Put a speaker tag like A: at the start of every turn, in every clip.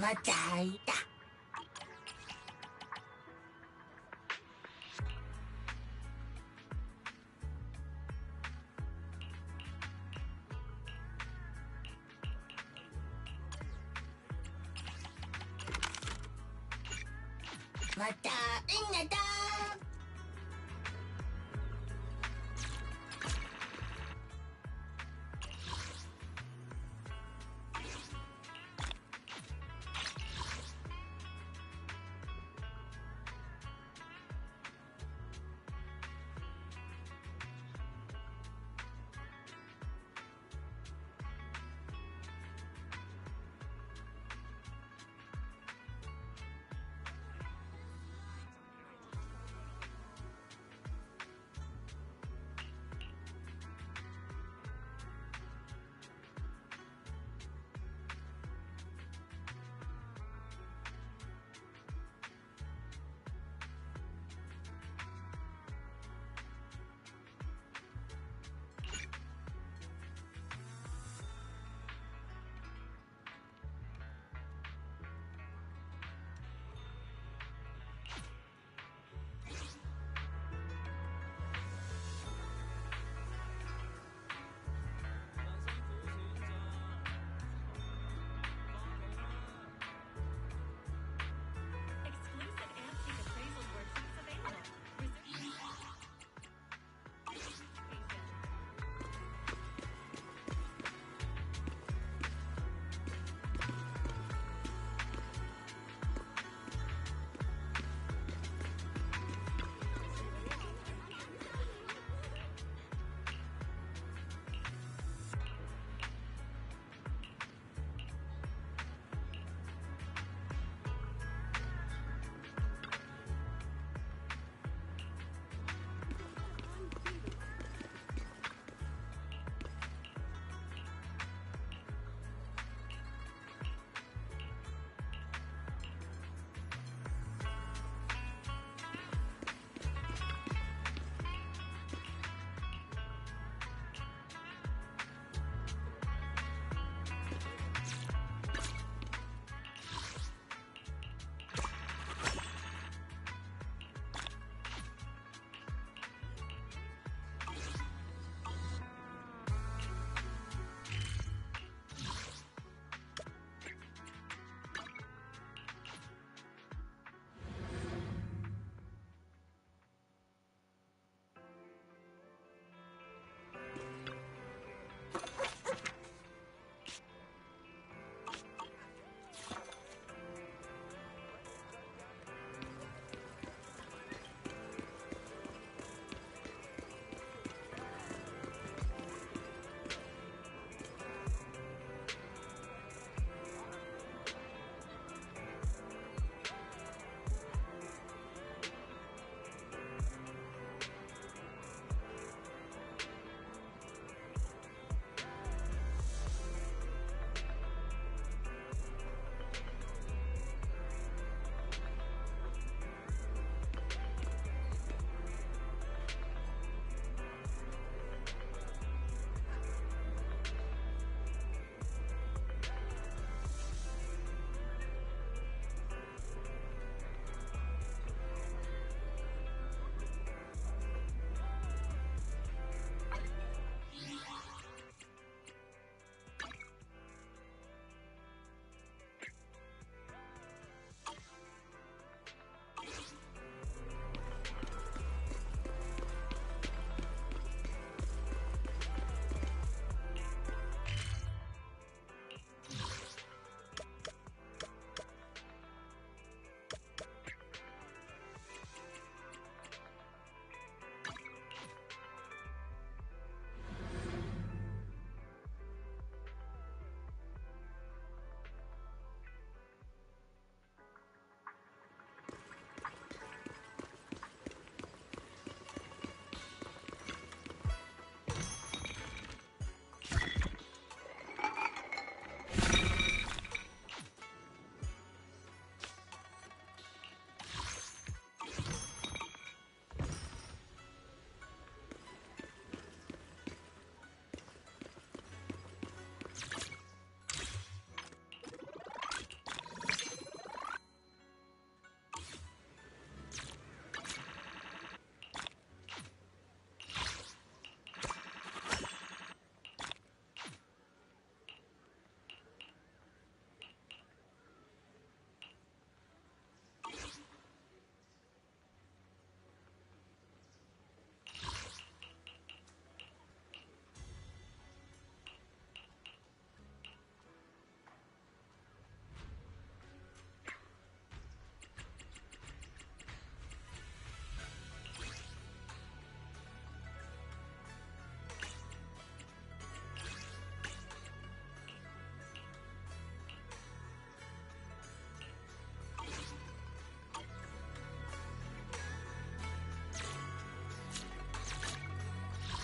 A: またいた。またいんなだ。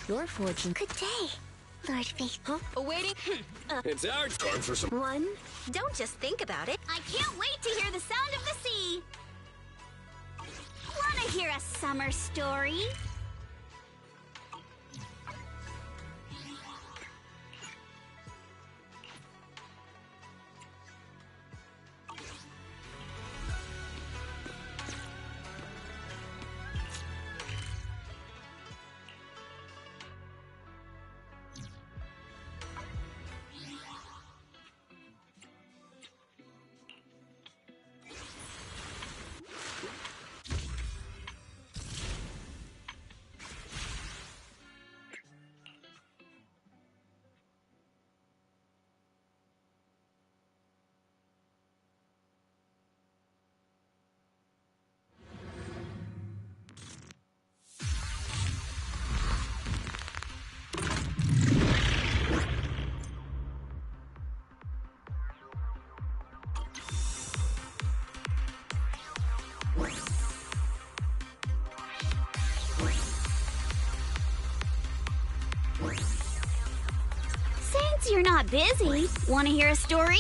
B: Your fortune. Good day, Lord Faith.
C: Huh? Awaiting?
D: It's our time for some...
B: One. Don't just think about it.
E: I can't wait to hear the sound of the sea. Wanna hear a summer story? Since you're not busy, wanna hear a story?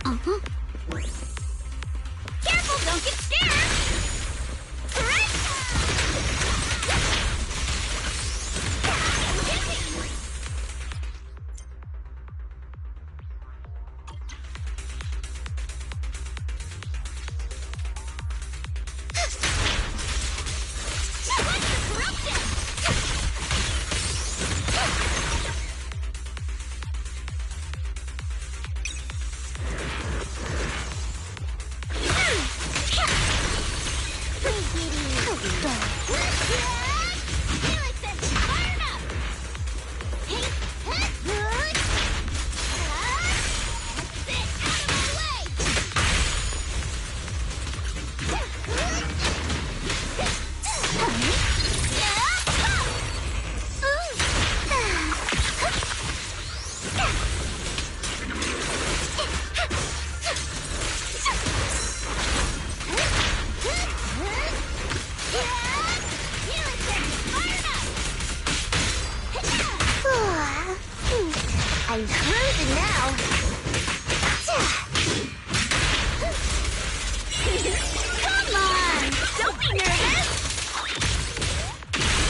E: Uh-huh. Careful, don't get scared!
B: I'm cruising now.
E: Come on! Don't be nervous!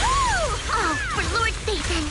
B: Woo! Oh, for Lord Phaethon.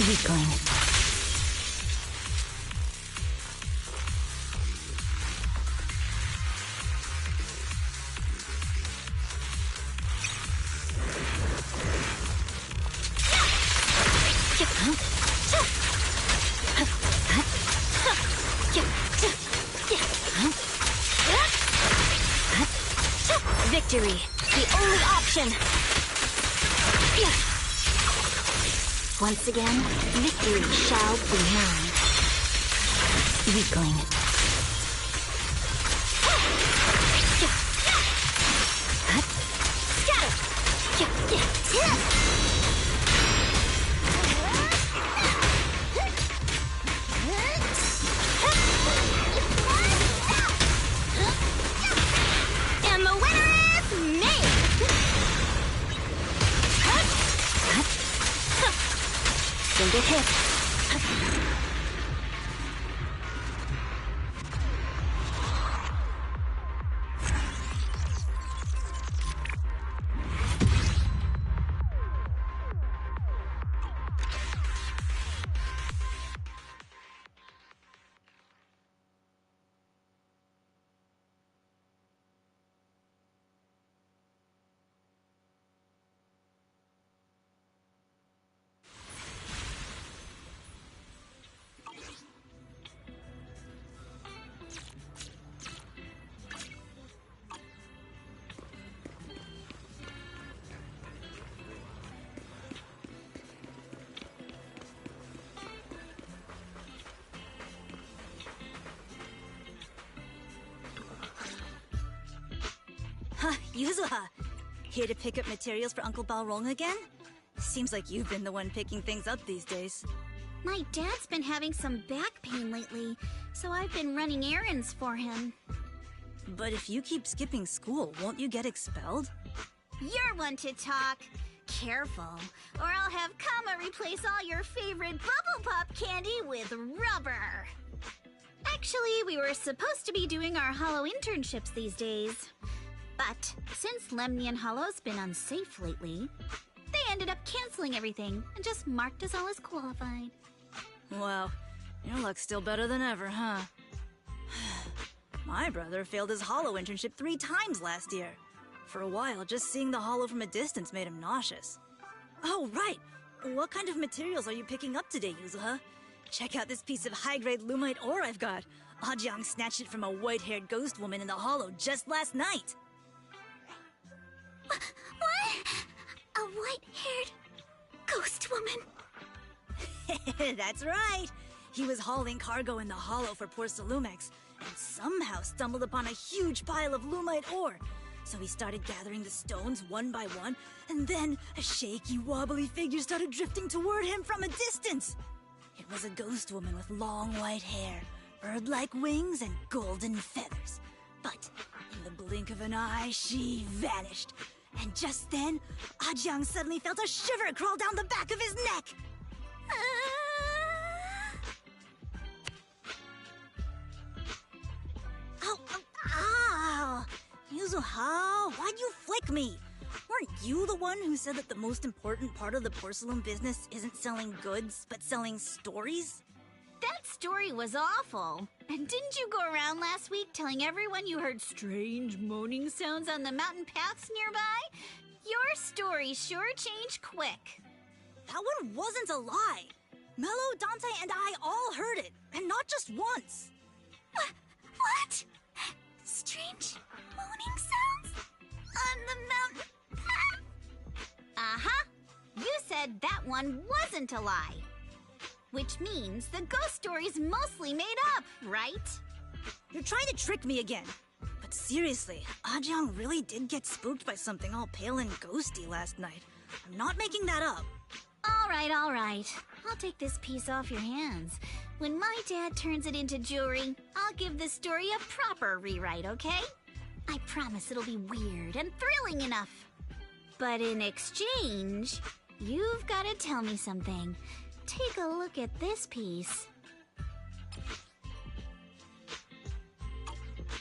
B: Weakling.
E: Victory, the only option.
B: Once again, victory shall be mine. Weakling.
E: And the winner is me!
B: get hit.
C: Yuzuha! Here to pick up materials for Uncle Balrog again? Seems like you've been the one picking things up these days.
E: My dad's been having some back pain lately, so I've been running errands for him.
C: But if you keep skipping school, won't you get expelled?
E: You're one to talk. Careful, or I'll have Kama replace all your favorite Bubble Pop candy with rubber. Actually, we were supposed to be doing our Hollow internships these days. But since Lemnian Hollow's been unsafe lately, they ended up canceling everything and just marked us all as qualified.
C: Wow, your luck's still better than ever, huh? My brother failed his Hollow internship 3 times last year. For a while, just seeing the Hollow from a distance made him nauseous. Oh, right! What kind of materials are you picking up today, Yuzuha? Check out this piece of high-grade lumite ore I've got. Ajang snatched it from a white-haired ghost woman in the Hollow just last night.
E: What? A white-haired ghost woman?
C: That's right! He was hauling cargo in the Hollow for poor Salumex, and somehow stumbled upon a huge pile of lumite ore. So he started gathering the stones one by one, and then a shaky, wobbly figure started drifting toward him from a distance. It was a ghost woman with long white hair, bird-like wings, and golden feathers. But in the blink of an eye, she vanished. And just then, Ajang suddenly felt a shiver crawl down the back of his neck. Ow! Yuzuha, why'd you flick me? Weren't you the one who said that the most important part of the porcelain business isn't selling goods, but selling stories?
E: That story was awful. And didn't you go around last week telling everyone you heard strange moaning sounds on the mountain paths nearby? Your story sure changed quick.
C: That one wasn't a lie. Mello, Dante, and I all heard it, and not just once.
E: What? Strange moaning sounds? On the mountain path? Uh-huh. You said that one wasn't a lie. Which means the ghost story's mostly made up, right?
C: You're trying to trick me again. But seriously, Ajang really did get spooked by something all pale and ghosty last night. I'm not making that up.
E: All right. I'll take this piece off your hands. When my dad turns it into jewelry, I'll give this story a proper rewrite, okay? I promise it'll be weird and thrilling enough. But in exchange, you've got to tell me something. Take a look at this piece.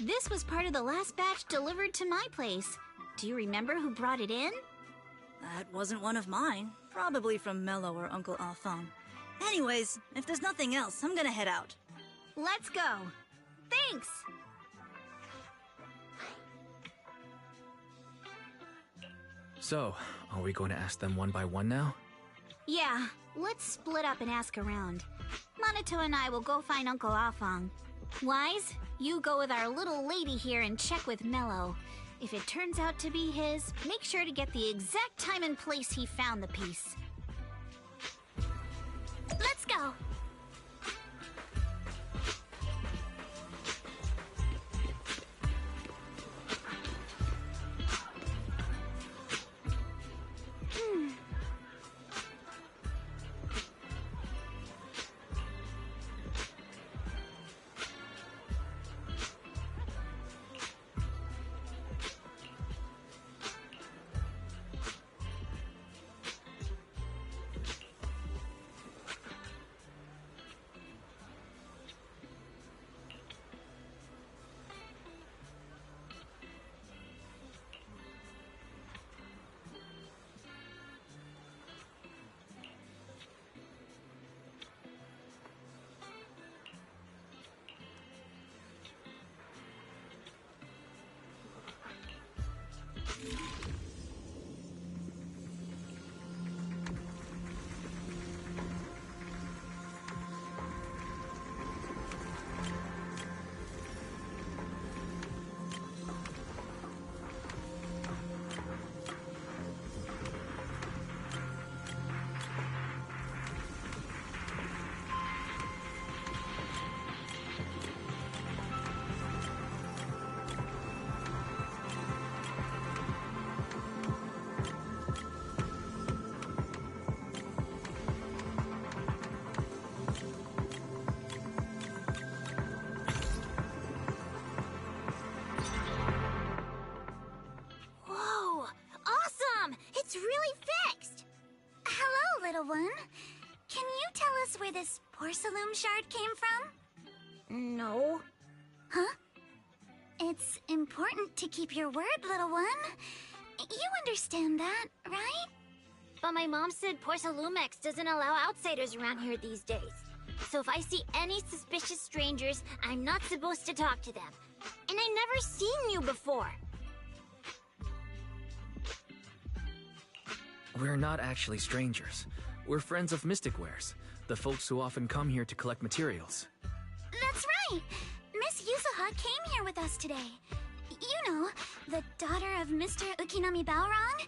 E: This was part of the last batch delivered to my place. Do you remember who brought it in?
C: That wasn't one of mine. Probably from Mello or Uncle Alphon. Anyways, if there's nothing else, I'm gonna head out.
E: Let's go. Thanks!
F: So, are we going to ask them one by one now?
E: Yeah, let's split up and ask around. Monato and I will go find Uncle Afong. Wise, you go with our little lady here and check with Mello. If it turns out to be his, make sure to get the exact time and place he found the piece. Let's go!
B: little one. Can you tell us where this porcelain shard came from?
E: No.
B: Huh? It's important to keep your word, little one. You understand that, right?
E: But my mom said Porcelumex doesn't allow outsiders around here these days. So if I see any suspicious strangers, I'm not supposed to talk to them. And I never seen you before.
F: We're not actually strangers. We're friends of Mystic Wares, the folks who often come here to collect materials.
B: That's right! Miss Yuzuha came here with us today. You know, the daughter of Mr. Ukinami Balrog,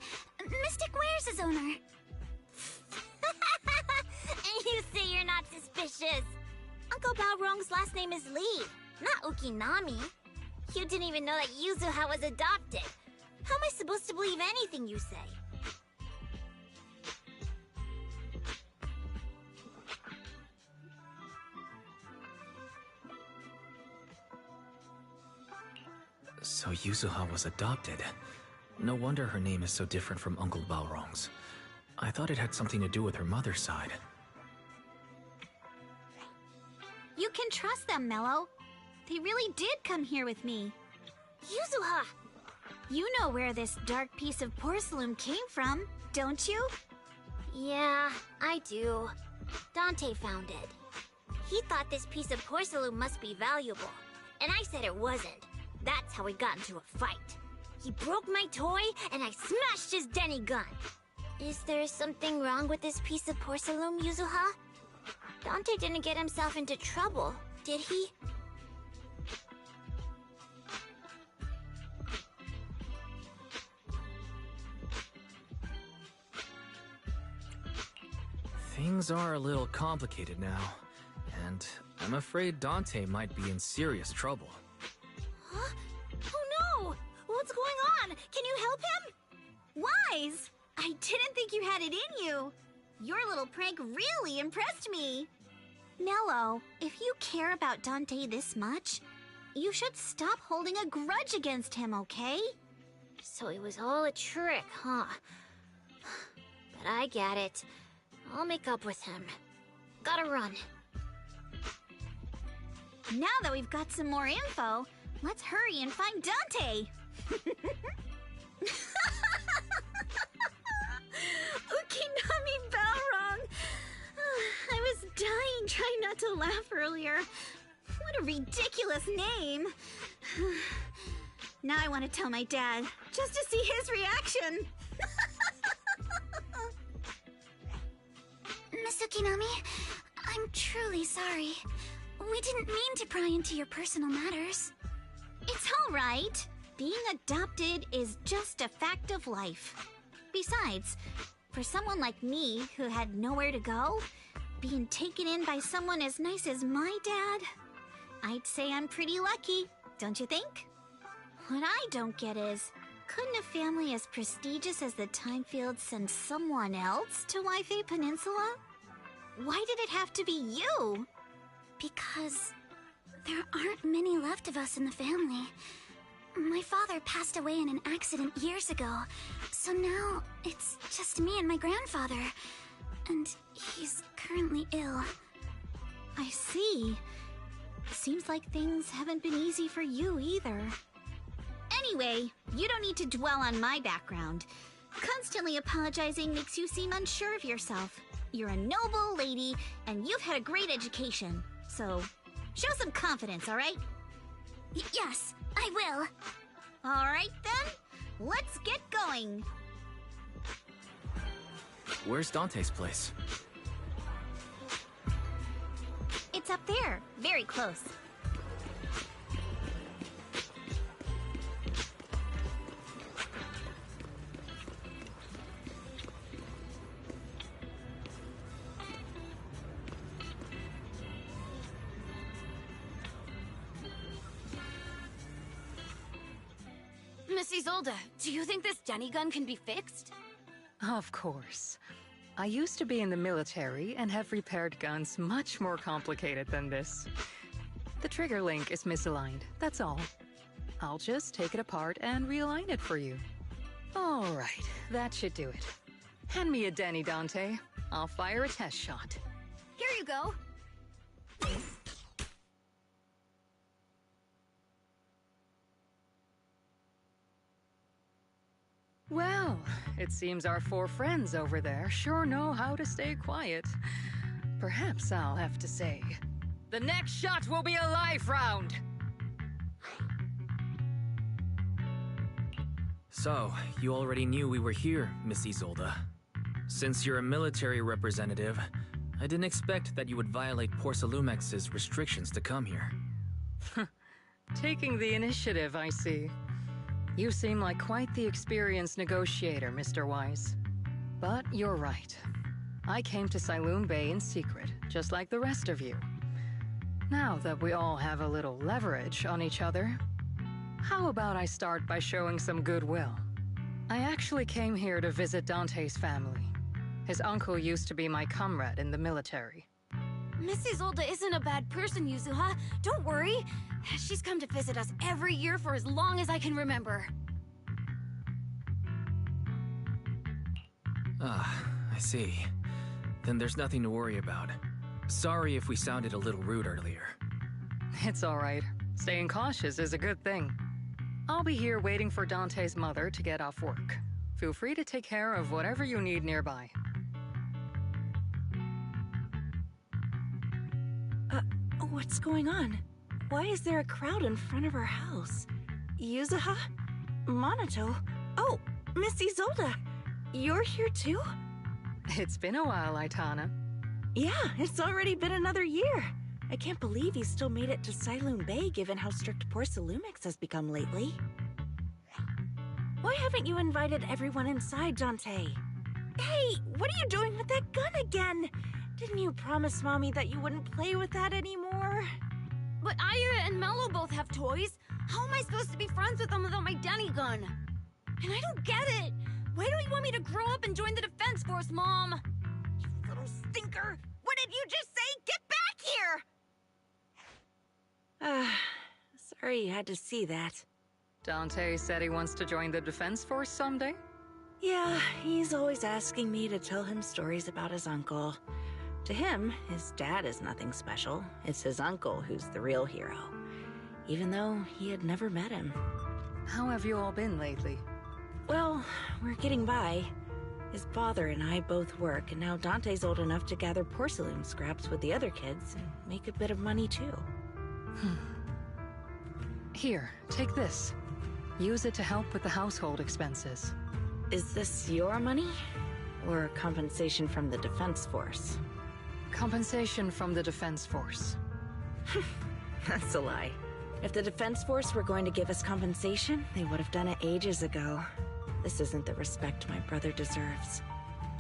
B: Mystic Wares' owner.
E: And you say you're not suspicious. Uncle Balrog's last name is Lee, not Ukinami. You didn't even know that Yuzuha was adopted. How am I supposed to believe anything you say?
F: So Yuzuha was adopted. No wonder her name is so different from Uncle Balrog's. I thought it had something to do with her mother's side.
E: You can trust them, Mello. They really did come here with me. Yuzuha! You know where this dark piece of porcelain came from, don't you? Yeah, I do. Dante found it. He thought this piece of porcelain must be valuable, and I said it wasn't. That's how we got into a fight. He broke my toy, and I smashed his Denny gun. Is there something wrong with this piece of porcelain, Yuzuha? Dante didn't get himself into trouble, did he?
F: Things are a little complicated now, and I'm afraid Dante might be in serious trouble.
E: Huh? Oh no! What's going on? Can you help him? Wise! I didn't think you had it in you. Your little prank really impressed me. Mello, if you care about Dante this much, you should stop holding a grudge against him, okay? So it was all a trick, huh? But I get it. I'll make up with him. Gotta run. Now that we've got some more info, let's hurry and find Dante! Ukinami Balrog! I was dying trying not to laugh earlier. What a ridiculous name! Now I want to tell my dad, just to see his reaction!
B: Miss Ukinami, I'm truly sorry. We didn't mean to pry into your personal matters.
E: It's all right. Being adopted is just a fact of life. Besides, for someone like me who had nowhere to go, being taken in by someone as nice as my dad, I'd say I'm pretty lucky, don't you think? What I don't get is, couldn't a family as prestigious as the Timefields send someone else to Waifei Peninsula? Why did it have to be you?
B: Because there aren't many left of us in the family. My father passed away in an accident years ago, so now it's just me and my grandfather. And he's currently ill.
E: I see. Seems like things haven't been easy for you either. Anyway, you don't need to dwell on my background. Constantly apologizing makes you seem unsure of yourself. You're a noble lady, and you've had a great education. So, show some confidence, all right?
B: Yes, I will.
E: All right, then. Let's get going.
F: Where's Dante's place?
E: It's up there, very close.
G: Miss Isolde, do you think this Denny gun can be fixed?
H: Of course. I used to be in the military and have repaired guns much more complicated than this. The trigger link is misaligned, that's all. I'll just take it apart and realign it for you. All right, that should do it. Hand me a Denny, Dante. I'll fire a test shot.
G: Here you go.
H: Well, it seems our four friends over there sure know how to stay quiet. Perhaps I'll have to say, the next shot will be a life round!
F: So, you already knew we were here, Miss Isolde. Since you're a military representative, I didn't expect that you would violate Porcelumex's restrictions to come here.
H: Taking the initiative, I see. You seem like quite the experienced negotiator, Mr. Wise. But you're right. I came to Siloon Bay in secret, just like the rest of you. Now that we all have a little leverage on each other, how about I start by showing some goodwill? I actually came here to visit Dante's family. His uncle used to be my comrade in the military.
G: Miss Isolde isn't a bad person, Yuzuha. Don't worry. She's come to visit us every year for as long as I can remember.
F: Ah, I see. Then there's nothing to worry about. Sorry if we sounded a little rude earlier.
H: It's all right. Staying cautious is a good thing. I'll be here waiting for Dante's mother to get off work. Feel free to take care of whatever you need nearby.
I: What's going on? Why is there a crowd in front of our house? Yuzuha? Monato? Oh, Miss Isolde! You're here too?
H: It's been a while, Aitana.
I: Yeah, it's already been another year. I can't believe you still made it to Siloon Bay given how strict Porcelumix has become lately. Why haven't you invited everyone inside, Dante? Hey, what are you doing with that gun again? Didn't you promise Mommy that you wouldn't play with that anymore?
G: But Aya and Mello both have toys. How am I supposed to be friends with them without my Denny gun? And I don't get it. Why don't you want me to grow up and join the Defense Force, Mom?
I: You little stinker! What did you just say? Get back here! Sorry you had to see that.
H: Dante said he wants to join the Defense Force someday?
I: Yeah, he's always asking me to tell him stories about his uncle. To him, his dad is nothing special. It's his uncle who's the real hero, even though he had never met him.
H: How have you all been lately?
I: Well, we're getting by. His father and I both work, and now Dante's old enough to gather porcelain scraps with the other kids and make a bit of money too.
H: Here, take this. Use it to help with the household expenses.
I: Is this your money? Or compensation from the Defense Force?
H: Compensation from the Defense Force.
I: That's a lie. If the Defense Force were going to give us compensation, they would have done it ages ago. This isn't the respect my brother deserves.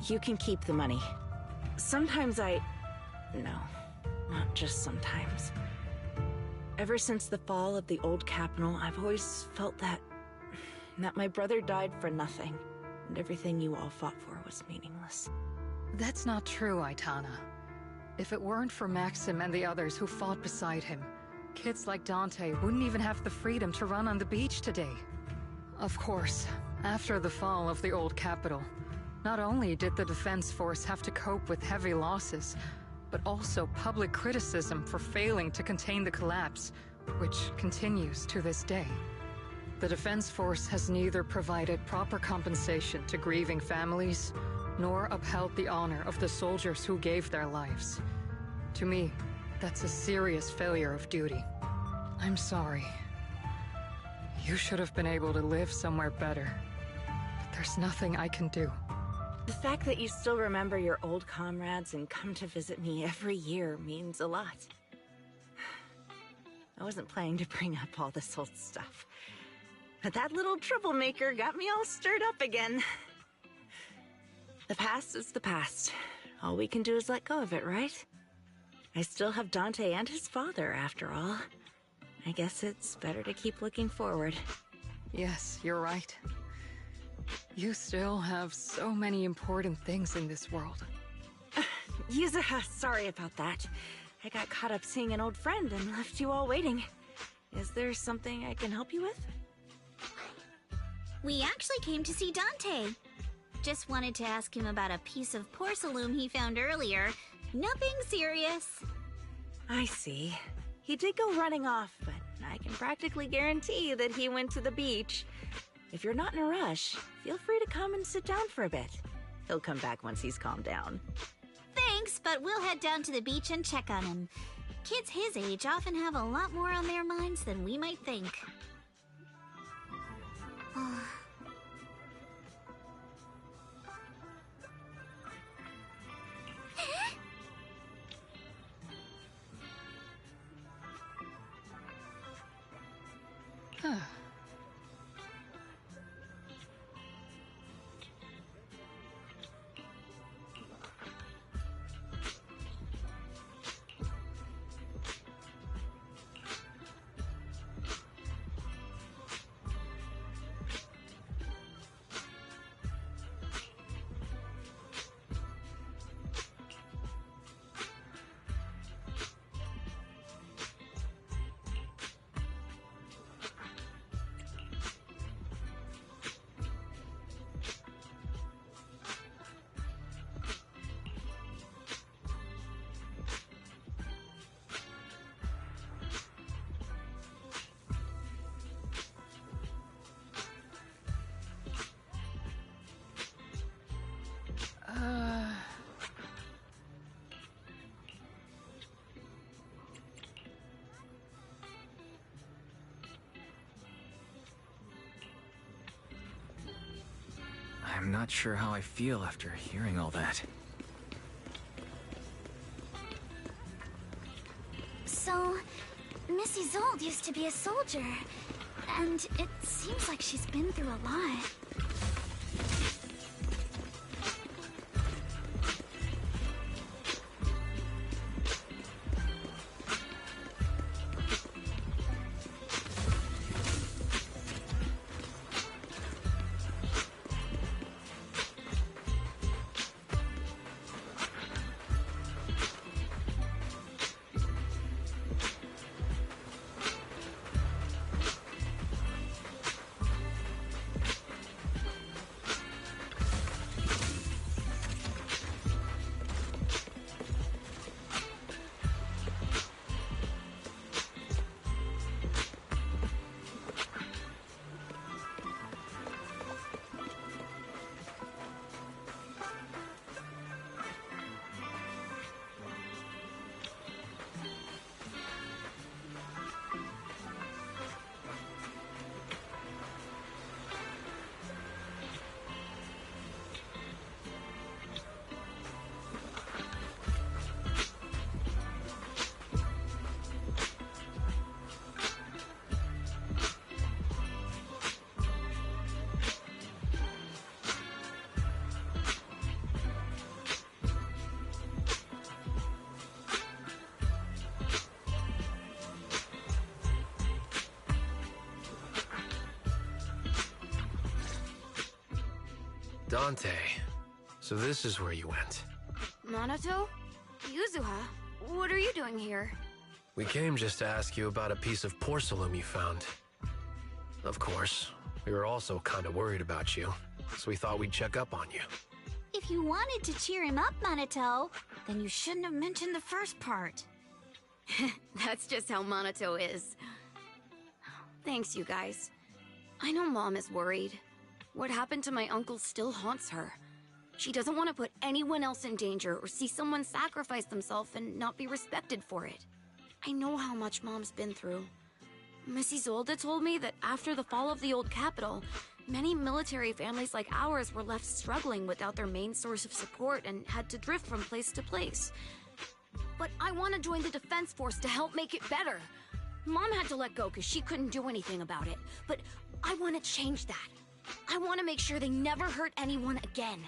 I: You can keep the money. Sometimes No, not just sometimes. Ever since the fall of the old capital, I've always felt that my brother died for nothing, and everything you all fought for was meaningless.
H: That's not true, Aitana. If it weren't for Maxim and the others who fought beside him, kids like Dante wouldn't even have the freedom to run on the beach today. Of course, after the fall of the old capital, not only did the Defense Force have to cope with heavy losses, but also public criticism for failing to contain the collapse, which continues to this day. The Defense Force has neither provided proper compensation to grieving families, nor upheld the honor of the soldiers who gave their lives. To me, that's a serious failure of duty. I'm sorry. You should have been able to live somewhere better. But there's nothing I can do.
I: The fact that you still remember your old comrades and come to visit me every year means a lot. I wasn't planning to bring up all this old stuff, but that little troublemaker got me all stirred up again. The past is the past. All we can do is let go of it, right? I still have Dante and his father, after all. I guess it's better to keep looking forward.
H: Yes, you're right. You still have so many important things in this world.
I: Yuzuha, sorry about that. I got caught up seeing an old friend and left you all waiting. Is there something I can help you with?
E: We actually came to see Dante. Just wanted to ask him about a piece of porcelain he found earlier. Nothing serious.
I: I see. He did go running off, but I can practically guarantee that he went to the beach. If you're not in a rush, feel free to come and sit down for a bit. He'll come back once he's calmed down.
E: Thanks, but we'll head down to the beach and check on him. Kids his age often have a lot more on their minds than we might think.
F: I'm not sure how I feel after hearing all that.
B: So, Miss Isolde used to be a soldier, and it seems like she's been through a lot.
D: Dante, so this is where you went.
G: Minato? Yuzuha? What are you doing here?
D: We came just to ask you about a piece of porcelain you found. Of course, we were also kind of worried about you, so we thought we'd check up on you.
E: If you wanted to cheer him up, Minato, then you shouldn't have mentioned the first part.
G: That's just how Minato is. Thanks, you guys. I know Mom is worried. What happened to my uncle still haunts her. She doesn't want to put anyone else in danger or see someone sacrifice themselves and not be respected for it. I know how much Mom's been through. Miss Isolde told me that after the fall of the old capital, many military families like ours were left struggling without their main source of support and had to drift from place to place. But I want to join the Defense Force to help make it better. Mom had to let go because she couldn't do anything about it, but I want to change that. I want to make sure they never hurt anyone again.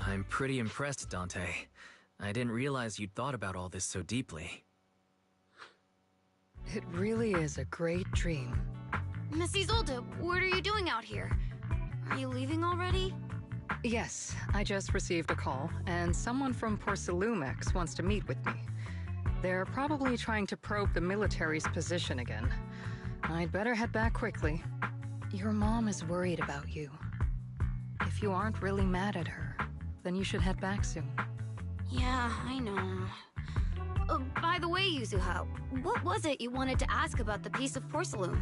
F: I'm pretty impressed, Dante. I didn't realize you'd thought about all this so deeply.
H: It really is a great dream.
G: Miss Isolde, what are you doing out here? Are you leaving already?
H: Yes, I just received a call, and someone from Porcelumex wants to meet with me. They're probably trying to probe the military's position again. I'd better head back quickly. Your mom is worried about you. If you aren't really mad at her, then you should head back soon.
G: Yeah, I know. By the way, Yuzuha, what was it you wanted to ask about the piece of porcelain?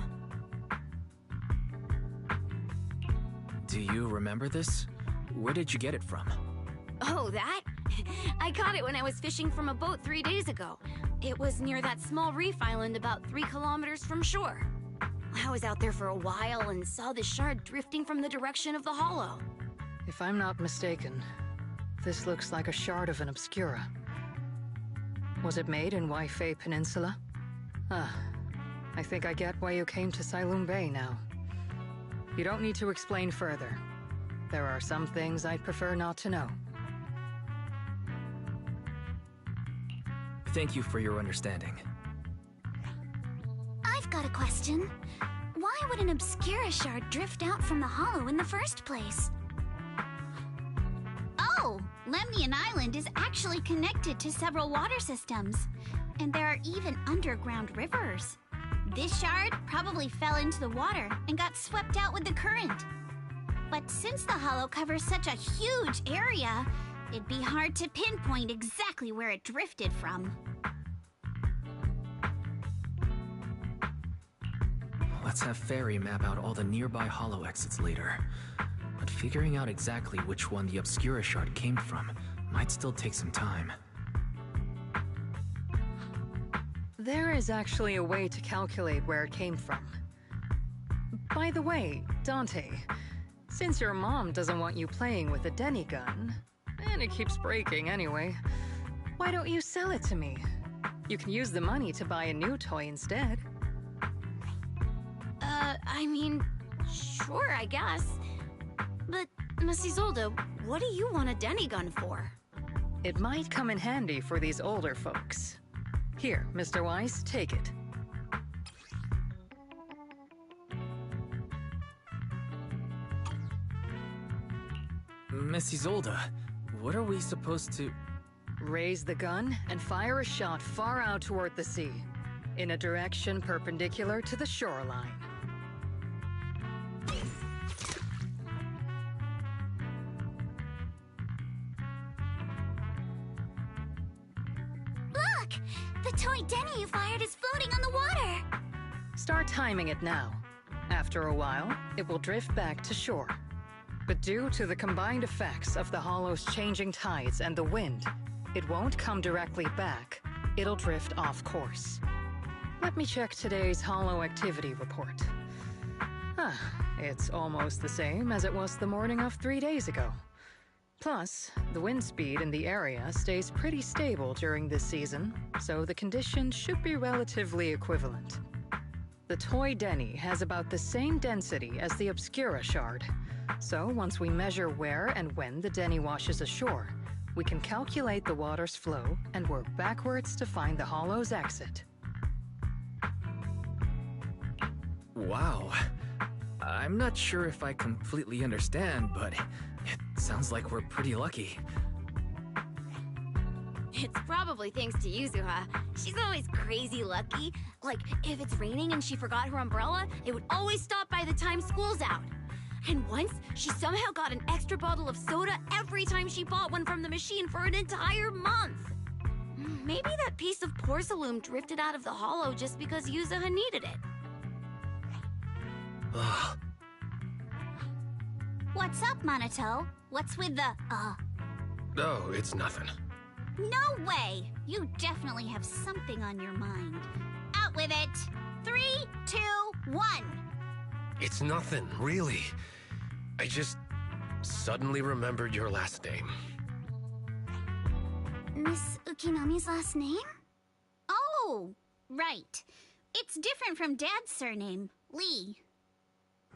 F: Do you remember this? Where did you get it from?
G: Oh, that? I caught it when I was fishing from a boat 3 days ago. It was near that small reef island about 3 kilometers from shore. I was out there for a while and saw the shard drifting from the direction of the hollow.
H: If I'm not mistaken, this looks like a shard of an Obscura. Was it made in Waifei Peninsula? Ah, I think I get why you came to Silum Bay now. You don't need to explain further. There are some things I'd prefer not to know.
F: Thank you for your understanding.
B: I've got a question. Why would an Obscura shard drift out from the hollow in the first place?
E: Oh, Lemnian Island is actually connected to several water systems, and there are even underground rivers. This shard probably fell into the water and got swept out with the current. But since the hollow covers such a huge area, it'd be hard to pinpoint exactly where it drifted from.
F: Let's have Fairy map out all the nearby hollow exits later. But figuring out exactly which one the Obscura shard came from might still take some time.
H: There is actually a way to calculate where it came from. By the way, Dante, since your mom doesn't want you playing with a Denny gun, and it keeps breaking anyway, why don't you sell it to me? You can use the money to buy a new toy instead.
G: I mean, sure, I guess. But, Miss Isolde, what do you want a Denny gun for?
H: It might come in handy for these older folks. Here, Mr. Weiss, take it.
F: Miss Isolde, what are we supposed to...
H: Raise the gun and fire a shot far out toward the sea, in a direction perpendicular to the shoreline.
B: Look! The toy Denny you fired is floating on the water!
H: Start timing it now. After a while, it will drift back to shore. But due to the combined effects of the hollow's changing tides and the wind, it won't come directly back. It'll drift off course. Let me check today's hollow activity report. Ah, it's almost the same as it was the morning of 3 days ago. Plus, the wind speed in the area stays pretty stable during this season, so the conditions should be relatively equivalent. The toy Denny has about the same density as the Obscura shard, so once we measure where and when the Denny washes ashore, we can calculate the water's flow and work backwards to find the hollow's exit.
F: Wow. I'm not sure if I completely understand, but it sounds like we're pretty lucky.
G: It's probably thanks to Yuzuha. She's always crazy lucky. Like, if it's raining and she forgot her umbrella, it would always stop by the time school's out. And once, she somehow got an extra bottle of soda every time she bought one from the machine for an entire month. Maybe that piece of porcelain drifted out of the hollow just because Yuzuha needed it.
D: Ugh.
E: What's up, Monato? What's with the,
D: Oh, it's nothing.
E: No way! You definitely have something on your mind. Out with it! 3, 2, 1!
D: It's nothing, really. I just suddenly remembered your last name.
B: Miss Ukinami's last name?
E: Oh, right. It's different from Dad's surname, Lee.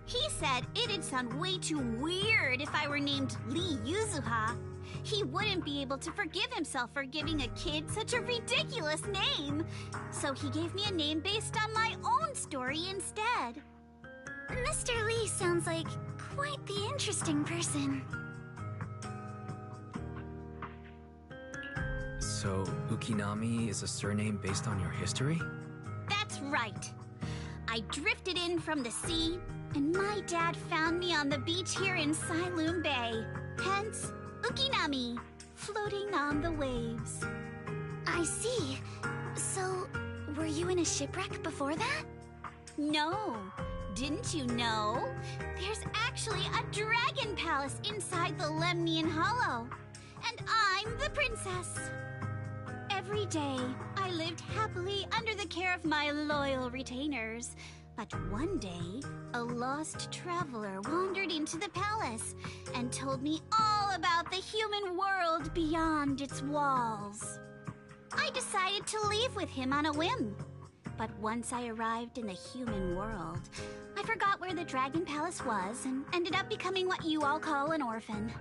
E: He said it'd sound way too weird if I were named Lee Yuzuha. He wouldn't be able to forgive himself for giving a kid such a ridiculous name. So he gave me a name based on my own story instead.
B: Mr. Lee sounds like quite the interesting person.
F: So, Ukinami is a surname based on your history?
E: That's right. I drifted in from the sea, and my dad found me on the beach here in Siloom Bay. Hence, Ukinami, floating on the waves.
B: I see. So, were you in a shipwreck before that?
E: No. Didn't you know? There's actually a dragon palace inside the Lemnian Hollow. And I'm the princess. Every day, I lived happily under the care of my loyal retainers. But one day, a lost traveler wandered into the palace and told me all about the human world beyond its walls. I decided to leave with him on a whim. But once I arrived in the human world, I forgot where the Dragon Palace was and ended up becoming what you all call an orphan.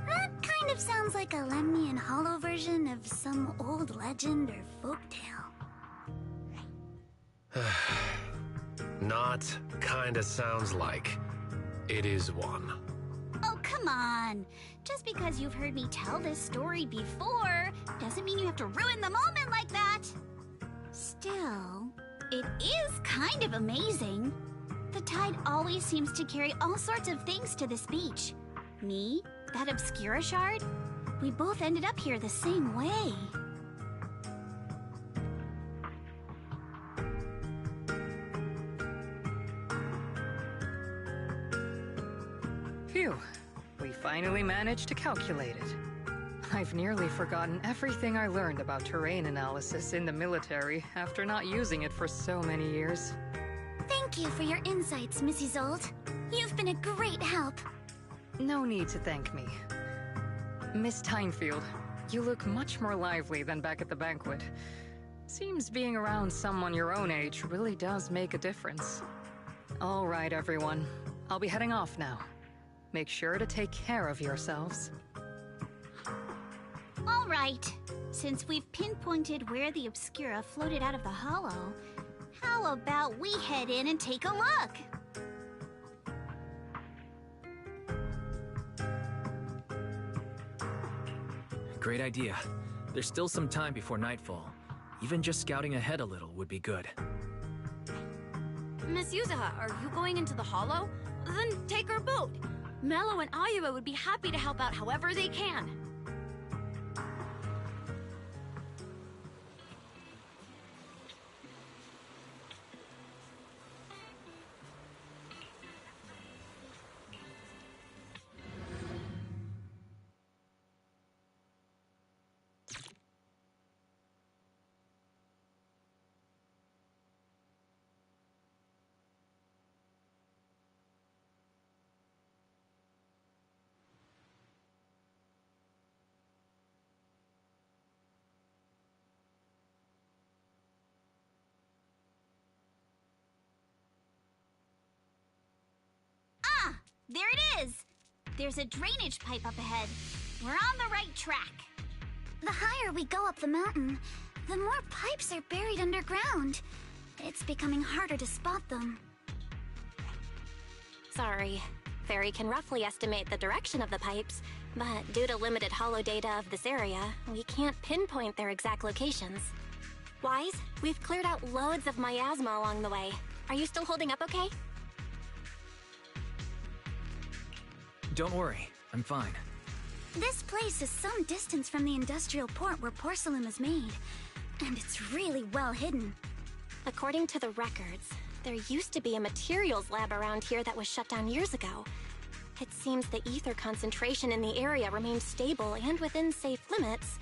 B: That kind of sounds like a Lemnian Hollow version of some old legend or folktale.
D: Not kinda sounds like. It is one.
E: Oh, come on. Just because you've heard me tell this story before doesn't mean you have to ruin the moment like that. Still, it is kind of amazing. The tide always seems to carry all sorts of things to this beach. Me, that Obscura shard, we both ended up here the same way.
H: Phew. We finally managed to calculate it. I've nearly forgotten everything I learned about terrain analysis in the military after not using it for so many years.
B: Thank you for your insights, Miss Isolde. You've been a great help.
H: No need to thank me. Miss Tynefield, you look much more lively than back at the banquet. Seems being around someone your own age really does make a difference. All right, everyone. I'll be heading off now. Make sure to take care of yourselves.
E: All right. Since we've pinpointed where the Obscura floated out of the hollow, how about we head in and take a look?
F: Great idea. There's still some time before nightfall. Even just scouting ahead a little would be good.
G: Miss Yuzaha, are you going into the hollow? Then take our boat. Mello and Ayuba would be happy to help out however they can.
E: There it is! There's a drainage pipe up ahead. We're on the right track.
B: The higher we go up the mountain, the more pipes are buried underground. It's becoming harder to spot them.
J: Sorry. Fairy can roughly estimate the direction of the pipes, but due to limited holo data of this area, we can't pinpoint their exact locations. Wise, we've cleared out loads of miasma along the way. Are you still holding up okay?
F: Don't worry, I'm fine.
B: This place is some distance from the industrial port where porcelain is made, and it's really well hidden.
J: According to the records, there used to be a materials lab around here that was shut down years ago. It seems the ether concentration in the area remained stable and within safe limits,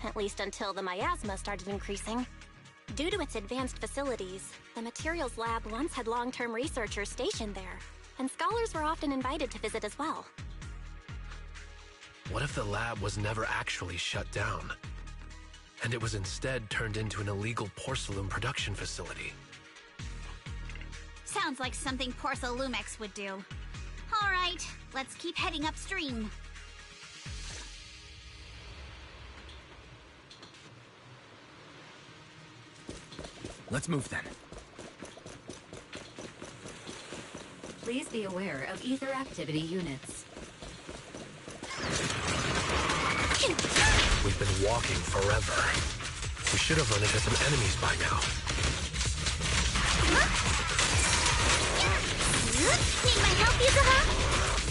J: at least until the miasma started increasing. Due to its advanced facilities, the materials lab once had long-term researchers stationed there, and scholars were often invited to visit as well.
D: What if the lab was never actually shut down, and it was instead turned into an illegal porcelain production facility?
E: Sounds like something Porcelumex would do. All right, let's keep heading upstream.
F: Let's move then.
K: Please be aware of ether activity units.
D: We've been walking forever. We should have run into some enemies by now.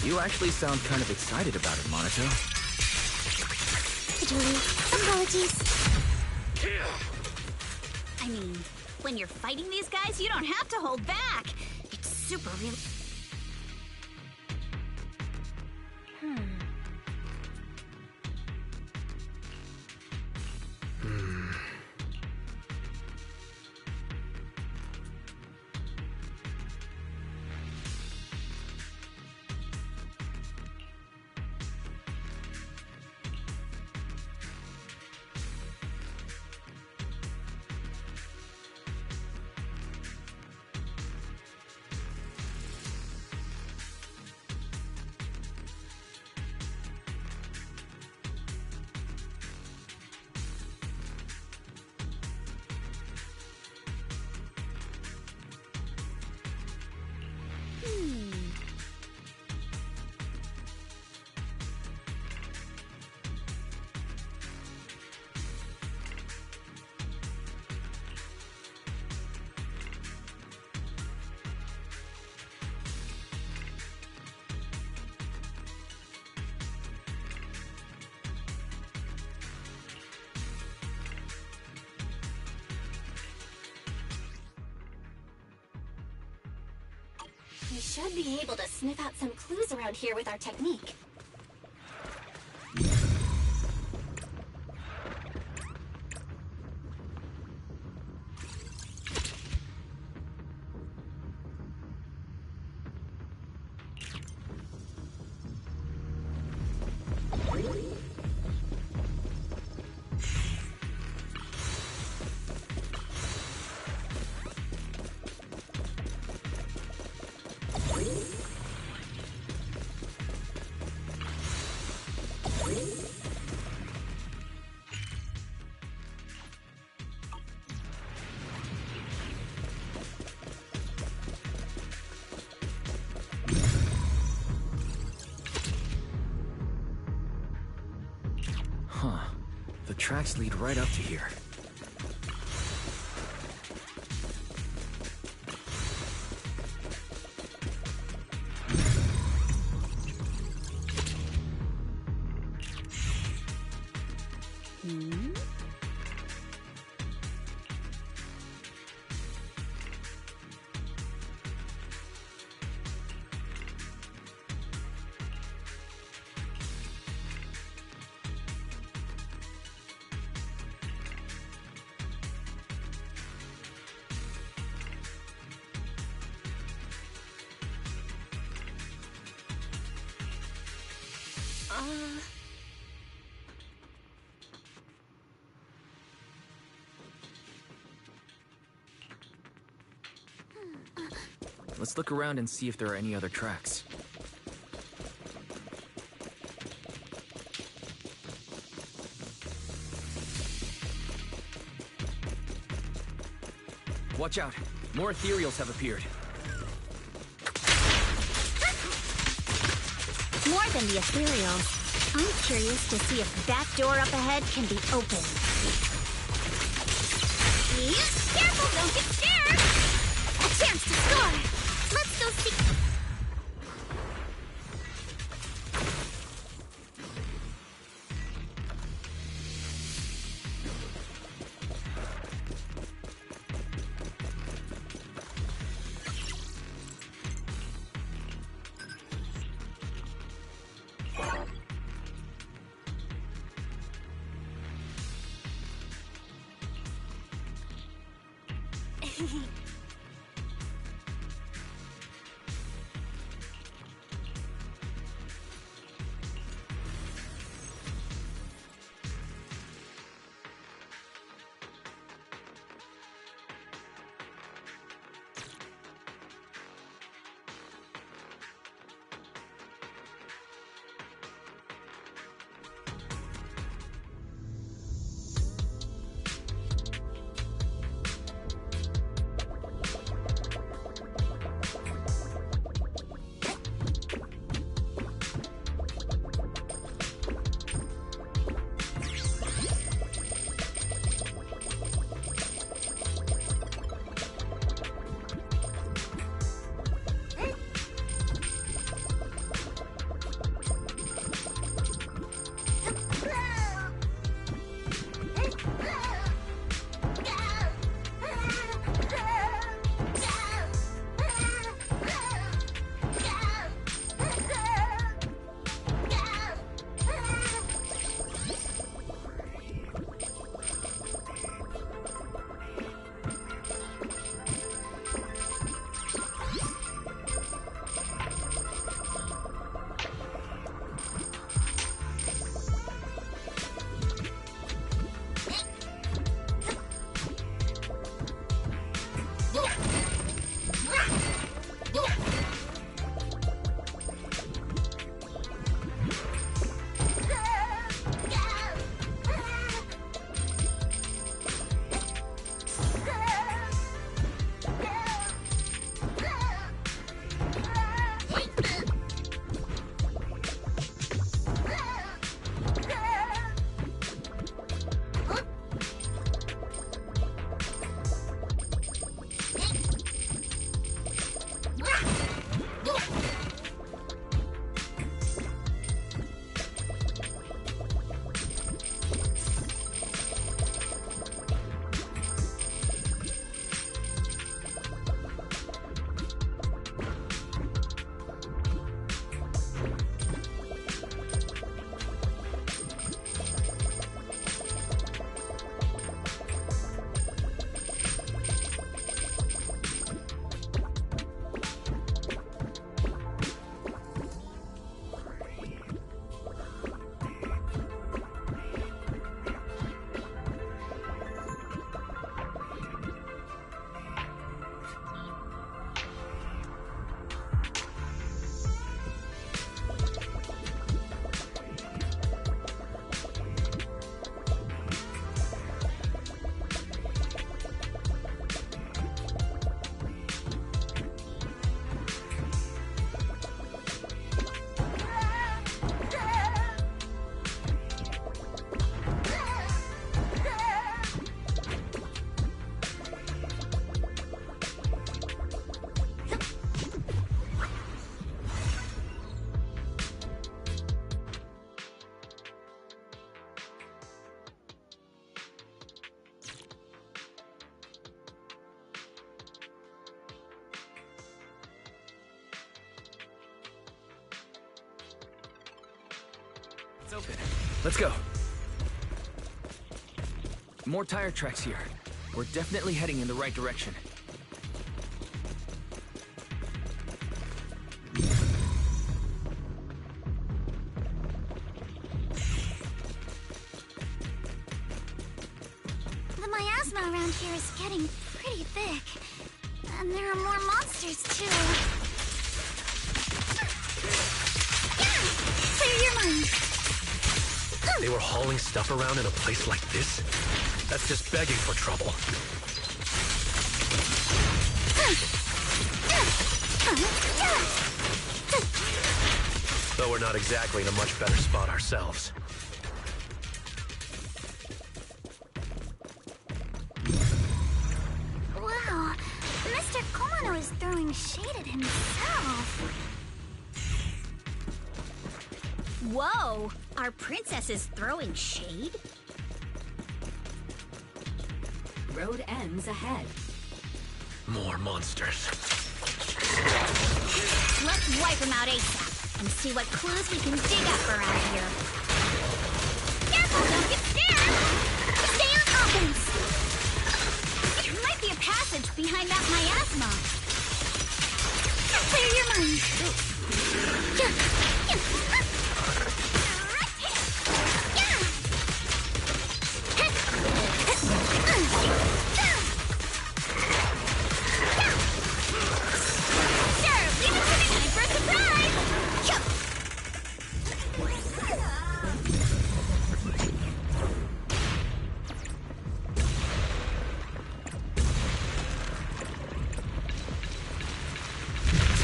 F: You actually sound kind of excited about it, Monato.
B: Julie, apologies.
E: I mean, when you're fighting these guys, you don't have to hold back. It's super real.
J: We should be able to sniff out some clues around here with our technique.
F: Huh. The tracks lead right up to here. Let's look around and see if there are any other tracks. Watch out! More ethereals have appeared.
E: More than the ethereals. I'm curious to see if that door up ahead can be opened. Careful, don't get scared! A chance to score! Let's go see...
F: It's open. Let's go. More tire tracks here. We're definitely heading in the right direction.
B: The miasma around here is getting pretty thick. And there are more monsters, too. Clear your mind.
D: They were hauling stuff around in a place like this? That's just begging for trouble. Though we're not exactly in a much better spot ourselves.
B: Wow, Mr. Kono is throwing shade at himself.
E: Whoa! Our princess is throwing shade?
K: Road ends ahead.
D: More monsters.
E: Let's wipe them out ASAP and see what clues we can dig up around here. Careful, don't get scared! Stay on offense! There might be a passage behind that miasma.
B: Clear your mind.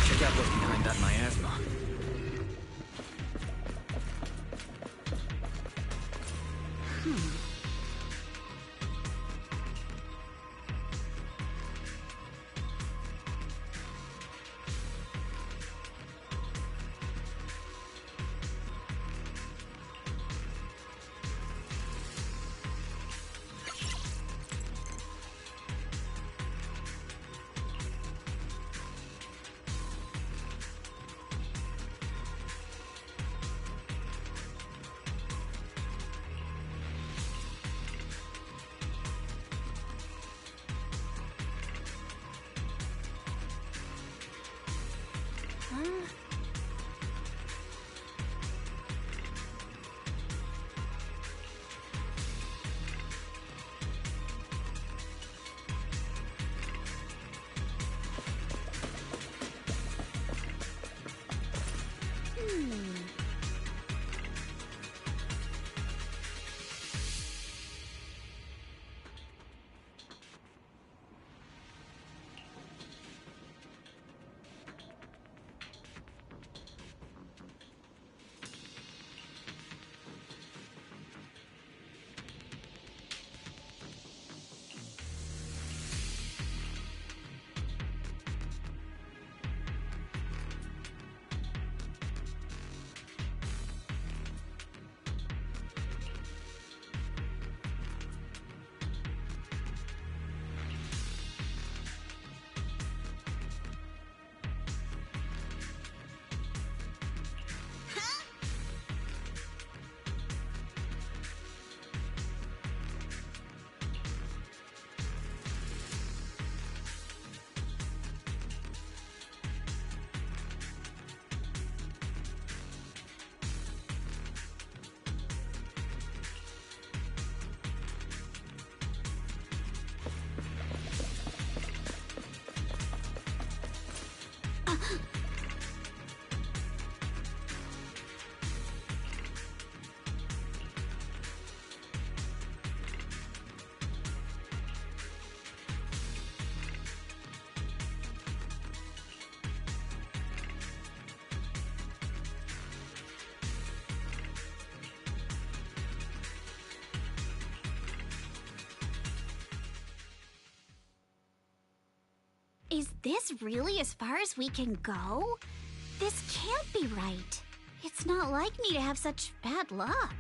F: Check out what's behind that miasma.
E: Is this really as far as we can go? This can't be right. It's not like me to have such bad luck.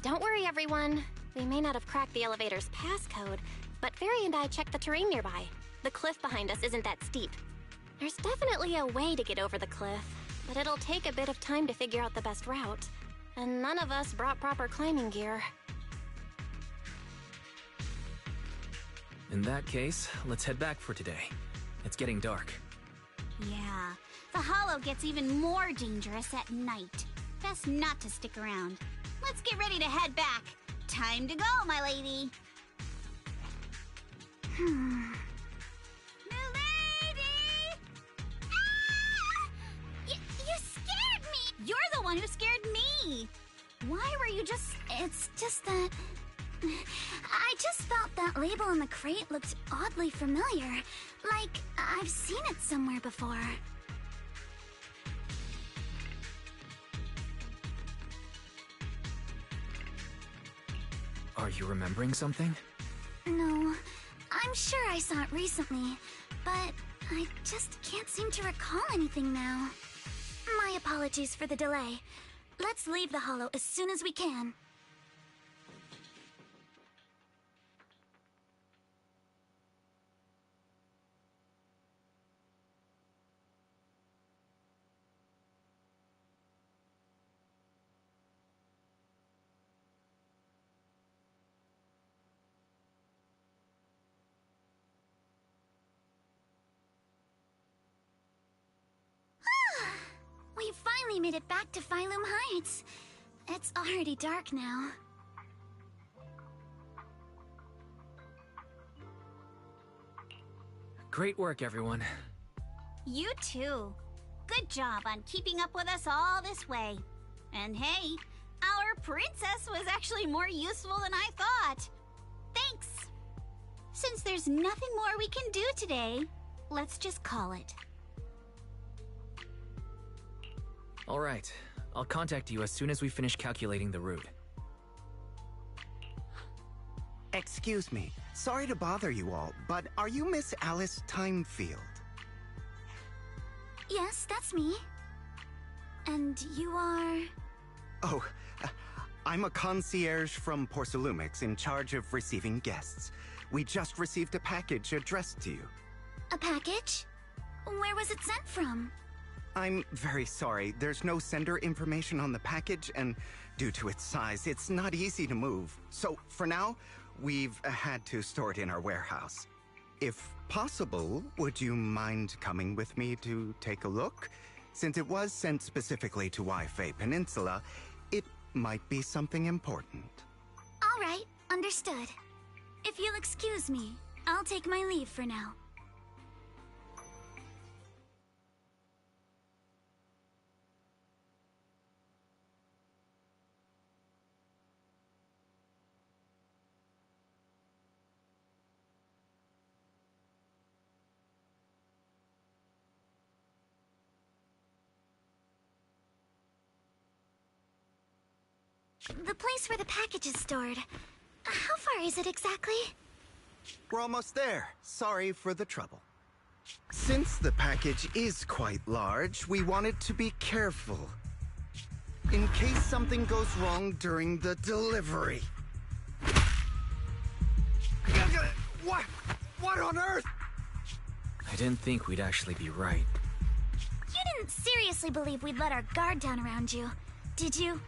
J: Don't worry, everyone. We may not have cracked the elevator's passcode, but Fairy and I checked the terrain nearby. The cliff behind us isn't that steep. There's definitely a way to get over the cliff, but it'll take a bit of time to figure out the best route. And none of us brought proper climbing gear.
F: In that case, let's head back for today. It's getting dark.
E: Yeah, the hollow gets even more dangerous at night. Best not to stick around. Let's get ready to head back. Time to go, my lady. Milady! Ah! You scared me! You're the one who scared me! Why were you just...
B: It's just that... I just felt that label on the crate looked oddly familiar. Like, I've seen it somewhere before.
F: Are you remembering something?
B: No, I'm sure I saw it recently, but I just can't seem to recall anything now. My apologies for the delay. Let's leave the hollow as soon as we can. We finally made it back to Phylum Heights. It's already dark now.
F: Great work, everyone.
E: You too. Good job on keeping up with us all this way. And hey, our princess was actually more useful than I thought. Thanks. Since there's nothing more we can do today, let's just call it.
F: All right. I'll contact you as soon as we finish calculating the route.
L: Excuse me. Sorry to bother you all, but are you Miss Alice Timefield?
B: Yes, that's me. And you are...
L: Oh, I'm a concierge from Porcelumix in charge of receiving guests. We just received a package addressed to you.
B: A package? Where was it sent from?
L: I'm very sorry. There's no sender information on the package, and due to its size, it's not easy to move. So, for now, we've had to store it in our warehouse. If possible, would you mind coming with me to take a look? Since it was sent specifically to Waifei Peninsula, it might be something important.
B: All right, understood. If you'll excuse me, I'll take my leave for now. The place where the package is stored. How far is it exactly?
L: We're almost there. Sorry for the trouble. Since the package is quite large, we wanted to be careful. In case something goes wrong during the delivery. What? What on earth?
F: I didn't think we'd actually be right.
B: You didn't seriously believe we'd let our guard down around you, did you?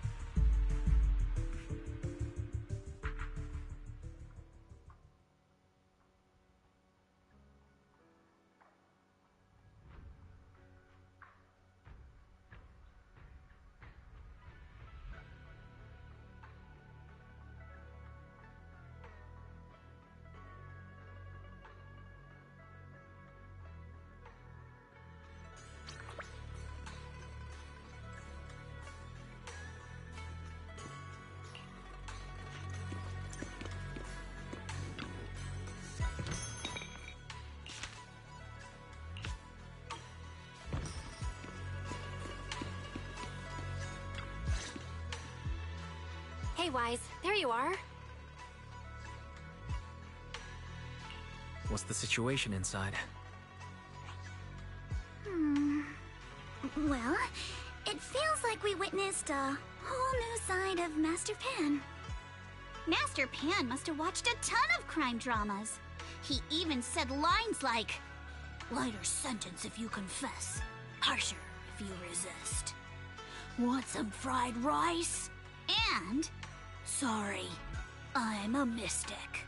J: Hey, Wise, there you are.
F: What's the situation inside?
B: Well, it feels like we witnessed a whole new side of Master Pan.
E: Master Pan must have watched a ton of crime dramas. He even said lines like, "Lighter sentence if you confess, harsher if you resist. Want some fried rice?" And, "Sorry, I'm a mystic."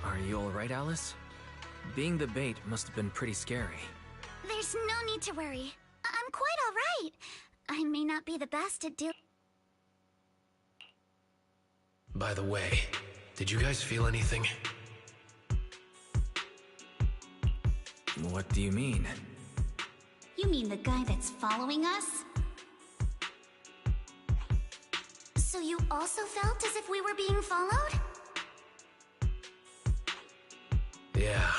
F: Are you alright, Alice? Being the bait must have been pretty scary.
B: There's no need to worry. I'm quite alright. I may not be the best at
D: By the way, did you guys feel anything?
F: What do you mean?
E: You mean the guy that's following us?
B: So you also felt as if we were being followed?
D: Yeah.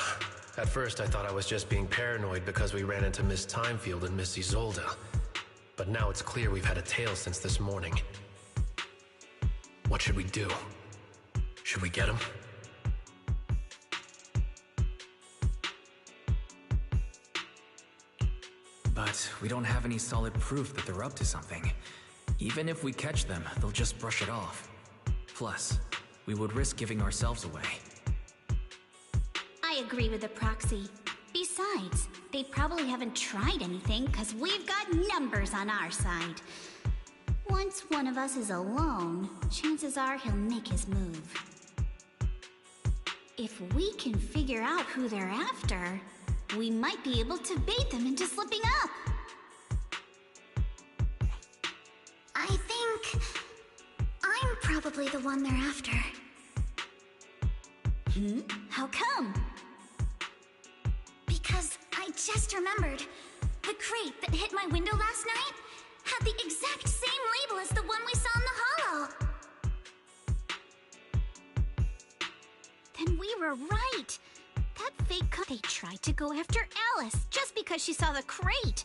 D: At first I thought I was just being paranoid because we ran into Miss Timefield and Miss Isolda. But now it's clear we've had a tail since this morning. What should we do? Should we get him?
F: But we don't have any solid proof that they're up to something. Even if we catch them, they'll just brush it off. Plus, we would risk giving ourselves away.
E: I agree with the proxy. Besides, they probably haven't tried anything because we've got numbers on our side. Once one of us is alone, chances are he'll make his move. If we can figure out who they're after, we might be able to bait them into slipping up.
B: I think I'm probably the one they're after.
E: How come?
B: Because I just remembered. The crate that hit my window last night had the exact same label as the one we saw in the hollow.
E: Then we were right. That fake they tried to go after Alice just because she saw the crate.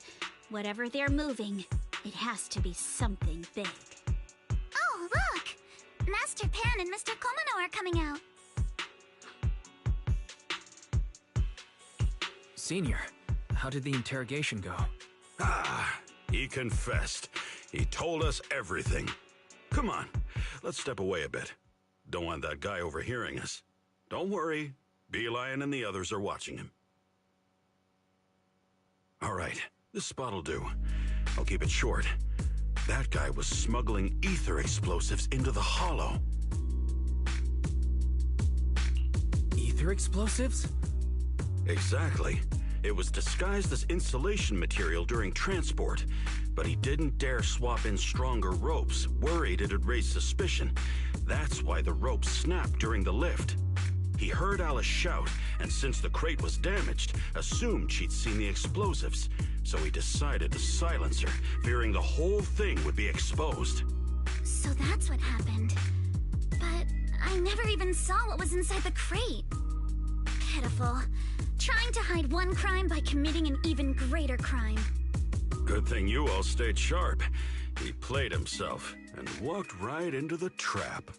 E: Whatever they're moving, it has to be something big.
B: Oh, look! Master Pan and Mr. Komano are coming out.
F: Senior, how did the interrogation go?
M: He confessed. He told us everything. Come on, let's step away a bit. Don't want that guy overhearing us. Don't worry, Beelion and the others are watching him. All right, this spot'll do. I'll keep it short. That guy was smuggling ether explosives into the hollow.
F: Ether explosives?
M: Exactly. It was disguised as insulation material during transport, but he didn't dare swap in stronger ropes, worried it'd raise suspicion. That's why the ropes snapped during the lift. He heard Alice shout, and since the crate was damaged, assumed she'd seen the explosives, so he decided to silence her, fearing the whole thing would be exposed.
B: So that's what happened. But I never even saw what was inside the crate. Pitiful. Trying to hide one crime by committing an even greater crime.
M: Good thing you all stayed sharp. He played himself and walked right into the trap.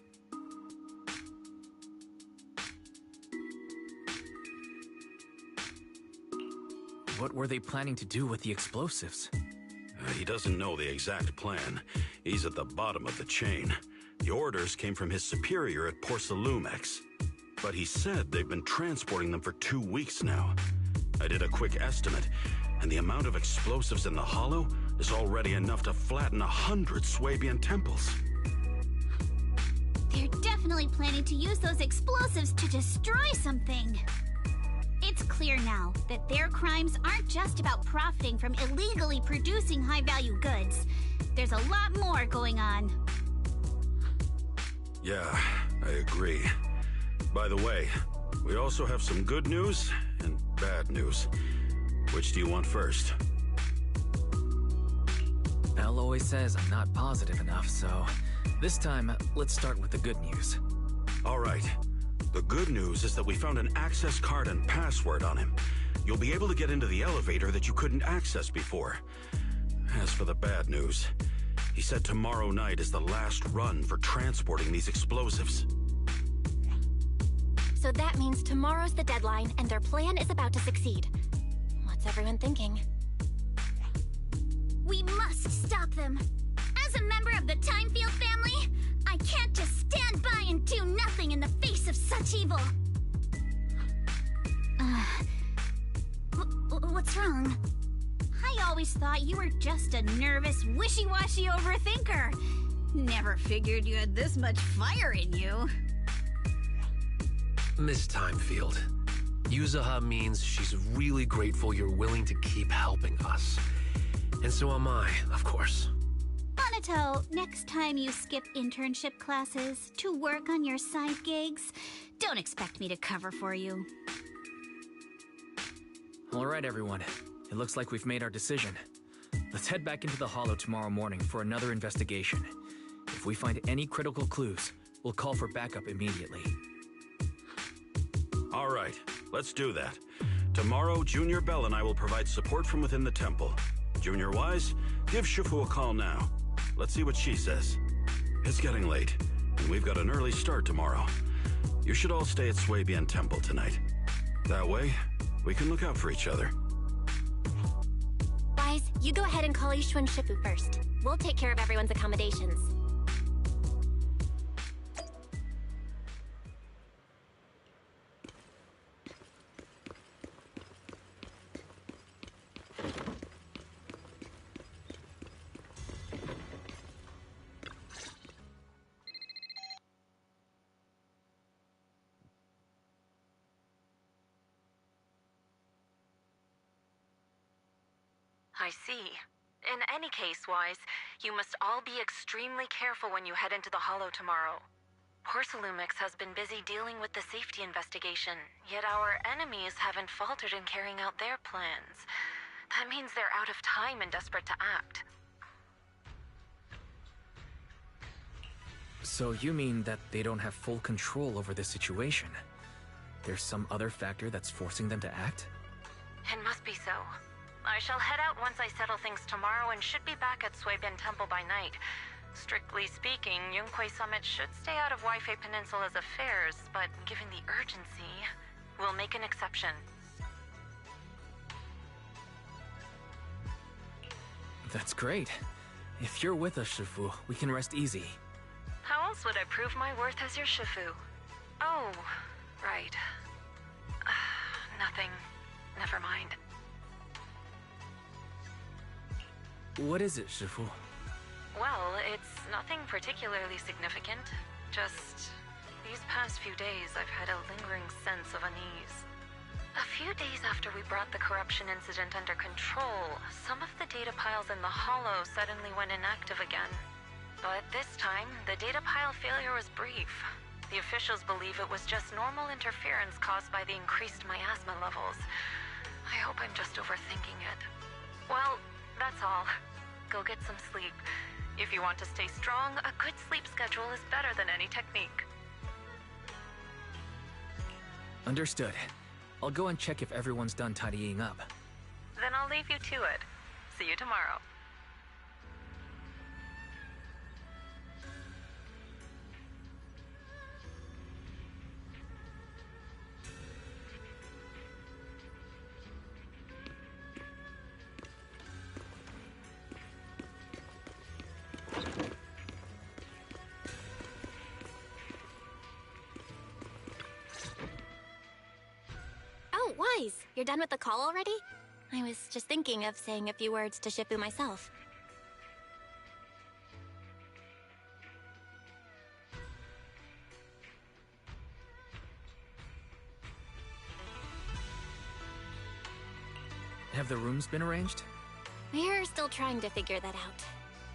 F: What were they planning to do with the explosives?
M: He doesn't know the exact plan. He's at the bottom of the chain. The orders came from his superior at Porcelumex. But he said they've been transporting them for 2 weeks now. I did a quick estimate, and the amount of explosives in the hollow is already enough to flatten 100 Swabian temples.
E: They're definitely planning to use those explosives to destroy something. It's clear now that their crimes aren't just about profiting from illegally producing high-value goods. There's a lot more going on.
M: Yeah, I agree. By the way, we also have some good news and bad news. Which do you want first?
F: Belle always says I'm not positive enough, so this time, let's start with the good news.
M: All right. The good news is that we found an access card and password on him. You'll be able to get into the elevator that you couldn't access before. As for the bad news, he said tomorrow night is the last run for transporting these explosives.
J: So that means tomorrow's the deadline, and their plan is about to succeed. What's everyone thinking?
B: We must stop them. As a member of the Timefield family, I can't just stand by and do nothing in the face of such evil. What's wrong?
E: I always thought you were just a nervous, wishy-washy overthinker. Never figured you had this much fire in you.
D: Miss Timefield, Yuzaha means she's really grateful you're willing to keep helping us. And so am I, of course.
E: Monato, next time you skip internship classes to work on your side gigs, don't expect me to cover for you.
F: All right, everyone. It looks like we've made our decision. Let's head back into the Hollow tomorrow morning for another investigation. If we find any critical clues, we'll call for backup immediately.
M: All right, let's do that. Tomorrow, Junior Bell and I will provide support from within the temple. Junior Wise, give Shifu a call now. Let's see what she says. It's getting late, and we've got an early start tomorrow. You should all stay at Swabian Temple tonight. That way, we can look out for each other.
J: Wise, you go ahead and call Ishu and Shifu first. We'll take care of everyone's accommodations.
H: I see. In any case, Wise, you must all be extremely careful when you head into the Hollow tomorrow. Porsalumix has been busy dealing with the safety investigation, yet our enemies haven't faltered in carrying out their plans. That means they're out of time and desperate to act.
F: So you mean that they don't have full control over this situation? There's some other factor that's forcing them to act?
H: It must be so. I shall head out once I settle things tomorrow and should be back at Swabian Temple by night. Strictly speaking, Yunque Summit should stay out of Waifei Peninsula's affairs, but given the urgency, we'll make an exception.
F: That's great. If you're with us, Shifu, we can rest easy.
H: How else would I prove my worth as your Shifu? Oh, right. Nothing. Never mind.
F: What is it, Shifu?
H: Well, it's nothing particularly significant. Just these past few days, I've had a lingering sense of unease. A few days after we brought the corruption incident under control, some of the data piles in the Hollow suddenly went inactive again. But this time, the data pile failure was brief. The officials believe it was just normal interference caused by the increased miasma levels. I hope I'm just overthinking it. Well, that's all. Go get some sleep. If you want to stay strong, a good sleep schedule is better than any technique.
F: Understood. I'll go and check if everyone's done tidying up.
H: Then I'll leave you to it. See you tomorrow.
J: Oh, Wise, you're done with the call already? I was just thinking of saying a few words to Shifu myself.
F: Have the rooms been arranged?
J: We're still trying to figure that out.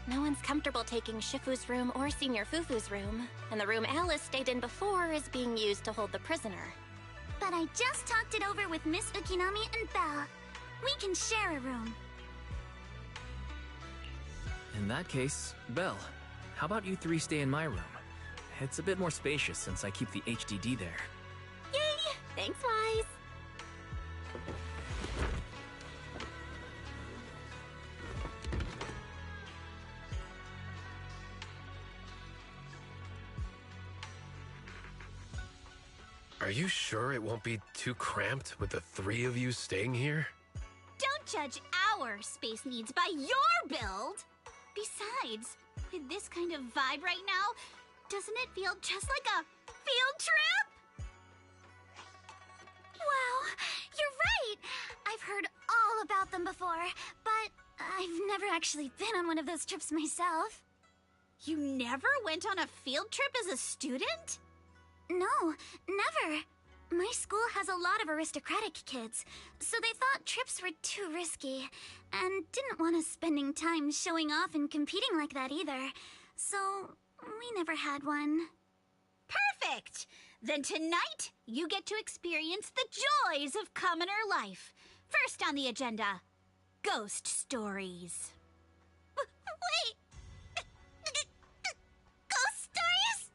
J: No one's comfortable taking Shifu's room or Senior Fufu's room, and the room Alice stayed in before is being used to hold the prisoner.
B: But I just talked it over with Miss Ukinami and Belle. We can share a room.
F: In that case, Belle, how about you three stay in my room? It's a bit more spacious since I keep the HDD there.
J: Yay! Thanks, Wise.
D: Are you sure it won't be too cramped with the three of you staying here?
E: Don't judge our space needs by your build! Besides, with this kind of vibe right now, doesn't it feel just like a field trip?
B: Wow, you're right! I've heard all about them before, but I've never actually been on one of those trips myself.
E: You never went on a field trip as a student?
B: No, never. My school has a lot of aristocratic kids, so they thought trips were too risky, and didn't want us spending time showing off and competing like that either. So, we never had one.
E: Perfect! Then tonight, you get to experience the joys of commoner life. First on the agenda, ghost stories.
B: Wait! Ghost stories?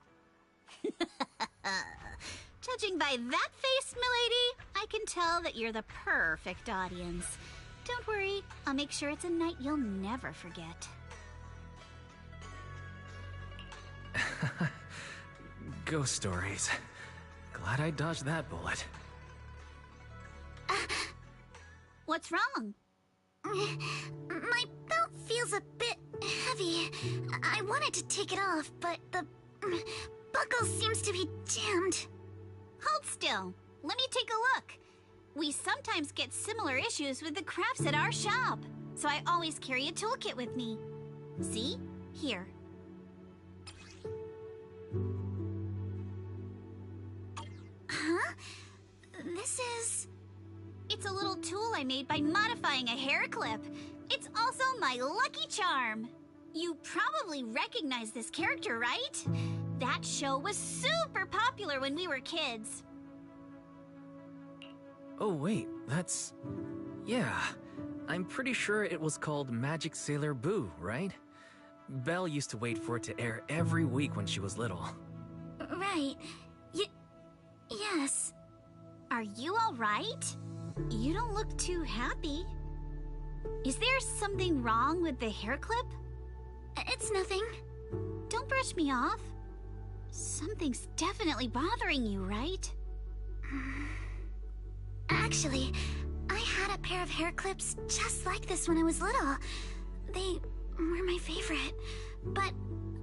E: Judging by that face, milady, I can tell that you're the perfect audience. Don't worry, I'll make sure it's a night you'll never forget.
F: Ghost stories. Glad I dodged that bullet.
E: What's wrong?
B: My belt feels a bit heavy. I wanted to take it off, but the buckle seems to be jammed.
E: Hold still. Let me take a look. We sometimes get similar issues with the crafts at our shop, so I always carry a toolkit with me. See? Here.
B: Huh? This is...
E: It's a little tool I made by modifying a hair clip. It's also my lucky charm. You probably recognize this character, right? That show was super popular when we were kids.
F: Oh wait, that's... Yeah, I'm pretty sure it was called Magic Sailor Boo, right? Belle used to wait for it to air every week when she was little.
B: Right. Yes.
E: Are you all right? You don't look too happy. Is there something wrong with the hair clip?
B: It's nothing.
E: Don't brush me off. Something's definitely bothering you, right?
B: Actually, I had a pair of hair clips just like this when I was little. They were my favorite, but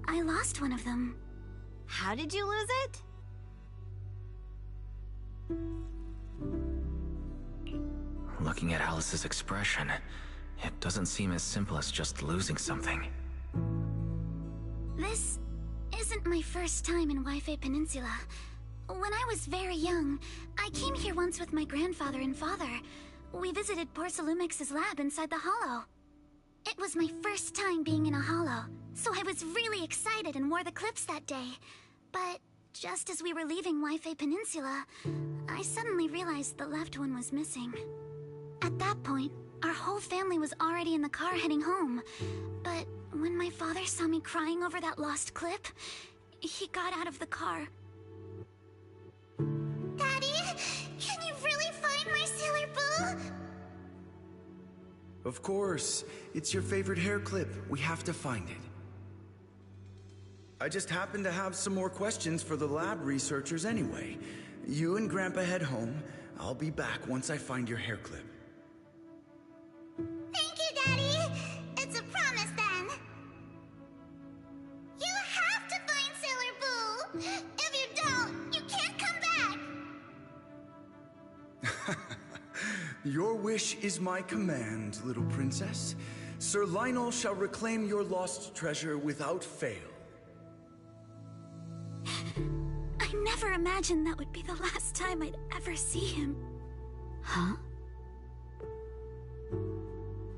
B: I lost one of them.
E: How did you lose it?
F: Looking at Alice's expression, it doesn't seem as simple as just losing something.
B: This isn't my first time in Wi-Fi Peninsula. When I was very young, I came here once with my grandfather and father. We visited Porcelumex's lab inside the Hollow. It was my first time being in a Hollow, so I was really excited and wore the clips that day. But just as we were leaving Wi-Fi Peninsula, I suddenly realized the left one was missing. At that point, our whole family was already in the car heading home. But when my father saw me crying over that lost clip, he got out of the car. Daddy, can you really find my Sailor Boo?
N: Of course. It's your favorite hair clip. We have to find it. I just happen to have some more questions for the lab researchers anyway. You and Grandpa head home. I'll be back once I find your hair clip.
B: Thank you, Daddy. It's a promise, then. You have to find Sailor Boo. If you don't, you can't come back.
N: Your wish is my command, little princess. Sir Lionel shall reclaim your lost treasure without fail.
B: I never imagined that would be the last time I'd ever see him.
E: Huh?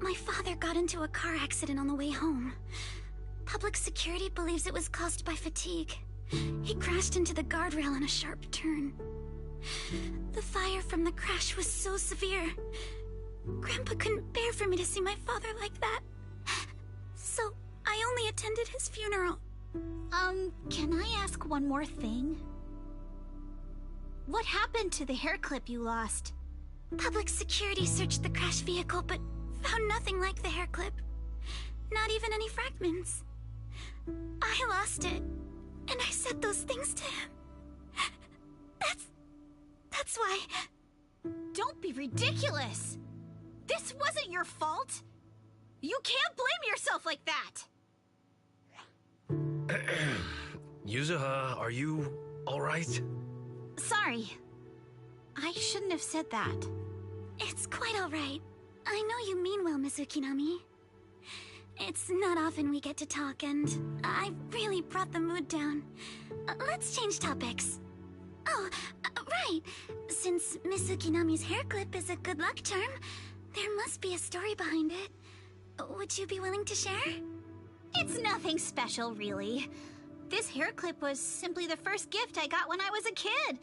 B: My father got into a car accident on the way home. Public security believes it was caused by fatigue. He crashed into the guardrail on a sharp turn. The fire from the crash was so severe. Grandpa couldn't bear for me to see my father like that. So I only attended his funeral.
E: Can I ask one more thing? What happened to the hair clip you lost?
B: Public security searched the crashed vehicle, but found nothing like the hair clip. Not even any fragments. I lost it, and I said those things to him. That's why...
E: Don't be ridiculous! This wasn't your fault! You can't blame yourself like that!
D: Yuzuha, are you alright?
E: Sorry. I shouldn't have said that.
B: It's quite alright. I know you mean well, Miss Ukinami. It's not often we get to talk, and I really brought the mood down. Let's change topics. Oh, right. Since Miss Ukinami's hair clip is a good luck charm, there must be a story behind it. Would you be willing to share?
E: It's nothing special, really. This hair clip was simply the first gift I got when I was a kid.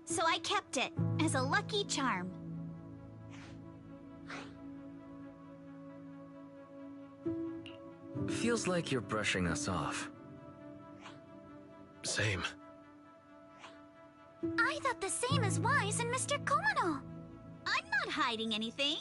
E: So I kept it as a lucky charm.
F: Feels like you're brushing us off.
D: Same.
B: I thought the same as Wise and Mr. Komono.
E: I'm not hiding anything.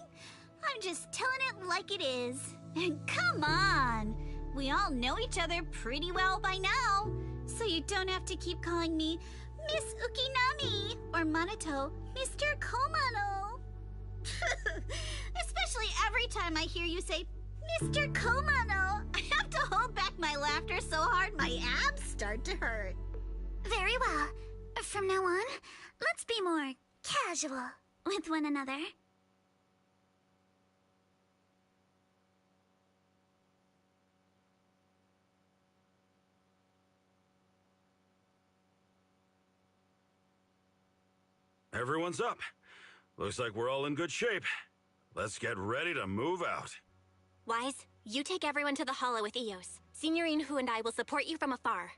E: I'm just telling it like it is. And come on! We all know each other pretty well by now. So you don't have to keep calling me Miss Ukinami or Manato Mr. Komono. Especially every time I hear you say Mr. Komono, I have to hold back my laughter so hard my abs start to hurt.
B: Very well. From now on, let's be more casual with one another.
M: Everyone's up. Looks like we're all in good shape. Let's get ready to move out.
J: Wise, you take everyone to the hollow with Eos. Signorine Hu and I will support you from afar.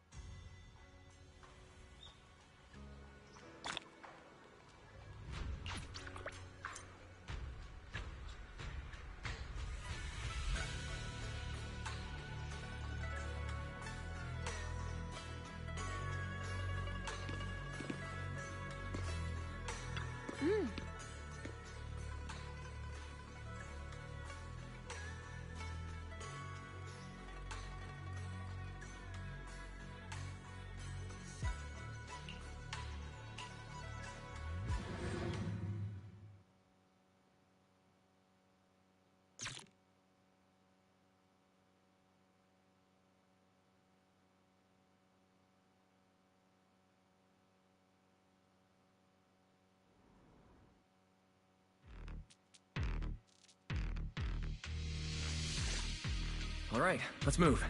F: All right, let's move.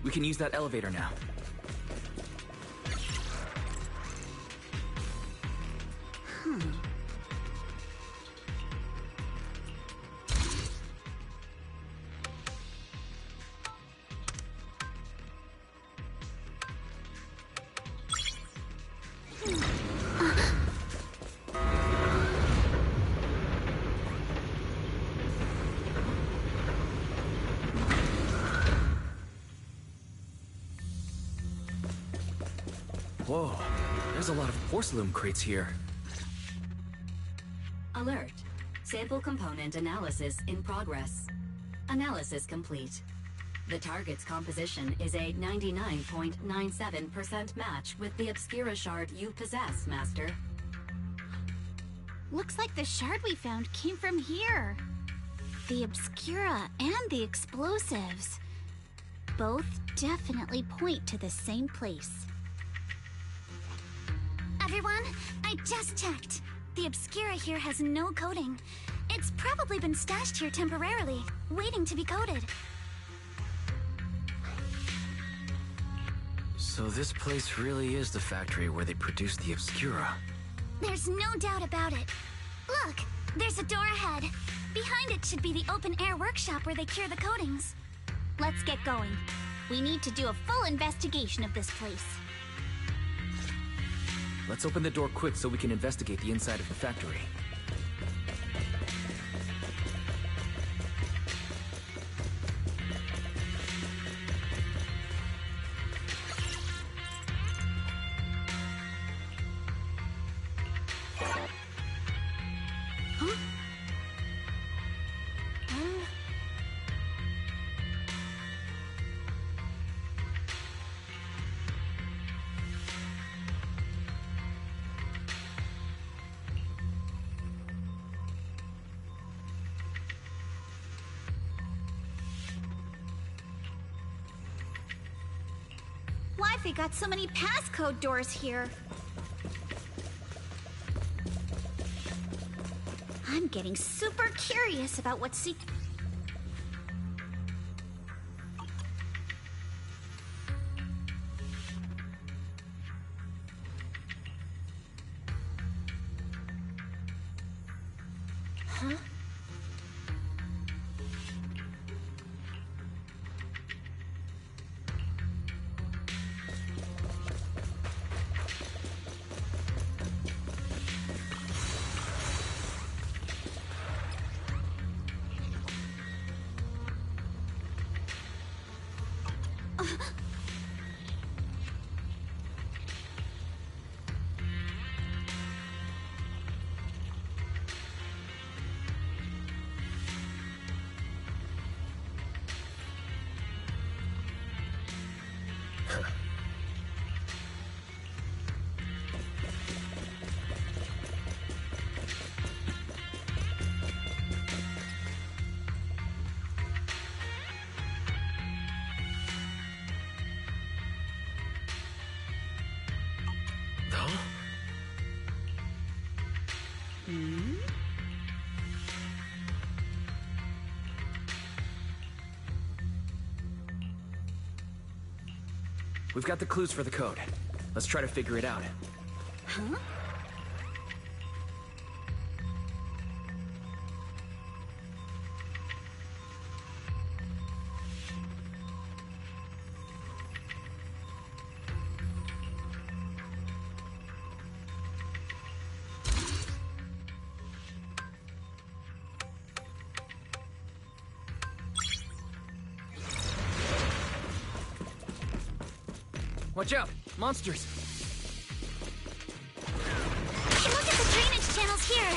F: We can use that elevator now. Whoa, there's a lot of porcelain crates here.
K: Alert. Sample component analysis in progress. Analysis complete. The target's composition is a 99.97% match with the Obscura shard you possess, Master.
E: Looks like the shard we found came from here. The Obscura and the explosives. Both definitely point to the same place.
B: Everyone, I just checked. The Obscura here has no coating. It's probably been stashed here temporarily, waiting to be coated.
F: So this place really is the factory where they produce the Obscura.
B: There's no doubt about it. Look, there's a door ahead. Behind it should be the open-air workshop where they cure the coatings.
E: Let's get going. We need to do a full investigation of this place.
F: Let's open the door quick so we can investigate the inside of the factory.
E: they got so many passcode doors here? I'm getting super curious about what Huh?
F: We've got the clues for the code. Let's try to figure it out.
E: Huh?
F: Watch out! Monsters!
B: Look at the drainage channels here.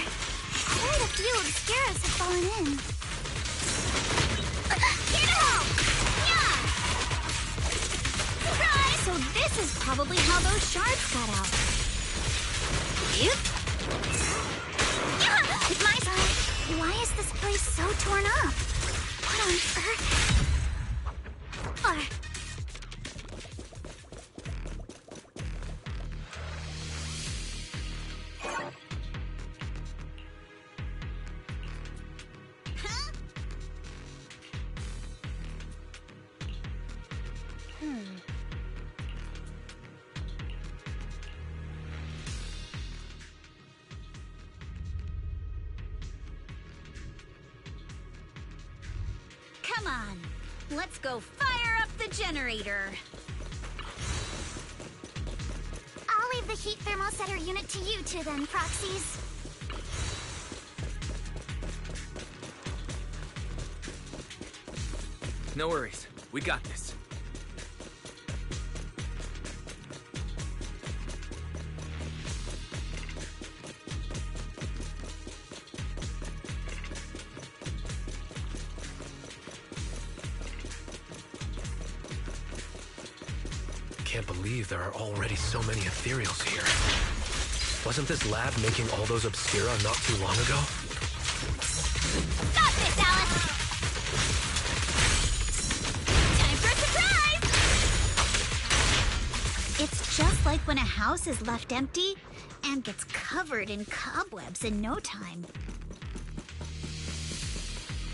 B: Quite a few obscuras have fallen in.
E: Get out! Yeah! Surprise! So this is probably how those shards got out. Yep. Yeah! It's my side.
B: Why is this place so torn up? What on earth?
E: Come on, let's go fire up the generator.
B: I'll leave the heat thermosetter unit to you two then, proxies.
F: No worries. We got this.
D: Can't believe there are already so many ethereals here. Wasn't this lab making all those obscura not too long ago?
E: Got this, Alice! Time for a surprise! It's just like when a house is left empty and gets covered in cobwebs in no time.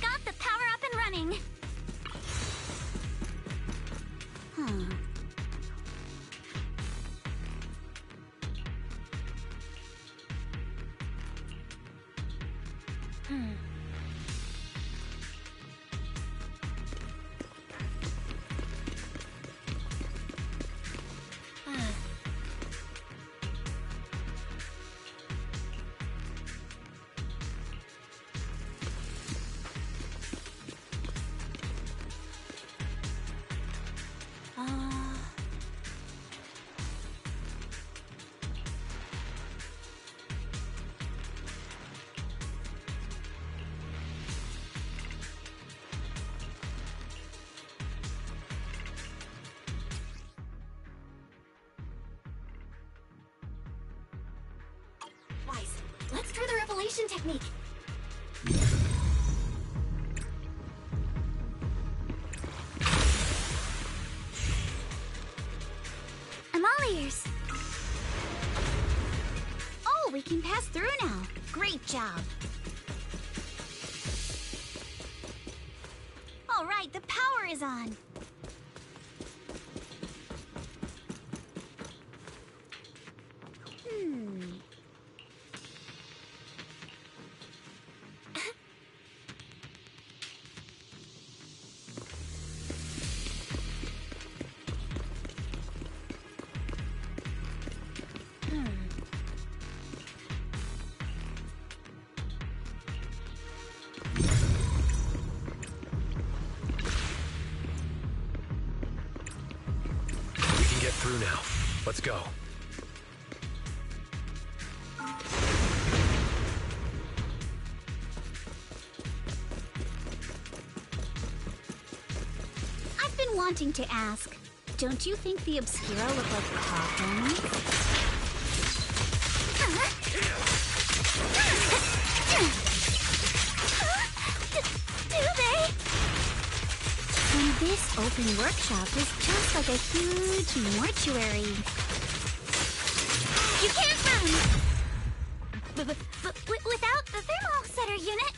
B: Got the power up and running.
G: Let's try the revelation technique.
E: We can pass through now. Great job. All right, the power is on.
D: Through now. Let's go.
E: I've been wanting to ask, don't you think the Obscura look like coffins?
B: Do they?
E: And this open workshop is just like a huge mortuary.
B: You can't run! But without the thermal setter unit,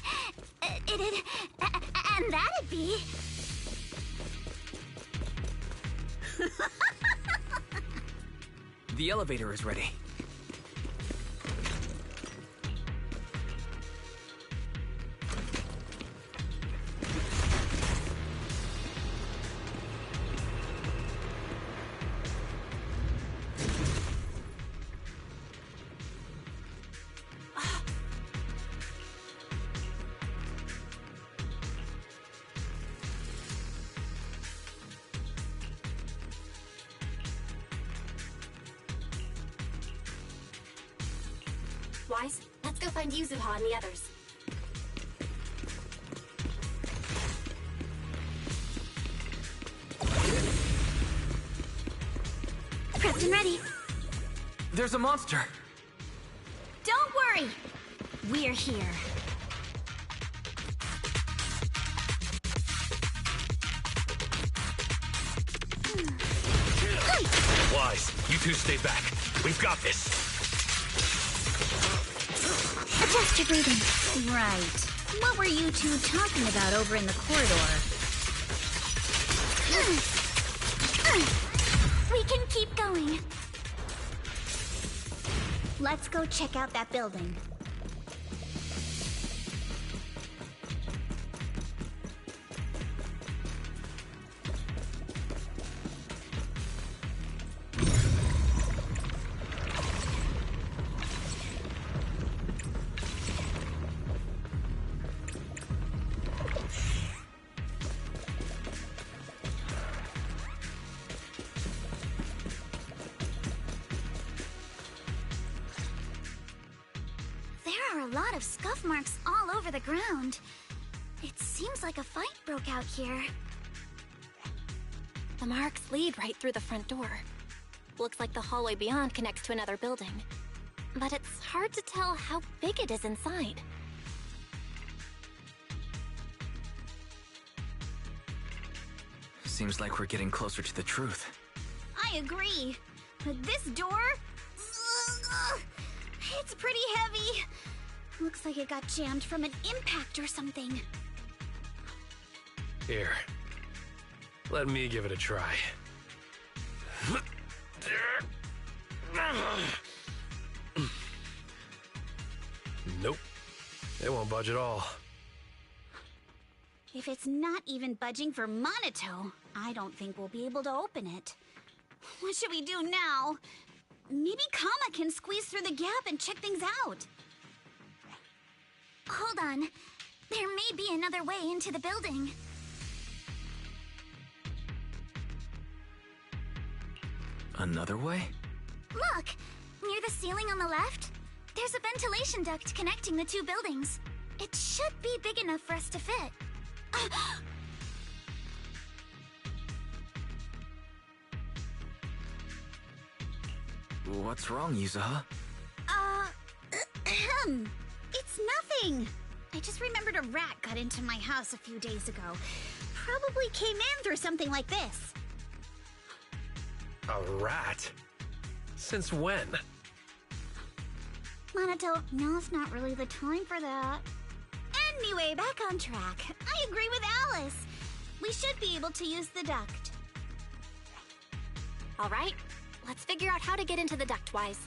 B: it'd... and that'd be...
F: The elevator is ready.
J: Wise, let's go find Yuzuha and the others.
B: Prepped and ready.
F: There's a monster!
E: Don't worry! We're here.
D: Wise, you two stay back. We've got this.
B: Adjust your breathing.
E: Right. What were you two talking about over in the corridor?
B: We can keep going.
E: Let's go check out that building.
B: There are a lot of scuff marks all over the ground. It seems like a fight broke out here.
J: The marks lead right through the front door. Looks like the hallway beyond connects to another building. But it's hard to tell how big it is inside.
F: Seems like we're getting closer to the truth.
E: I agree. But this door... it's pretty heavy. Looks like it got jammed from an impact or something.
D: Here. Let me give it a try. Nope. It won't budge at all.
E: If it's not even budging for Monato, I don't think we'll be able to open it. What should we do now? Maybe Kama can squeeze through the gap and check things out.
B: Hold on. There may be another way into the building.
F: Another way?
B: Look! Near the ceiling on the left, there's a ventilation duct connecting the two buildings. It should be big enough for us to fit.
F: What's wrong, Yuzuha?
E: It's nothing. I just remembered a rat got into my house a few days ago. Probably came in through something like this.
D: A rat? Since when?
B: Monato, now's not really the time for that.
E: Anyway, back on track. I agree with Alice. We should be able to use the duct.
J: Alright, let's figure out how to get into the ductwise.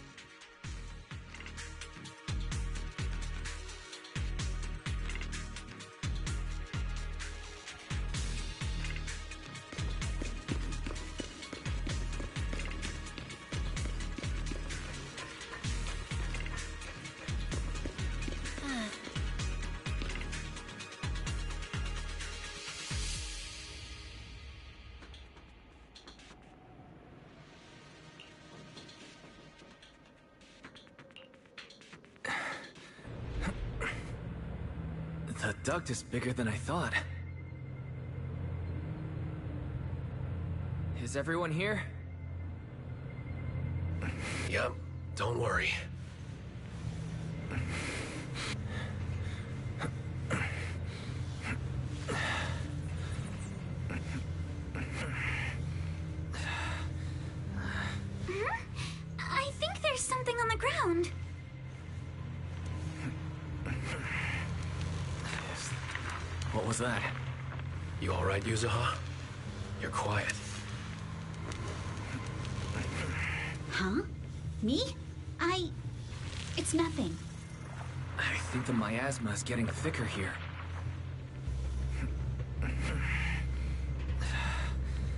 F: The duct is bigger than I thought. Is everyone here?
D: Yep, don't worry.
B: I think there's something on the ground.
F: What was that?
D: You alright, Yuzuha? You're quiet.
B: Huh? Me? It's nothing.
F: I think the miasma is getting thicker here.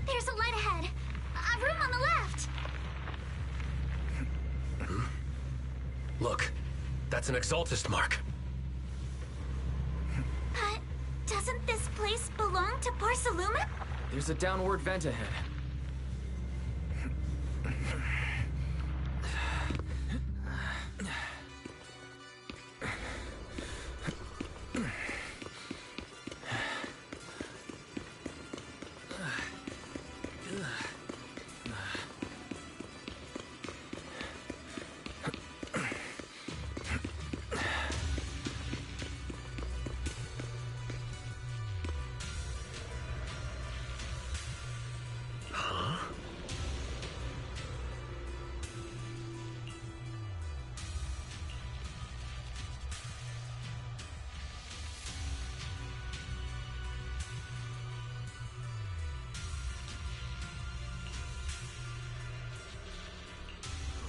B: There's a light ahead. A room on the left.
D: Look, that's an Exaltist mark.
B: But doesn't this place belong to Porceluma?
F: There's a downward vent ahead.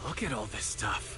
F: Look at all this stuff.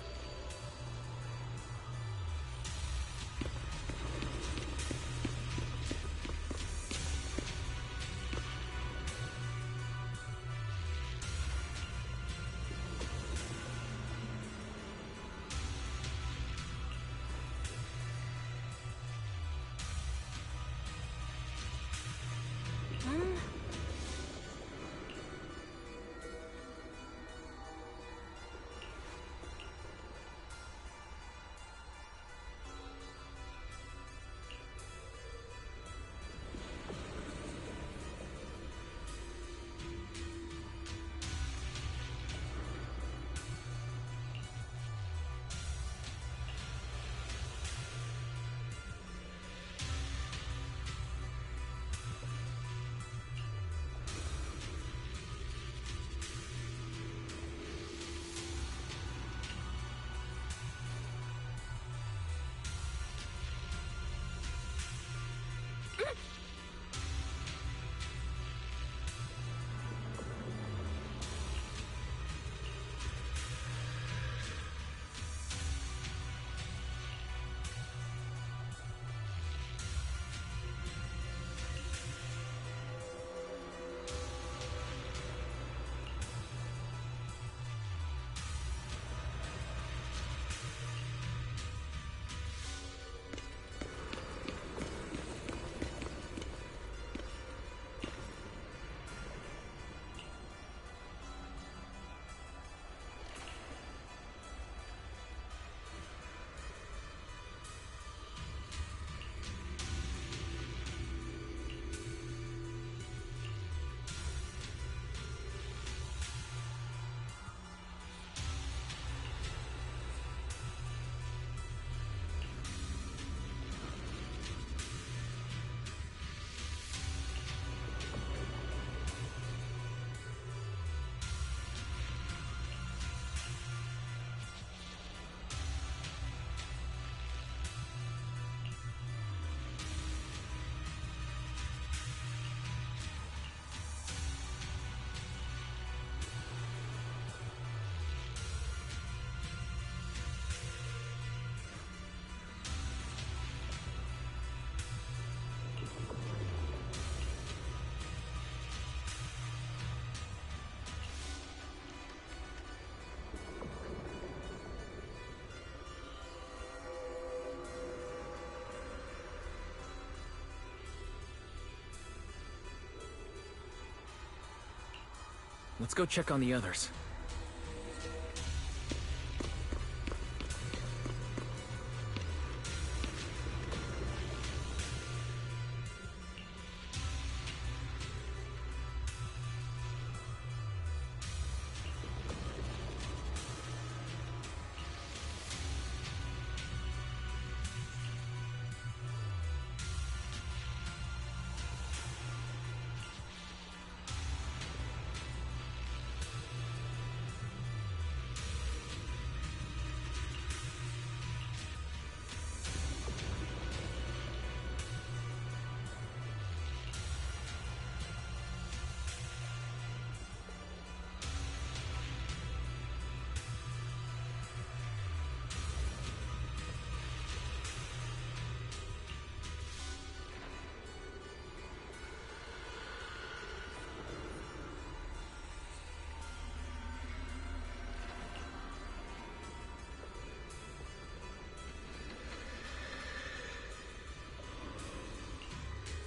F: Let's go check on the others.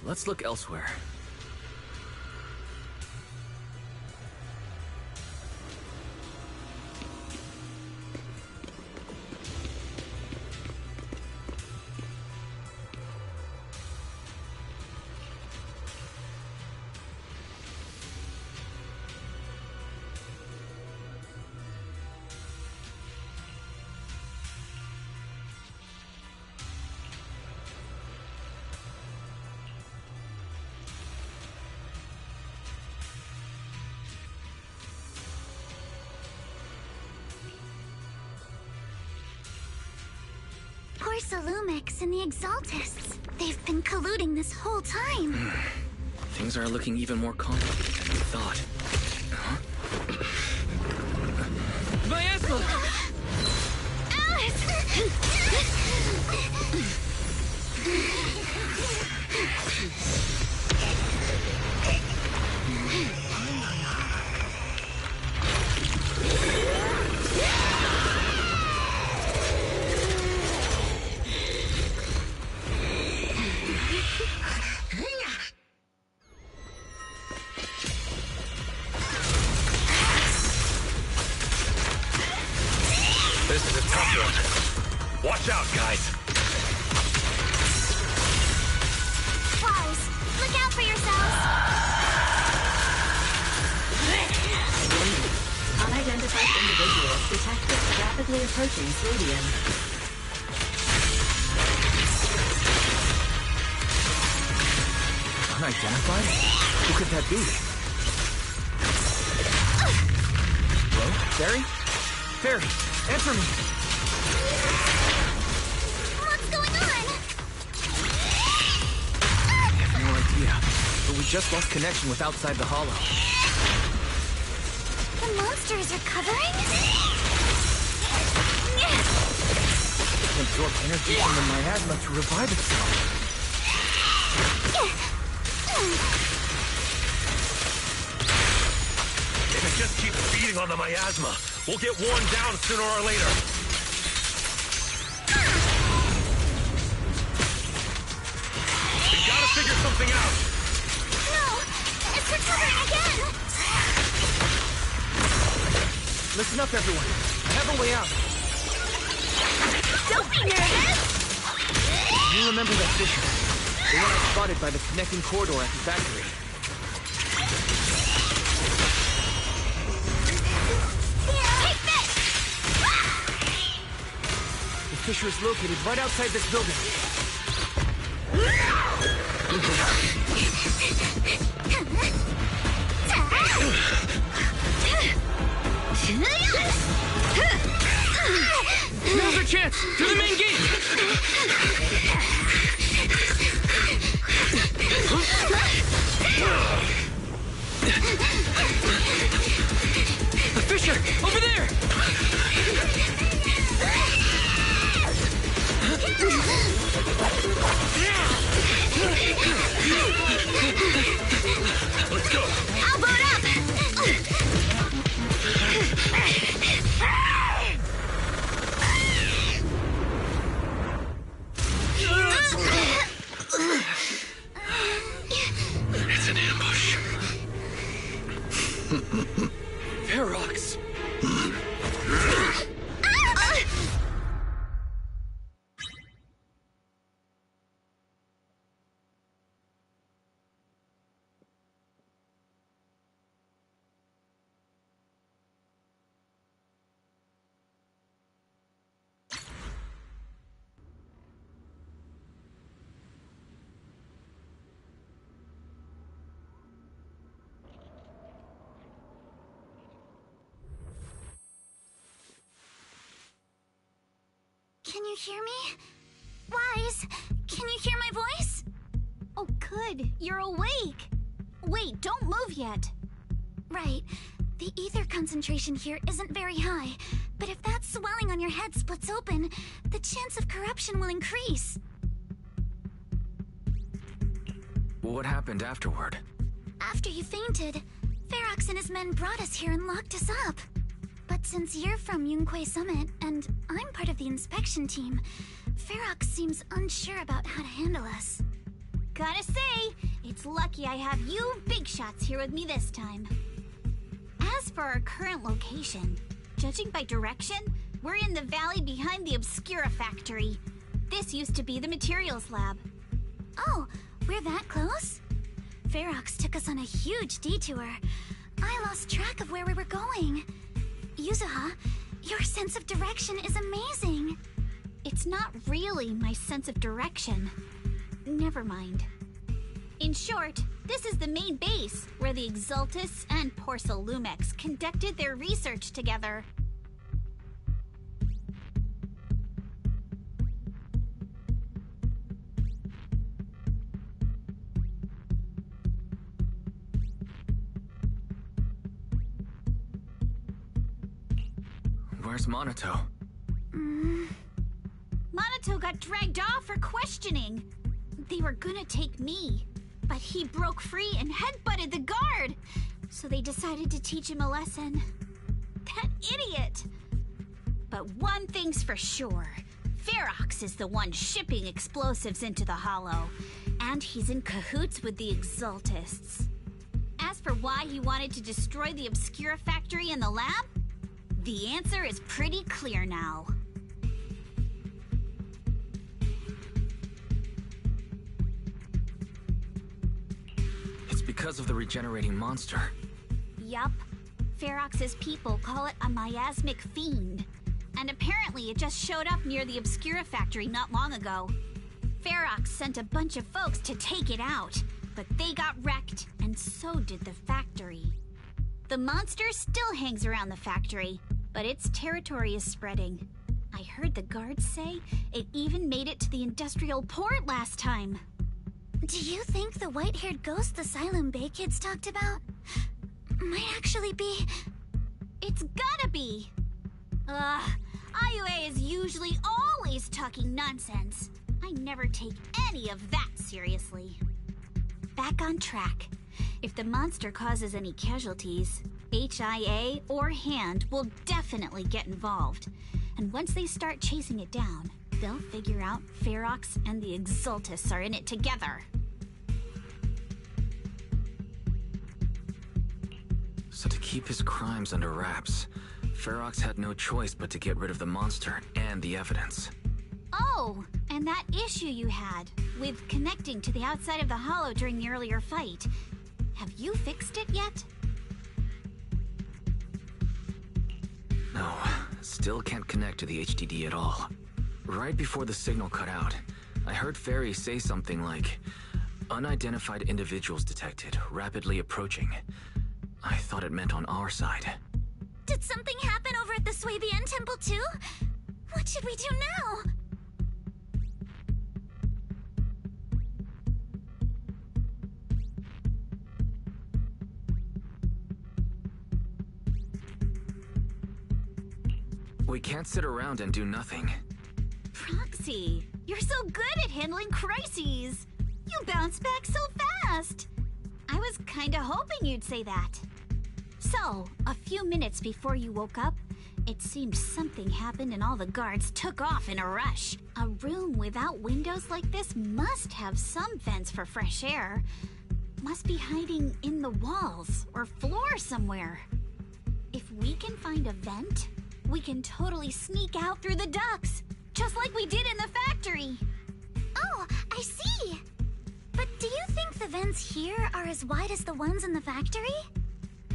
F: Let's look elsewhere.
B: Porsalumix and the Exaltists. They've been colluding this whole time.
F: Things are looking even more complicated than we thought. Huh? Miasma!
D: This is a tough one. Watch out, guys.
B: Pause. Look out for yourselves.
K: Unidentified individuals detected rapidly approaching Stadium.
F: Unidentified? Who could that be? Hello? Barry? Barry, answer me!
B: What's going on?
F: I have no idea, but we just lost connection with outside the hollow.
B: The monsters are covering?
F: It can absorb energy from the miasma to revive itself.
D: If it just keeps feeding on the miasma, we'll get worn down sooner or later. We gotta figure something out.
B: No! It's recovering again!
F: Listen up, everyone. I have a way out.
B: Don't be nervous!
F: You remember that fissure? The one I spotted by the connecting corridor at the factory.
B: Take this!
F: The fissure is located right outside this building. Now's our chance! To the main gate! The fissure! Over there!
D: Let's go!
B: I'll boot up!
D: It's an ambush.
B: you hear me? Wise, can you hear my voice?
E: Oh, good. You're awake. Wait, don't move yet.
B: Right. The ether concentration here isn't very high, but if that swelling on your head splits open, the chance of corruption will increase.
F: What happened afterward?
B: After you fainted, Ferox and his men brought us here and locked us up. But since you're from Yunque Summit, and I'm part of the inspection team, Ferox seems unsure about how to handle us.
E: Gotta say, it's lucky I have you big shots here with me this time. As for our current location, judging by direction, we're in the valley behind the Obscura factory. This used to be the materials lab.
B: Oh, we're that close? Ferox took us on a huge detour. I lost track of where we were going. Yuzuha, your sense of direction is amazing.
E: It's not really my sense of direction. Never mind. In short, this is the main base where the Exultus and Porcelumex conducted their research together.
F: Where's Monato?
E: Monato got dragged off for questioning. They were gonna take me, but he broke free and headbutted the guard. So they decided to teach him a lesson. That idiot! But one thing's for sure. Ferox is the one shipping explosives into the Hollow, and he's in cahoots with the Exultists. As for why he wanted to destroy the Obscura factory and the lab, the answer is pretty clear now.
F: It's because of the regenerating monster.
E: Yup. Ferox's people call it a miasmic fiend. And apparently it just showed up near the Obscura factory not long ago. Ferox sent a bunch of folks to take it out, but they got wrecked, and so did the factory. The monster still hangs around the factory, but its territory is spreading. I heard the guards say it even made it to the industrial port last time.
B: Do you think the white-haired ghost the Xylem Bay kids talked about might actually be...
E: It's gotta be! IUA is usually always talking nonsense. I never take any of that seriously. Back on track. If the monster causes any casualties, HIA or Hand will definitely get involved. And once they start chasing it down, they'll figure out Ferox and the Exultus are in it together.
F: So to keep his crimes under wraps, Ferox had no choice but to get rid of the monster and the evidence.
E: Oh, and that issue you had with connecting to the outside of the Hollow during the earlier fight. Have you fixed it yet?
F: No, still can't connect to the HDD at all. Right before the signal cut out, I heard Fairy say something like, "Unidentified individuals detected, rapidly approaching." I thought it meant on our side.
B: Did something happen over at the Swabian Temple too? What should we do now?
F: We can't sit around and do nothing.
E: Proxy, you're so good at handling crises. You bounce back so fast. I was kinda hoping you'd say that. So, a few minutes before you woke up, it seemed something happened and all the guards took off in a rush. A room without windows like this must have some vents for fresh air. Must be hiding in the walls or floor somewhere. If we can find a vent, we can totally sneak out through the ducts, just like we did in the factory.
B: Oh, I see! But do you think the vents here are as wide as the ones in the factory?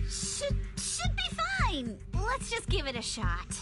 E: Should be fine. Let's just give it a shot.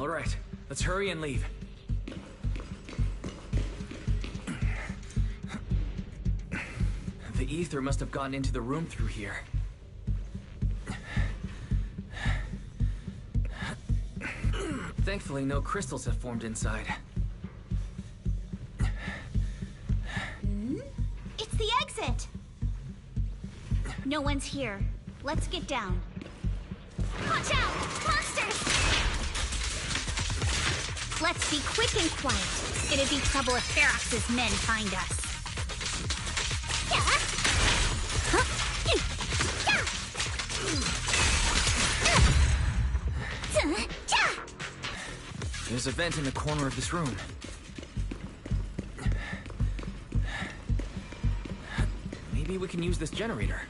F: All right, let's hurry and leave. The ether must have gotten into the room through here. Thankfully, no crystals have formed inside.
E: It's the exit! No one's here. Let's get down. Watch out! Monsters! Let's be quick and quiet. It'd be trouble if Ferox's men find us.
F: There's a vent in the corner of this room. Maybe we can use this generator.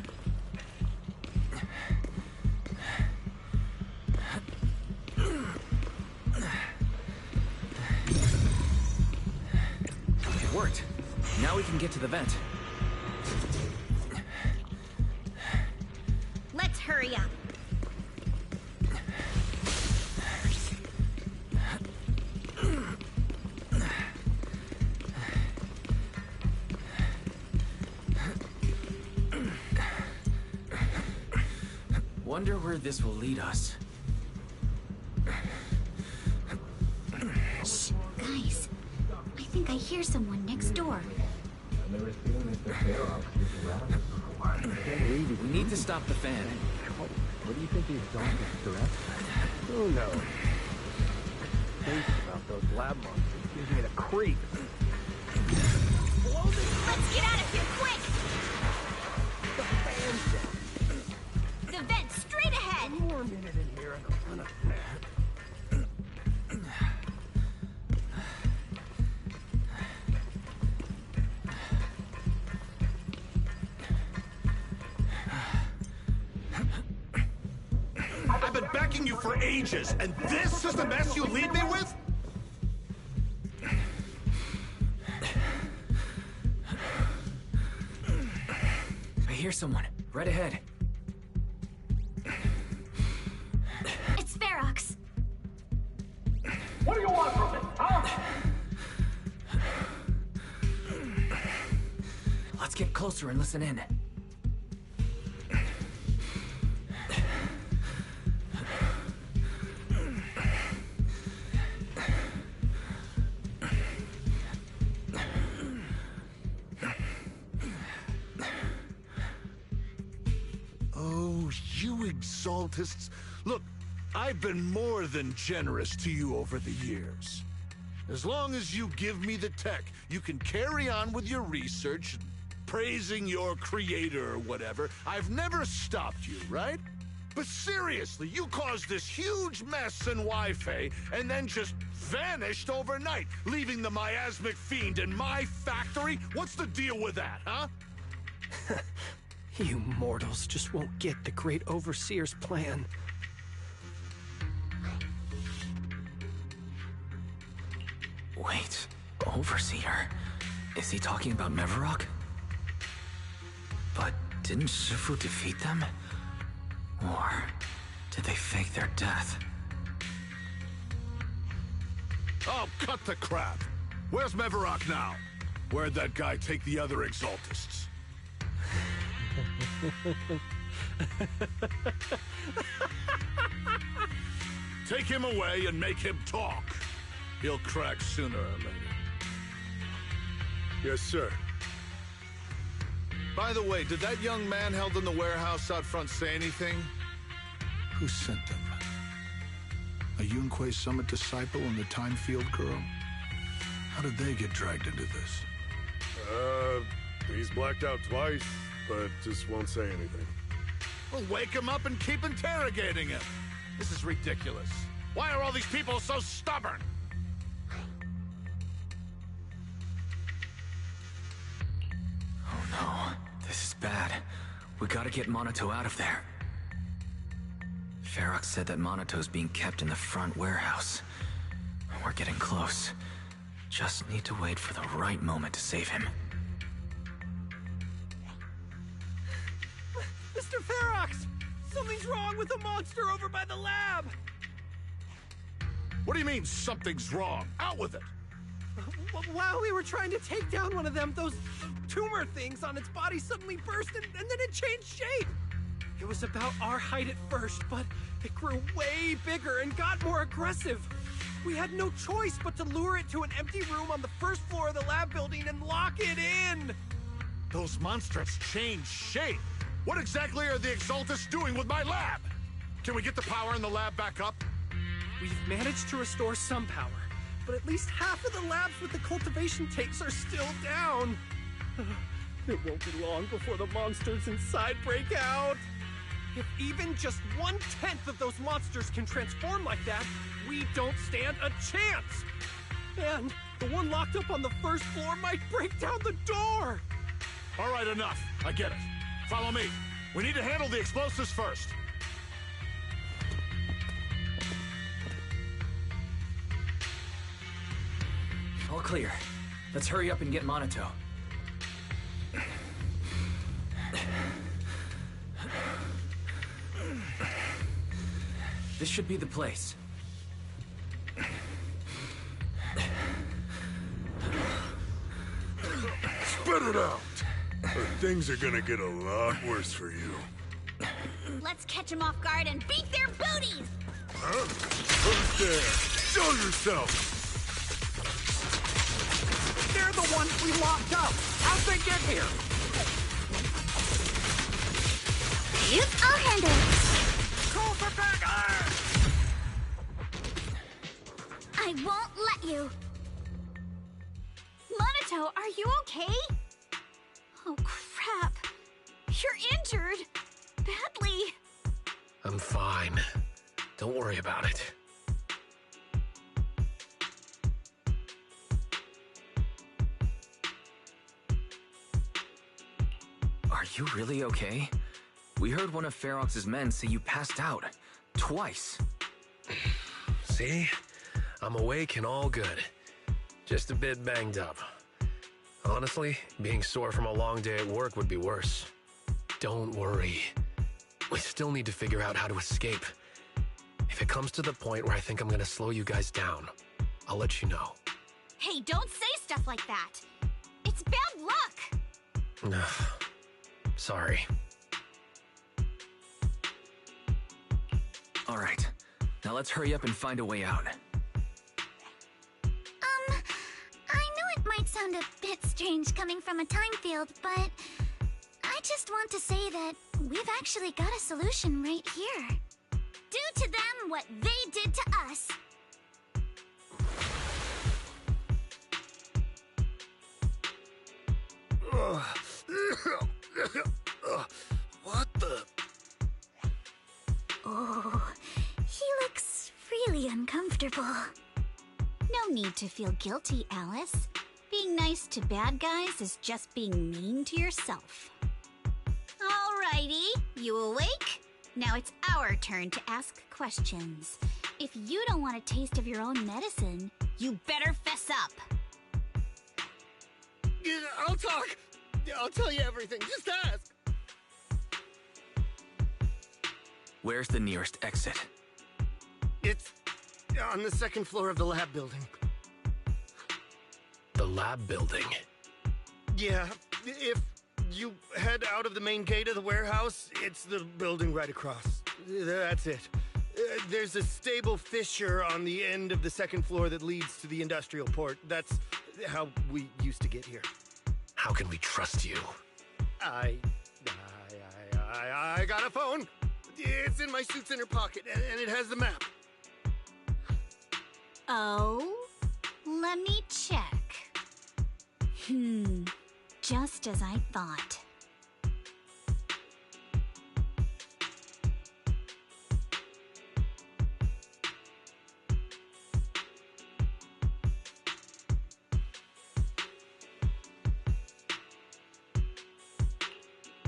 F: It worked. Now we can get to the vent.
E: Let's hurry up.
F: Wonder where this will lead us.
E: Shh, guys. I think I hear someone next door.
F: We need to stop the fan.
D: What do you think the exhaust is direct? Who knows? Thinking about those lab monsters gives me the creep.
E: Let's get out of here quick!
D: The fan's down.
E: The vent straight ahead!
D: One more minute in here and I'm gonna snap.
O: I've been backing you for ages, and this is the mess you leave me with?
F: I hear someone. Right ahead.
E: It's Ferox.
O: What do you want from me, huh?
F: Let's get closer and listen in.
O: Oh, you exaltists. Look, I've been more than generous to you over the years. As long as you give me the tech, you can carry on with your research, praising your creator or whatever. I've never stopped you, right? But seriously, you caused this huge mess in Wi-Fi and then just vanished overnight, leaving the miasmic fiend in my factory? What's the deal with that, huh?
D: You mortals just won't get the great overseer's plan.
F: Wait, Overseer? Is he talking about Mevarok? But didn't Shifu defeat them? Or did they fake their death?
O: Oh, cut the crap. Where's Mevarok now? Where'd that guy take the other exaltists? Take him away and make him talk. He'll crack sooner or later. Yes, sir. By the way, did that young man held in the warehouse out front say anything? Who sent them? A Yunque Summit disciple and the Time Field girl? How did they get dragged into this?
P: He's blacked out twice, but just won't say anything.
O: Well, wake him up and keep interrogating him. This is ridiculous. Why are all these people so stubborn?
F: Oh no, this is bad. We gotta get Monato out of there. Ferox said that Monato's being kept in the front warehouse. We're getting close. Just need to wait for the right moment to save him.
Q: Mr. Ferox! Something's wrong with the monster over by the lab!
O: What do you mean, something's wrong? Out with it!
Q: While we were trying to take down one of them, those tumor things on its body suddenly burst and then it changed shape. It was about our height at first, but it grew way bigger and got more aggressive. We had no choice but to lure it to an empty room on the first floor of the lab building and lock it in.
O: Those monsters changed shape. What exactly are the Exaltists doing with my lab? Can we get the power in the lab back up?
Q: We've managed to restore some power, but at least half of the labs with the cultivation tanks are still down. It won't be long before the monsters inside break out. If even just 1/10 of those monsters can transform like that, we don't stand a chance. And the one locked up on the first floor might break down the door.
O: All right, enough. I get it. Follow me. We need to handle the explosives first.
F: All clear. Let's hurry up and get Monato. This should be the place.
P: Spit it out! Or things are gonna get a lot worse for you.
E: Let's catch them off guard and beat their booties!
P: Huh? Who's there? Show yourself!
Q: They're the ones we locked up. How'd they get here?
E: Yep, I'll handle it.
Q: Call for backup!
B: I won't let you.
E: Monato, are you okay? Oh, crap. You're injured. Badly.
D: I'm fine. Don't worry about it.
F: Are you really okay? We heard one of Ferox's men say you passed out. Twice.
D: See? I'm awake and all good. Just a bit banged up. Honestly, being sore from a long day at work would be worse. Don't worry. We still need to figure out how to escape. If it comes to the point where I think I'm gonna slow you guys down, I'll let you know.
E: Hey, don't say stuff like that. It's bad luck.
D: Sorry.
F: All right. Now let's hurry up and find a way out.
B: I know it might sound a bit strange coming from a time field, but I just want to say that we've actually got a solution right here.
E: Do to them what they did to us.
D: What the?
B: Oh, he looks really uncomfortable.
E: No need to feel guilty, Alice. Being nice to bad guys is just being mean to yourself. Alrighty, you awake? Now it's our turn to ask questions. If you don't want a taste of your own medicine, you better fess up.
Q: I'll talk. I'll tell you everything. Just ask.
F: Where's the nearest exit?
Q: It's on the second floor of the lab building.
D: The lab building?
Q: Yeah, if you head out of the main gate of the warehouse, it's the building right across. That's it. There's a stable fissure on the end of the second floor that leads to the industrial port. That's how we used to get here.
D: How can we trust you?
Q: I got a phone. It's in my suit's inner pocket, and it has the map.
E: Oh? Let me check. Just as I thought.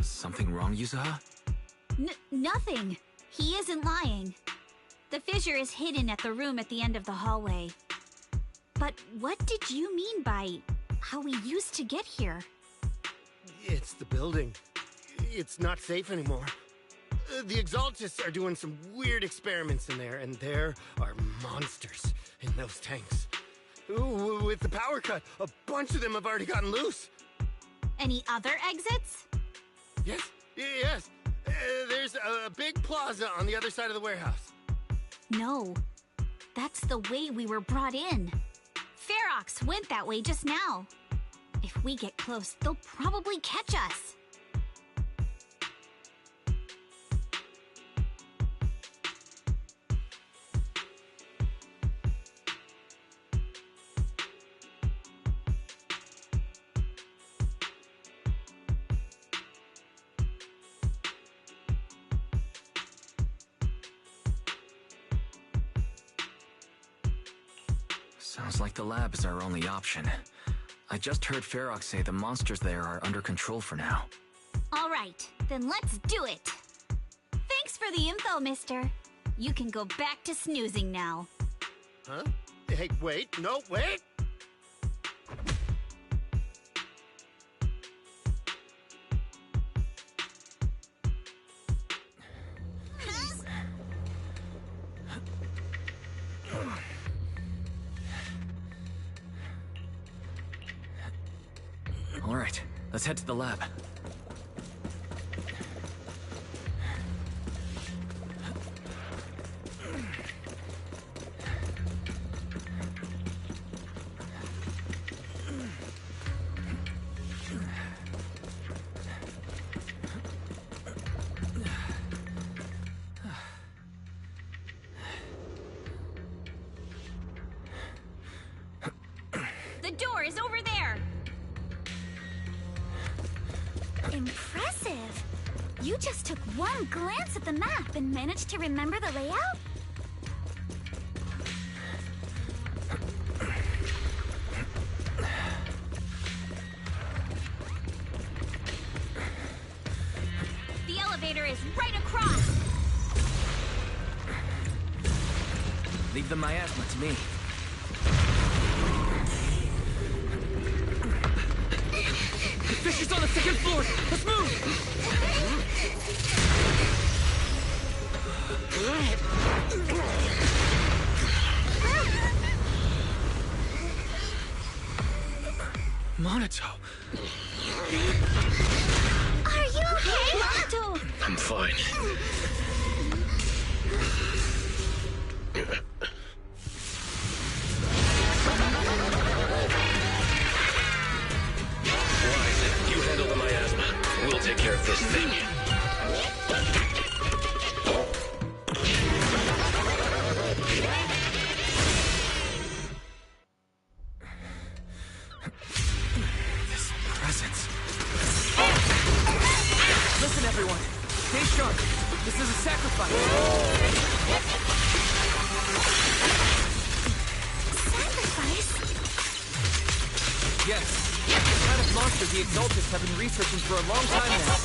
F: Something wrong, Yuzaha?
E: Nothing. He isn't lying. The fissure is hidden at the room at the end of the hallway. But what did you mean by how we used to get here?
Q: It's the building. It's not safe anymore.
R: The Exaltists are doing some weird experiments in there, and there are monsters in those tanks. Ooh, with the power cut, a bunch of them have already gotten loose.
E: Any other exits?
R: Yes. There's a big plaza on the other side of the warehouse.
E: No. That's the way we were brought in. Ferox went that way just now. If we get close, they'll probably catch us.
F: Sounds like the lab is our only option. I just heard Ferox say the monsters there are under control for now.
E: All right, then let's do it. Thanks for the info, mister. You can go back to snoozing now.
R: Huh? Hey, wait. No, wait!
F: All right, let's head to the lab.
E: The door is over there.
B: Impressive! You just took one glance at the map and managed to remember the layout?
E: The elevator is right across.
F: Leave the miasma to me. The fish is on the second floor! Let's move! Monato!
B: Are you okay, Monato?
D: I'm fine. You handle the miasma. We'll take care of this thing.
F: This presence. Listen, everyone. Stay sharp. This is a sacrifice.
B: Sacrifice?
F: Yes. The kind of monster the Exaltists have been researching for a long time now.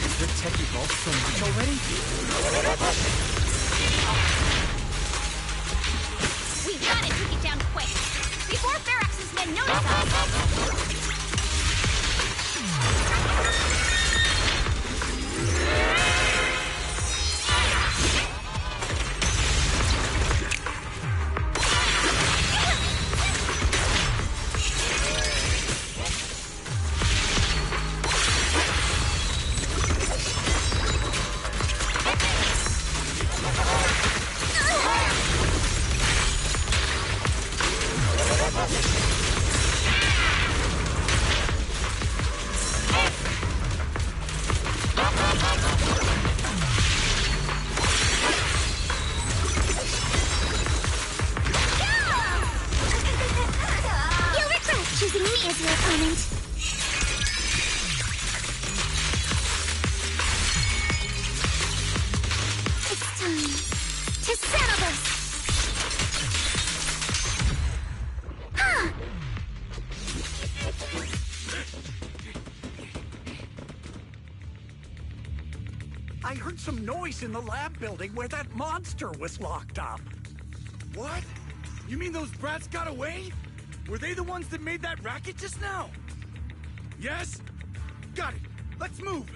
F: Has the tech evolved so much already?
E: We've got to take it down quick, before Ferox's men notice us.
B: You'll regret choosing me as your opponent. It's time to settle this.
S: I heard some noise in the lab building where that monster was locked up.
N: What? You mean those brats got away?
S: Were they the ones that made that racket just now? Yes? Got it. Let's move.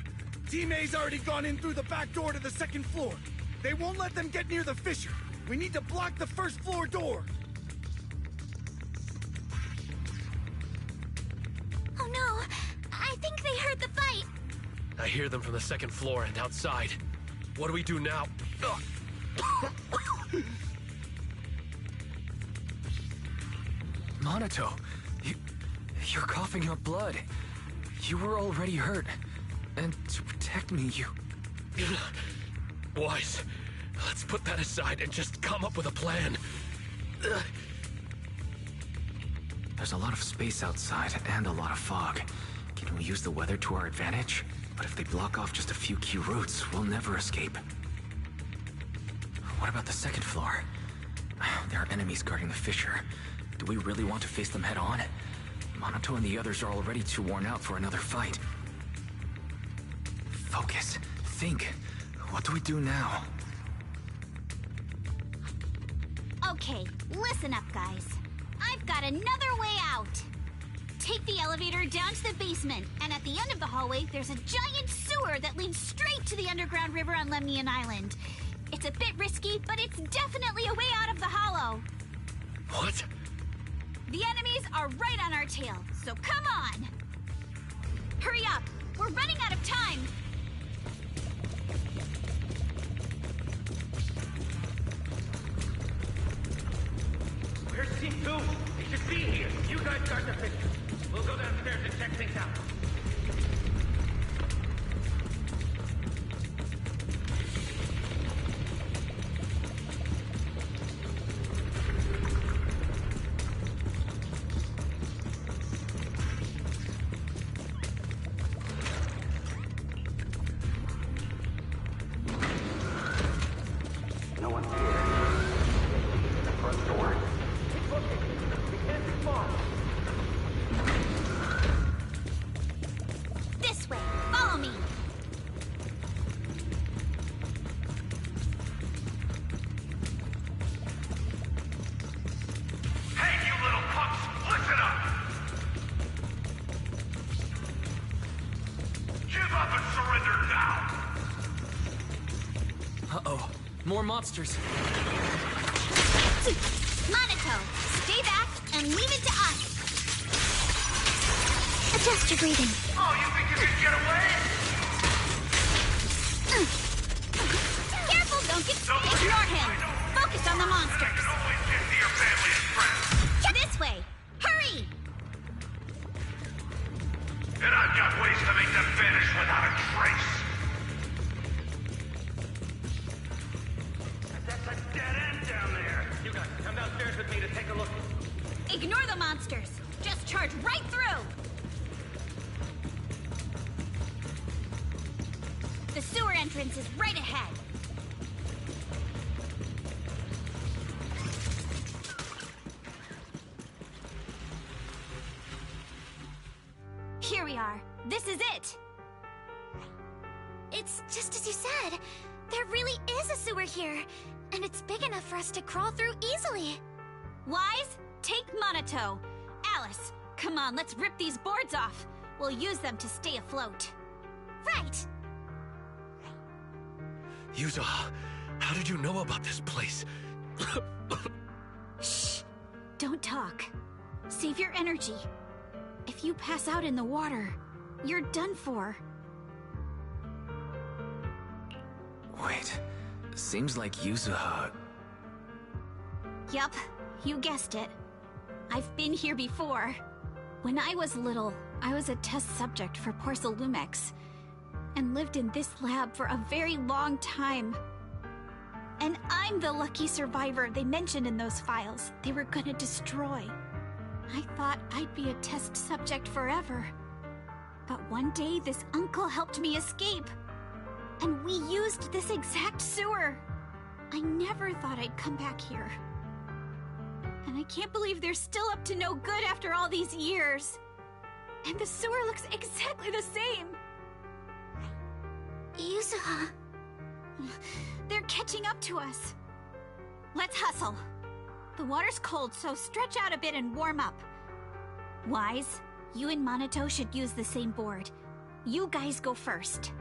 S: Team A's already gone in through the back door to the second floor. They won't let them get near the fissure. We need to block the first floor door.
B: Oh no! I think they heard the fight!
D: I hear them from the second floor and outside. What do we do now?
F: Monato, you're coughing up blood. You were already hurt. And to protect me, you...
D: Wise, let's put that aside and just come up with a plan.
F: There's a lot of space outside and a lot of fog. Can we use the weather to our advantage? But if they block off just a few key routes, we'll never escape. What about the second floor? There are enemies guarding the fissure. Do we really want to face them head on? Monato and the others are already too worn out for another fight. Focus. Think. What do we do now?
E: Okay, listen up, guys. I've got another way out. Take the elevator down to the basement, and at the end of the hallway, there's a giant sewer that leads straight to the underground river on Lemnian Island. It's a bit risky, but it's definitely a way out of the hollow.
D: What?
E: The enemies are right on our tail, so come on! Hurry up! We're running out of time!
T: Where's Team 2? They should be here. You guys start the fissure. We'll go downstairs and check things out.
U: No one's here. The front door.
T: Keep looking. We can't be far.
E: This way! Follow me!
T: Hey, you little punks! Listen up! Give up and surrender now!
F: Uh-oh. More monsters.
E: Monato, stay back and leave it to us!
B: Adjust your breathing.
T: Oh, you think you can get away?
E: Careful, don't get... Ignore him! Focus on the monsters!
T: Always get to your family and friends.
E: This way! Hurry!
T: And I've got ways to make them vanish without a trace. That's a dead end down there. You guys, come downstairs with me to take a look.
E: Ignore the monsters! Just charge right through! The sewer entrance is right ahead. Here we are. This is it.
B: It's just as you said. There really is a sewer here. And it's big enough for us to crawl through easily.
E: Wise, take Monato. Alice, come on, let's rip these boards off. We'll use them to stay afloat.
B: Right.
D: Yuzo, how did you know about this place?
E: Shh. Don't talk. Save your energy. If you pass out in the water, you're done for.
F: Wait. Seems like Yuzuha...
E: Yup, you guessed it. I've been here before. When I was little, I was a test subject for Porcelumex, and lived in this lab for a very long time. And I'm the lucky survivor they mentioned in those files they were gonna destroy. I thought I'd be a test subject forever. But one day, this uncle helped me escape. And we used this exact sewer. I never thought I'd come back here. And I can't believe they're still up to no good after all these years. And the sewer looks exactly the same.
B: Yuzuha.
E: They're catching up to us. Let's hustle. The water's cold, so stretch out a bit and warm up. Wise, you and Monato should use the same board. You guys go first.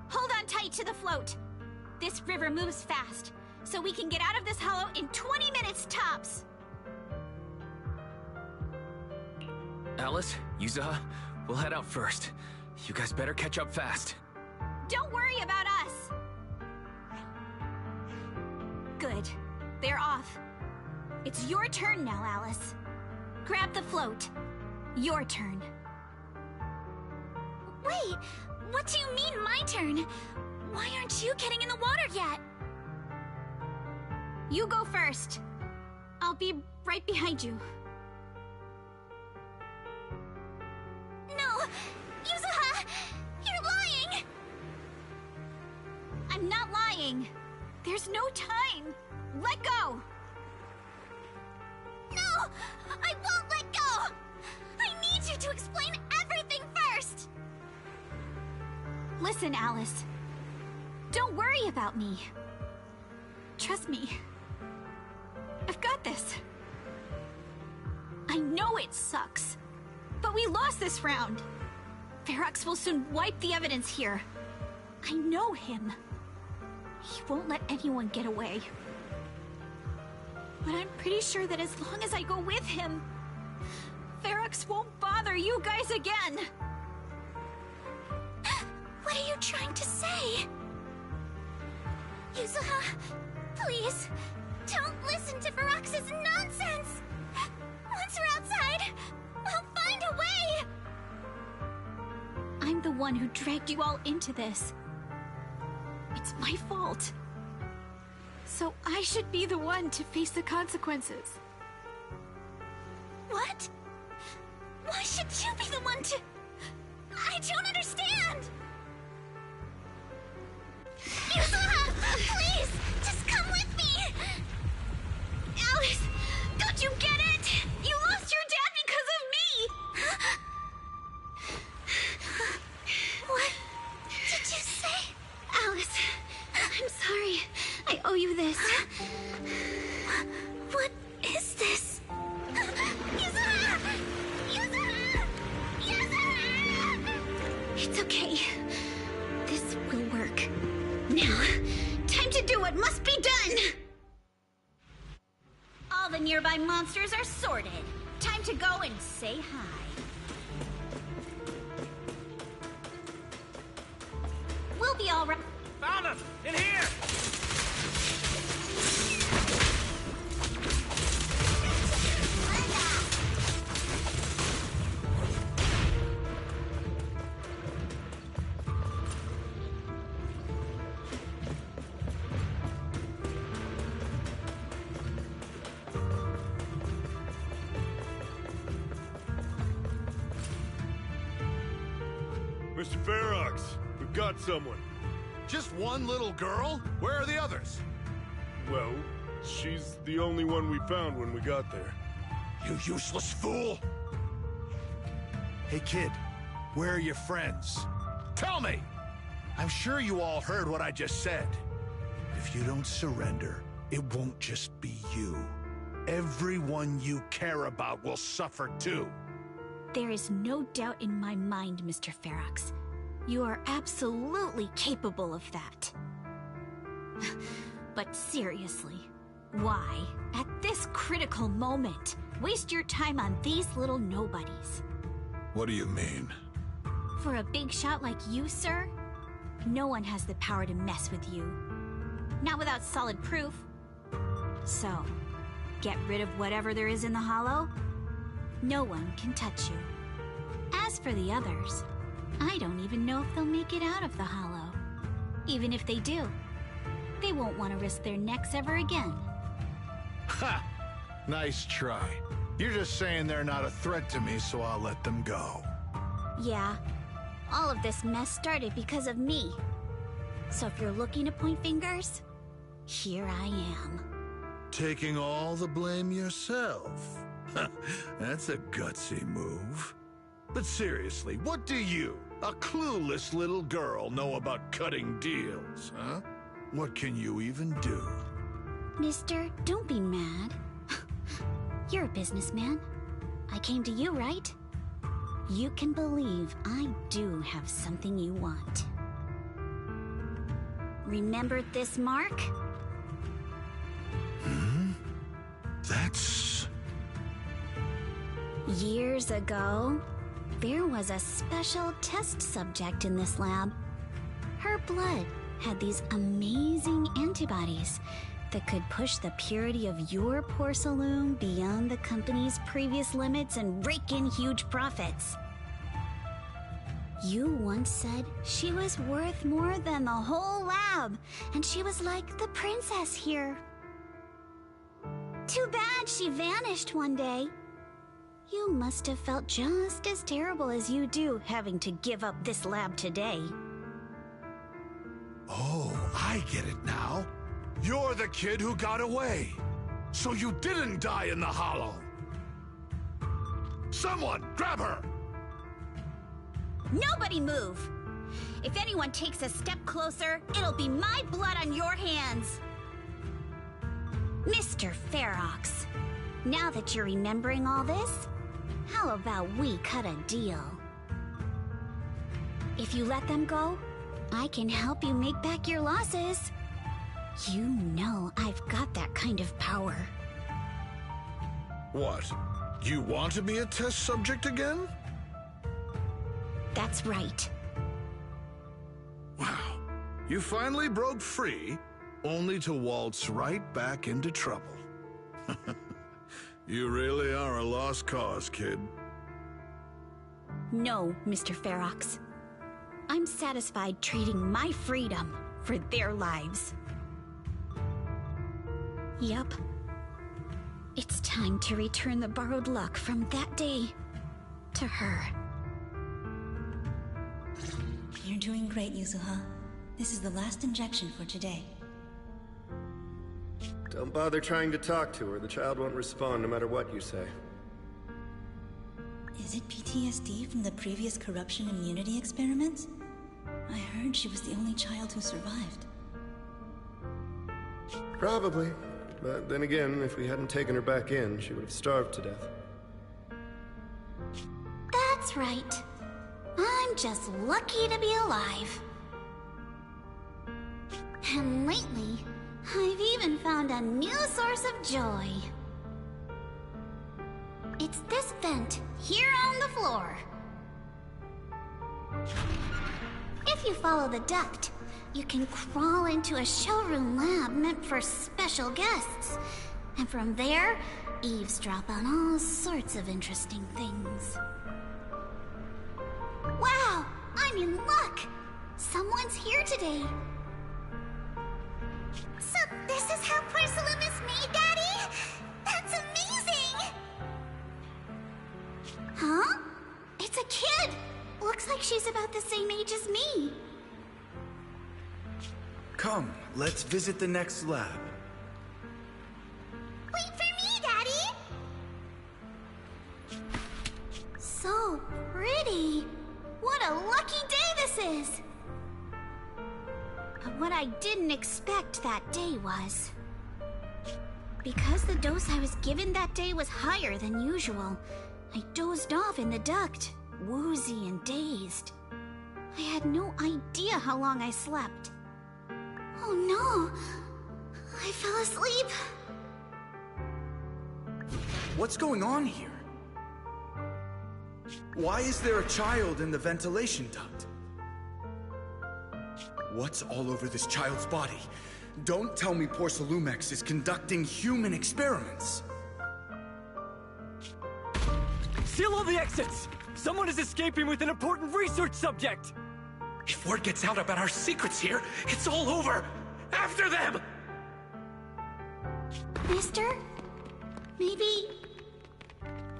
E: Hold on tight to the float. This river moves fast, so we can get out of this hollow in 20 minutes tops.
F: Alice, Yuzuha, we'll head out first. You guys better catch up fast.
E: Don't worry about us. Good. They're off. It's your turn now, Alice. Grab the float. Your turn.
B: Wait, what do you mean my turn? Why aren't you getting in the water yet?
E: You go first. I'll be right behind you.
B: No! Yuzuha! You're lying!
E: I'm not lying. There's no time. Let go!
B: No! I won't let go! I need you to explain everything first!
E: Listen, Alice. Don't worry about me. Trust me. I've got this. I know it sucks, but we lost this round. Ferox will soon wipe the evidence here. I know him. He won't let anyone get away. But I'm pretty sure that as long as I go with him, Ferox won't bother you guys again.
B: What are you trying to say? Yuzuha, please, don't listen to Ferox's nonsense! Once we're outside, we'll find a way!
E: I'm the one who dragged you all into this. It's my fault. So I should be the one to face the consequences.
B: What? Why should you be the one to... I don't understand! Yuzuha, please, just come with me! Alice, don't you get it? You lost your dad because of me! What did you say?
E: Alice, I'm sorry. I owe you this.
B: What is this? Yuzuha! Yuzuha! Yuzuha!
E: It's okay. This will work. Now, time to do what must be done! All the nearby monsters are sorted. Time to go and say hi. We'll be all right.
T: Found us! In here!
P: Mr. Ferox, we've got someone.
O: Just one little girl? Where are the others?
P: Well, she's the only one we found when we got there.
O: You useless fool! Hey kid, where are your friends? Tell me! I'm sure you all heard what I just said. If you don't surrender, it won't just be you. Everyone you care about will suffer too.
E: There is no doubt in my mind, Mr. Ferox. You are absolutely capable of that. But seriously, why, at this critical moment, waste your time on these little nobodies?
O: What do you mean?
E: For a big shot like you, sir, no one has the power to mess with you. Not without solid proof. So, get rid of whatever there is in the hollow. No one can touch you. As for the others, I don't even know if they'll make it out of the hollow. Even if they do, they won't want to risk their necks ever again.
O: Ha! Nice try. You're just saying they're not a threat to me, so I'll let them go.
E: Yeah, all of this mess started because of me. So if you're looking to point fingers, here I am.
O: Taking all the blame yourself. That's a gutsy move. But seriously, what do you, a clueless little girl, know about cutting deals, huh? What can you even do?
B: Mister, don't be mad. You're a businessman. I came to you, right? You can believe I do have something you want. Remember this mark?
O: That's...
B: Years ago, there was a special test subject in this lab. Her blood had these amazing antibodies that could push the purity of your porcelain beyond the company's previous limits and rake in huge profits. You once said she was worth more than the whole lab, and she was like the princess here. Too bad she vanished one day. You must have felt just as terrible as you do having to give up this lab today.
O: Oh, I get it now. You're the kid who got away. So you didn't die in the hollow. Someone, grab her!
B: Nobody move! If anyone takes a step closer, it'll be my blood on your hands! Mr. Ferox, now that you're remembering all this, how about we cut a deal? If you let them go, I can help you make back your losses. You know I've got that kind of power.
O: What? You want to be a test subject again?
B: That's right.
O: Wow. You finally broke free, only to waltz right back into trouble. You really are a lost cause, kid.
B: No, Mr. Ferox. I'm satisfied trading my freedom for their lives. Yup. It's time to return the borrowed luck from that day to her.
A: You're doing great, Yuzuha. This is the last injection for today.
R: Don't bother trying to talk to her. The child won't respond no matter what you say.
A: Is it PTSD from the previous corruption immunity experiments? I heard she was the only child who survived.
R: Probably. But then again, if we hadn't taken her back in, she would have starved to death.
B: That's right. I'm just lucky to be alive. And lately, I've even found a new source of joy. It's this vent here on the floor. If you follow the duct, you can crawl into a showroom lab meant for special guests. And from there, eavesdrop on all sorts of interesting things. Wow! I'm in luck! Someone's here today. So this is how porcelain is made, Daddy? That's amazing! Huh? It's a kid! Looks like she's about the same age as me.
N: Come, let's visit the next lab.
B: Wait for me, Daddy! So pretty. What a lucky day this is! But what I didn't expect that day was... because the dose I was given that day was higher than usual, I dozed off in the duct, woozy and dazed. I had no idea how long I slept. Oh no! I fell asleep.
N: What's going on here? Why is there a child in the ventilation duct? What's all over this child's body? Don't tell me Porcelumex is conducting human experiments.
V: Seal all the exits! Someone is escaping with an important research subject!
D: If word gets out about our secrets here, it's all over! After them!
B: Mister? Maybe...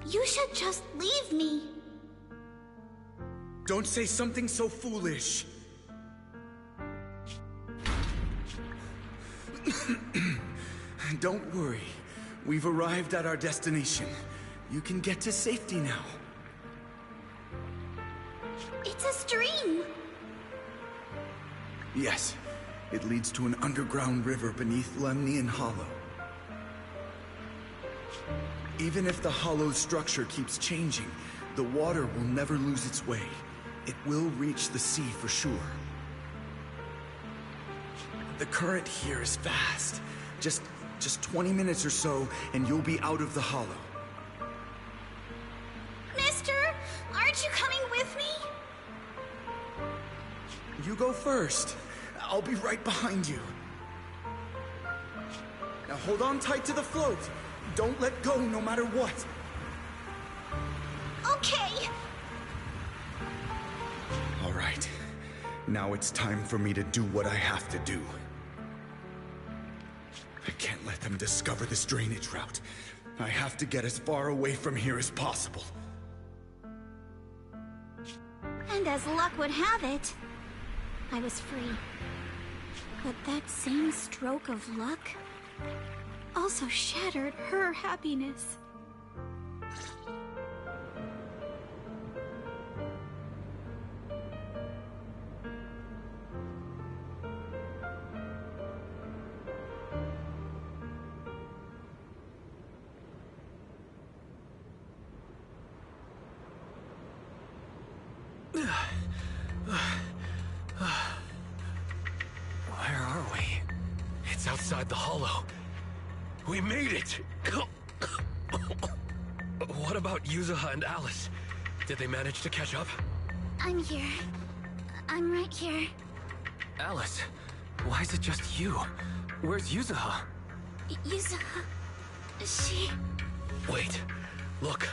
B: you should just leave me.
N: Don't say something so foolish. Don't worry. We've arrived at our destination. You can get to safety now.
E: stream?
N: Yes. It leads to an underground river beneath Lemnian Hollow. Even if the hollow's structure keeps changing, the water will never lose its way. It will reach the sea for sure. The current here is fast. Just 20 minutes or so, and you'll be out of the hollow.
E: Mister, aren't you coming with me?
N: You go first. I'll be right behind you. Now hold on tight to the float. Don't let go no matter what.
E: Okay.
N: All right. Now it's time for me to do what I have to do. I can't let them discover this drainage route. I have to get as far away from here as possible.
E: And as luck would have it, I was free. But that same stroke of luck also shattered her happiness.
D: Where are we? It's outside the hollow. We made it! What about Yuzuha and Alice? Did they manage to catch up?
B: I'm here. I'm right here.
F: Alice, why is it just you? Where's Yuzuha?
B: Yuzuha... she...
D: Wait. Look.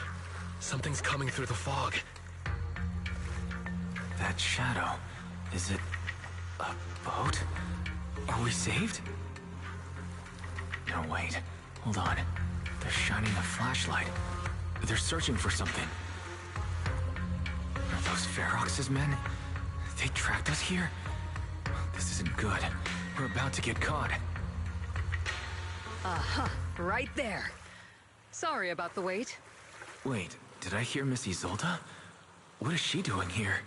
D: Something's coming through the fog.
F: That shadow... is it... a boat? Are we saved? No, wait. Hold on. They're shining a flashlight. They're searching for something. Are those Ferox's men? They tracked us here? This isn't good. We're about to get caught.
H: Aha, right there. Sorry about the wait.
F: Wait, did I hear Miss Isolde? What is she doing here?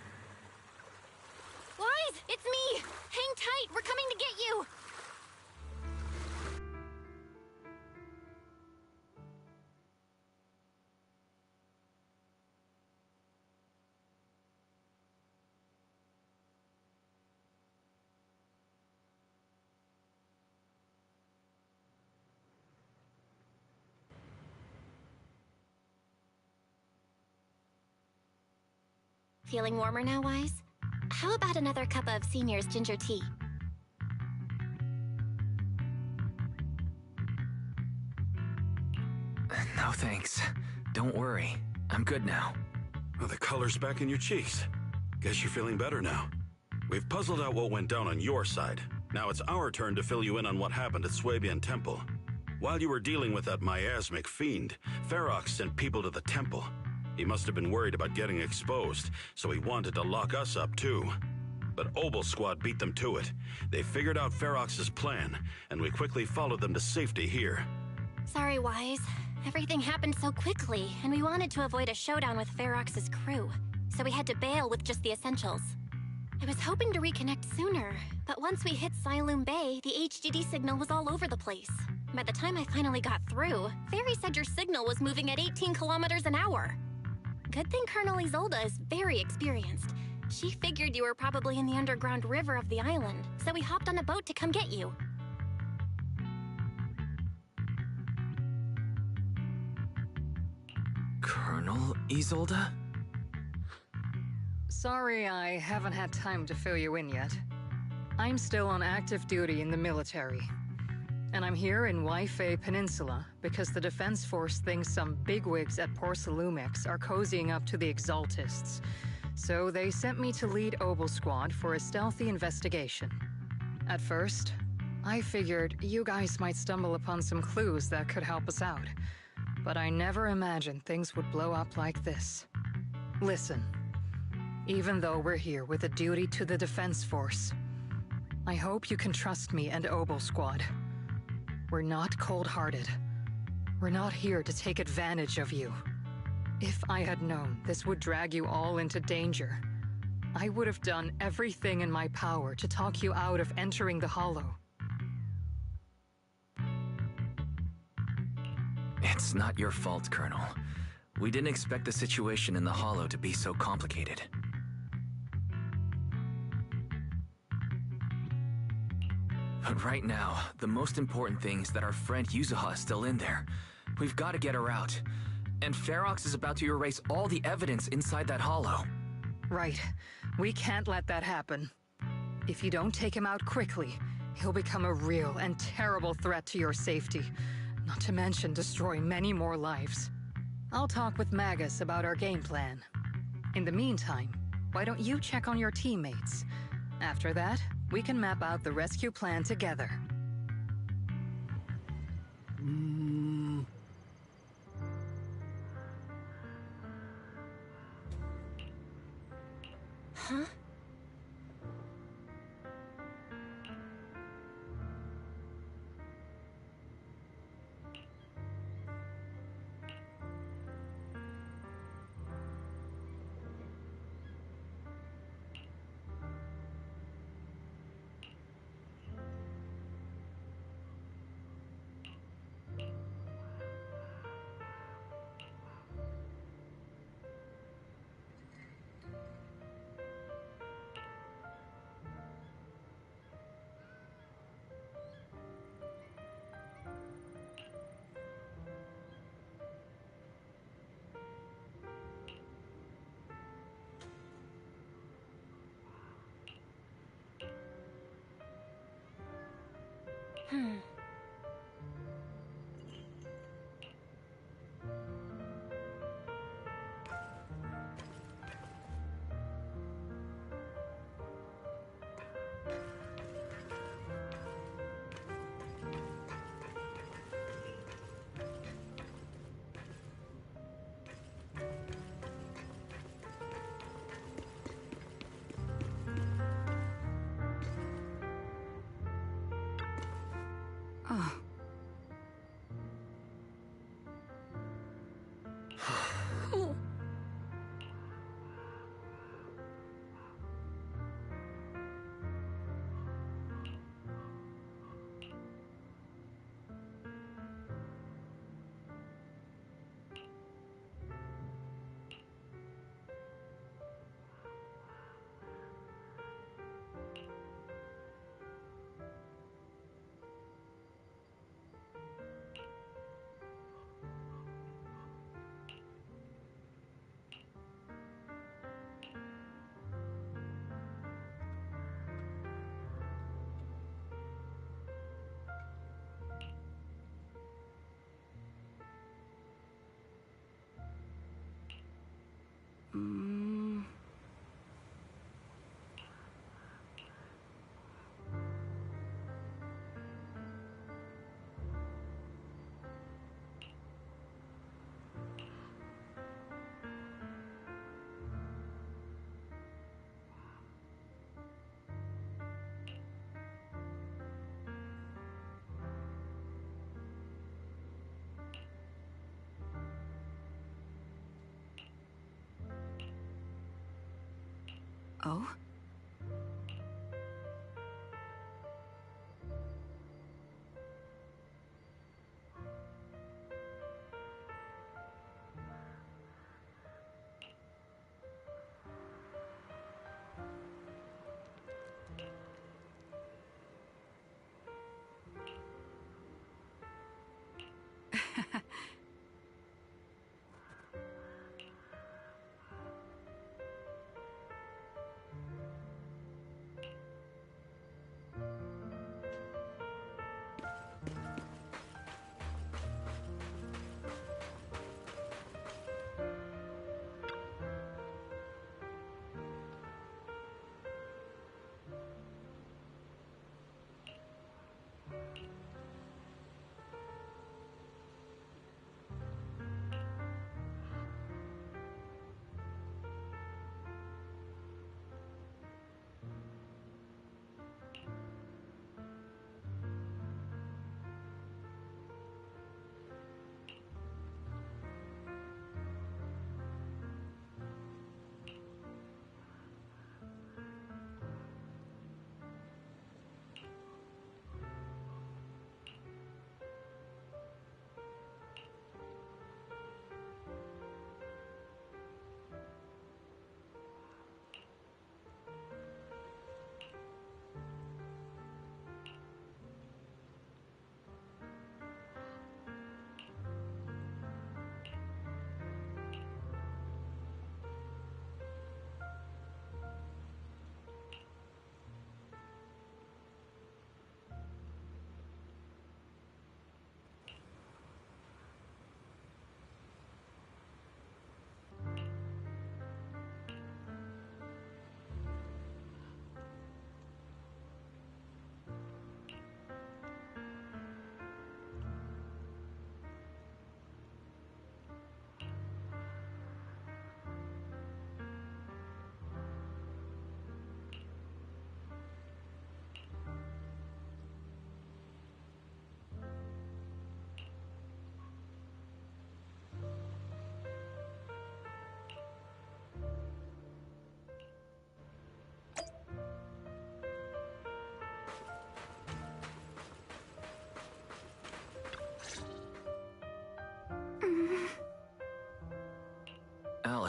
J: Wise, it's me! Hang tight, we're coming to get you! Feeling warmer now, Wise? How about another cup of Senior's ginger tea?
F: No thanks. Don't worry. I'm good now.
M: Well, the color's back in your cheeks. Guess you're feeling better now. We've puzzled out what went down on your side. Now it's our turn to fill you in on what happened at Swabian Temple. While you were dealing with that miasmic fiend, Ferox sent people to the temple. He must have been worried about getting exposed, so he wanted to lock us up too. But Obel Squad beat them to it. They figured out Ferox's plan, and we quickly followed them to safety here.
J: Sorry, Wise. Everything happened so quickly, and we wanted to avoid a showdown with Ferox's crew, so we had to bail with just the essentials. I was hoping to reconnect sooner, but once we hit Siloam Bay, the HDD signal was all over the place. By the time I finally got through, Fairy said your signal was moving at 18 kilometers an hour. Good thing Colonel Isolde is very experienced. She figured you were probably in the underground river of the island, so we hopped on a boat to come get you.
F: Colonel Isolde?
H: Sorry I haven't had time to fill you in yet. I'm still on active duty in the military. And I'm here in Waifei Peninsula because the Defense Force thinks some bigwigs at Porcelumix are cozying up to the Exaltists. So they sent me to lead Obel Squad for a stealthy investigation. At first, I figured you guys might stumble upon some clues that could help us out. But I never imagined things would blow up like this. Listen, even though we're here with a duty to the Defense Force, I hope you can trust me and Obel Squad. We're not cold-hearted. We're not here to take advantage of you. If I had known this would drag you all into danger, I would have done everything in my power to talk you out of entering the Hollow.
F: It's not your fault, Colonel. We didn't expect the situation in the Hollow to be so complicated. But right now, the most important thing is that our friend Yuzuha is still in there. We've got to get her out. And Ferox is about to erase all the evidence inside that Hollow.
H: Right. We can't let that happen. If you don't take him out quickly, he'll become a real and terrible threat to your safety. Not to mention destroy many more lives. I'll talk with Magus about our game plan. In the meantime, why don't you check on your teammates? After that, we can map out the rescue plan together.
J: Huh?
H: Oh. Oh?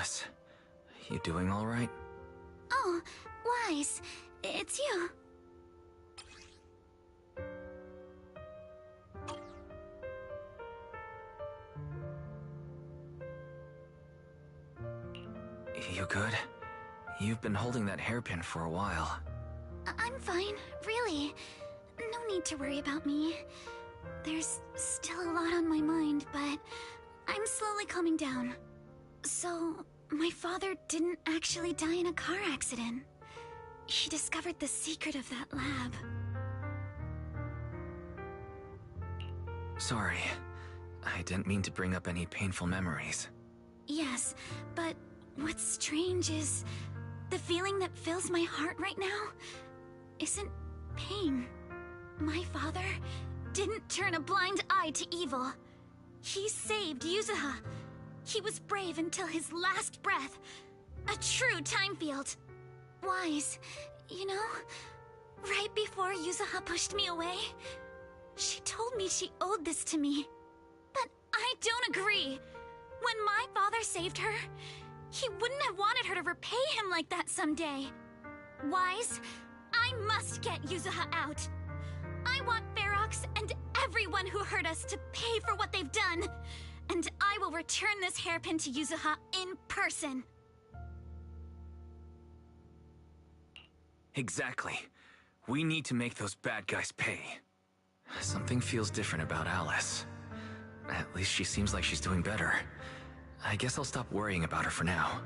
F: Alice. You doing all right?
B: Oh, Wise, it's you.
F: You good? You've been holding that hairpin for a while.
B: I'm fine, really. No need to worry about me. There's still a lot on my mind, but I'm slowly calming down. So, my father didn't actually die in a car accident. He discovered the secret of that lab.
F: Sorry. I didn't mean to bring up any painful memories.
B: Yes, but what's strange is the feeling that fills my heart right now isn't pain. My father didn't turn a blind eye to evil. He saved Yuzuha. He was brave until his last breath. A true time field. Wise, you know, right before Yuzuha pushed me away, she told me she owed this to me. But I don't agree. When my father saved her, he wouldn't have wanted her to repay him like that someday. Wise, I must get Yuzuha out. I want Ferox and everyone who hurt us to pay for what they've done. And I will return this hairpin to Yuzuha in person.
F: Exactly. We need to make those bad guys pay. Something feels different about Alice. At least she seems like she's doing better. I guess I'll stop worrying about her for now.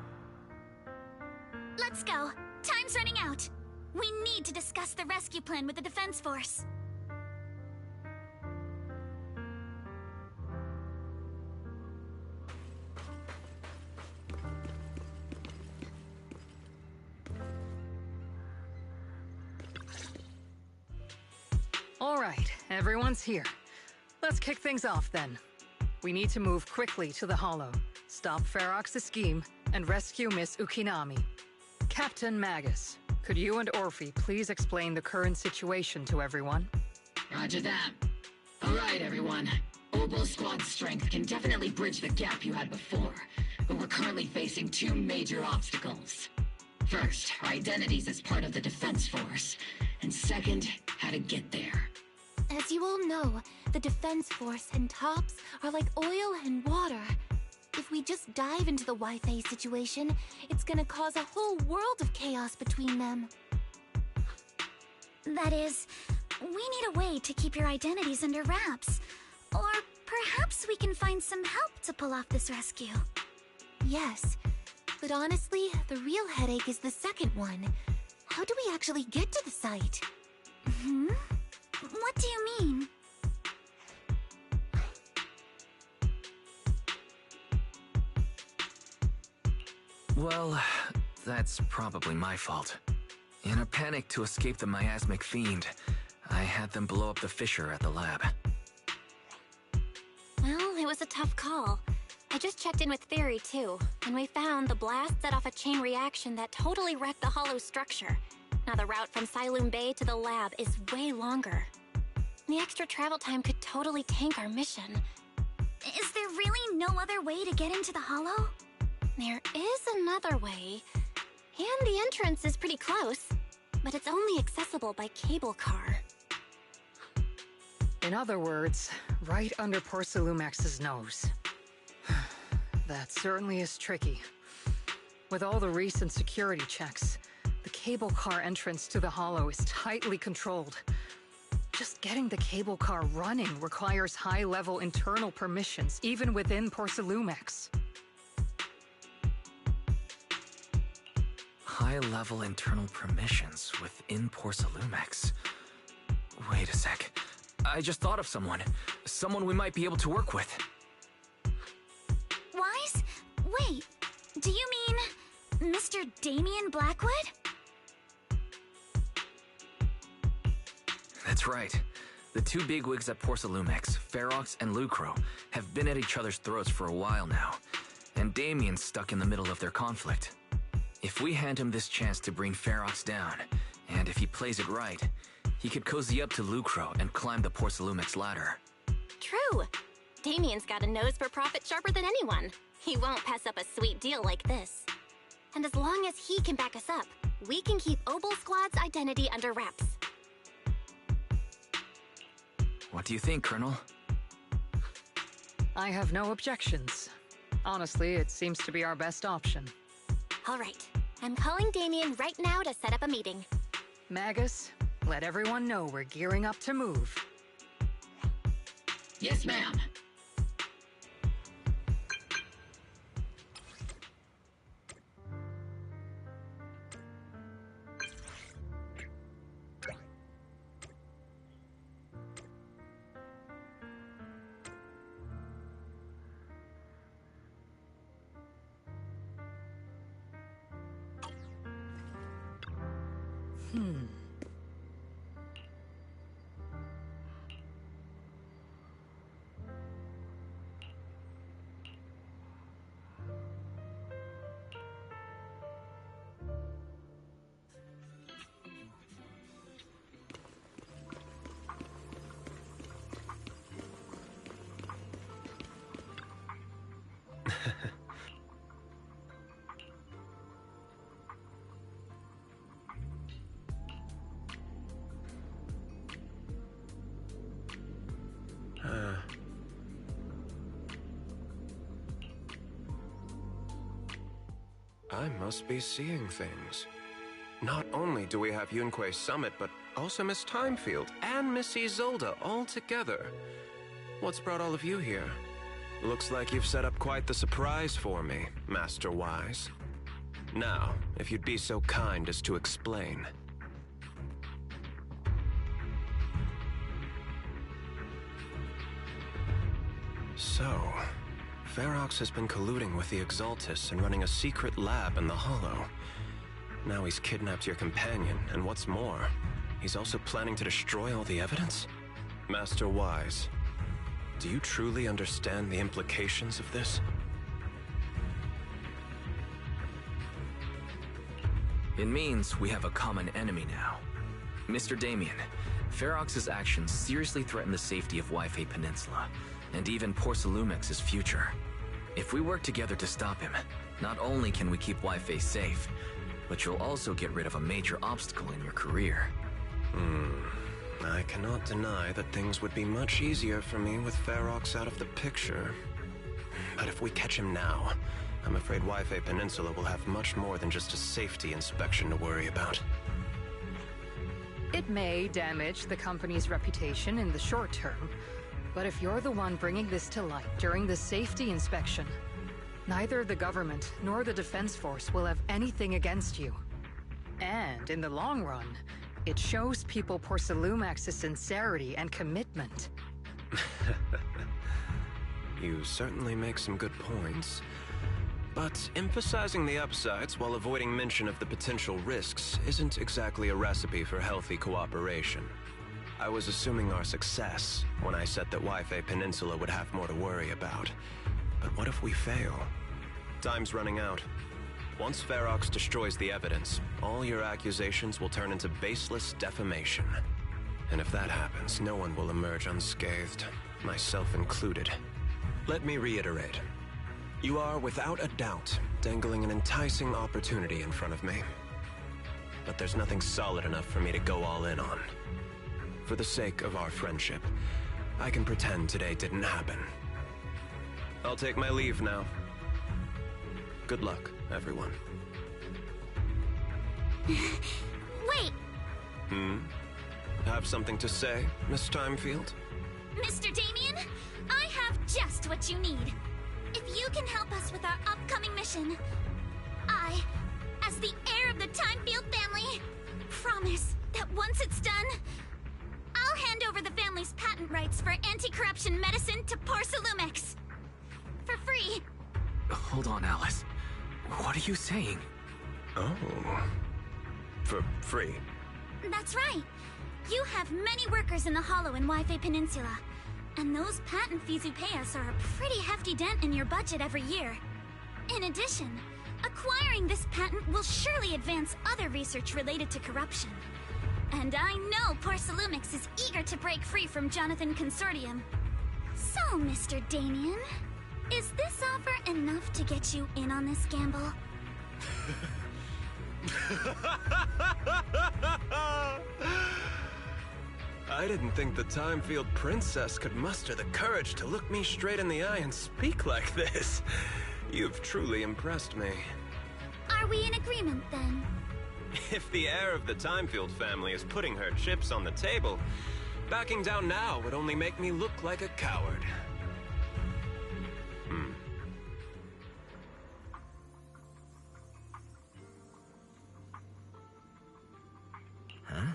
B: Let's go. Time's running out. We need to discuss the rescue plan with the Defense Force.
H: All right, everyone's here. Let's kick things off then. We need to move quickly to the Hollow, stop Ferox's scheme, and rescue Miss Ukinami. Captain Magus, could you and Orphe please explain the current situation to everyone?
C: Roger that. All right, everyone. Oboe Squad's strength can definitely bridge the gap you had before, but we're currently facing two major obstacles. First, our identities as part of the Defense Force, and second, how to get there.
J: As you all know, the Defense Force and TOPS are like oil and water. If we just dive into the Wi-Fi situation, it's gonna cause a whole world of chaos between them.
B: That is, we need a way to keep your identities under wraps. Or perhaps we can find some help to pull off this rescue.
J: Yes, but honestly, the real headache is the second one. How do we actually get to the site?
B: What do you mean?
F: Well, that's probably my fault. In a panic to escape the miasmic fiend, I had them blow up the fissure at the lab.
J: Well, it was a tough call. I just checked in with Theory too, and we found the blast set off a chain reaction that totally wrecked the hollow structure. Now the route from Siloon Bay to the lab is way longer. The extra travel time could totally tank our mission.
B: Is there really no other way to get into the Hollow?
J: There is another way, and the entrance is pretty close, but it's only accessible by cable car.
H: In other words, right under Porcelumex's nose. That certainly is tricky. With all the recent security checks, the cable car entrance to the Hollow is tightly controlled. Just getting the cable car running requires high-level internal permissions, even within Porcelumex.
F: High-level internal permissions within Porcelumex? Wait a sec. I just thought of someone. Someone we might be able to work with.
B: Wise? Wait, do you mean Mr. Damien Blackwood?
F: That's right. The two bigwigs at Porcelumex, Ferox and Lucro, have been at each other's throats for a while now, and Damien's stuck in the middle of their conflict. If we hand him this chance to bring Ferox down, and if he plays it right, he could cozy up to Lucro and climb the Porcelumex ladder.
J: True. Damien's got a nose for profit sharper than anyone. He won't pass up a sweet deal like this. And as long as he can back us up, we can keep Obel Squad's identity under wraps.
F: What do you think, Colonel?
H: I have no objections. Honestly, it seems to be our best option.
J: All right. I'm calling Damien right now to set up a meeting.
H: Magus, let everyone know we're gearing up to move.
C: Yes, ma'am.
I: I must be seeing things. Not only do we have Yunque's summit, but also Miss Timefield and Miss Isolde all together. What's brought all of you here? Looks like you've set up quite the surprise for me, Master Wise. Now, if you'd be so kind as to explain. So, Ferox has been colluding with the Exaltus and running a secret lab in the Hollow. Now he's kidnapped your companion, and what's more, he's also planning to destroy all the evidence? Master Wise, do you truly understand the implications of this?
F: It means we have a common enemy now. Mr. Damien, Ferox's actions seriously threaten the safety of Wi-Fi Peninsula, and even Porcelumex's future. If we work together to stop him, not only can we keep Wi-Fi safe, but you'll also get rid of a major obstacle in your career.
I: I cannot deny that things would be much easier for me with Ferox out of the picture. But if we catch him now, I'm afraid Wi-Fi Peninsula will have much more than just a safety inspection to worry about.
H: It may damage the company's reputation in the short term, but if you're the one bringing this to light during the safety inspection, neither the government nor the Defense Force will have anything against you. And in the long run, it shows people Porcelumex's sincerity and commitment.
I: You certainly make some good points. But emphasizing the upsides while avoiding mention of the potential risks isn't exactly a recipe for healthy cooperation. I was assuming our success when I said that Wi-Fi Peninsula would have more to worry about. But what if we fail? Time's running out. Once Ferox destroys the evidence, all your accusations will turn into baseless defamation. And if that happens, no one will emerge unscathed, myself included. Let me reiterate. You are, without a doubt, dangling an enticing opportunity in front of me. But there's nothing solid enough for me to go all in on. For the sake of our friendship, I can pretend today didn't happen. I'll take my leave now. Good luck, everyone.
B: Wait!
I: Have something to say, Miss Timefield?
B: Mr. Damien, I have just what you need. If you can help us with our upcoming mission, I, as the heir of the Timefield family, promise that once it's done, I'll hand over the family's patent rights for anti-corruption medicine to Porcelumex. For free.
F: Hold on, Alice. What are you saying?
I: Oh. For free?
B: That's right. You have many workers in the Hollow and Wi-Fi Peninsula. And those patent fees you pay us are a pretty hefty dent in your budget every year. In addition, acquiring this patent will surely advance other research related to corruption. And I know Porcelumix is eager to break free from Jonathan Consortium. So, Mr. Damien, Is this offer enough to get you in on this gamble?
I: I didn't think the Timefield Princess could muster the courage to look me straight in the eye and speak like this. You've truly impressed me.
B: Are we in agreement, then?
I: If the heir of the Timefield family is putting her chips on the table, backing down now would only make me look like a coward.
F: Huh?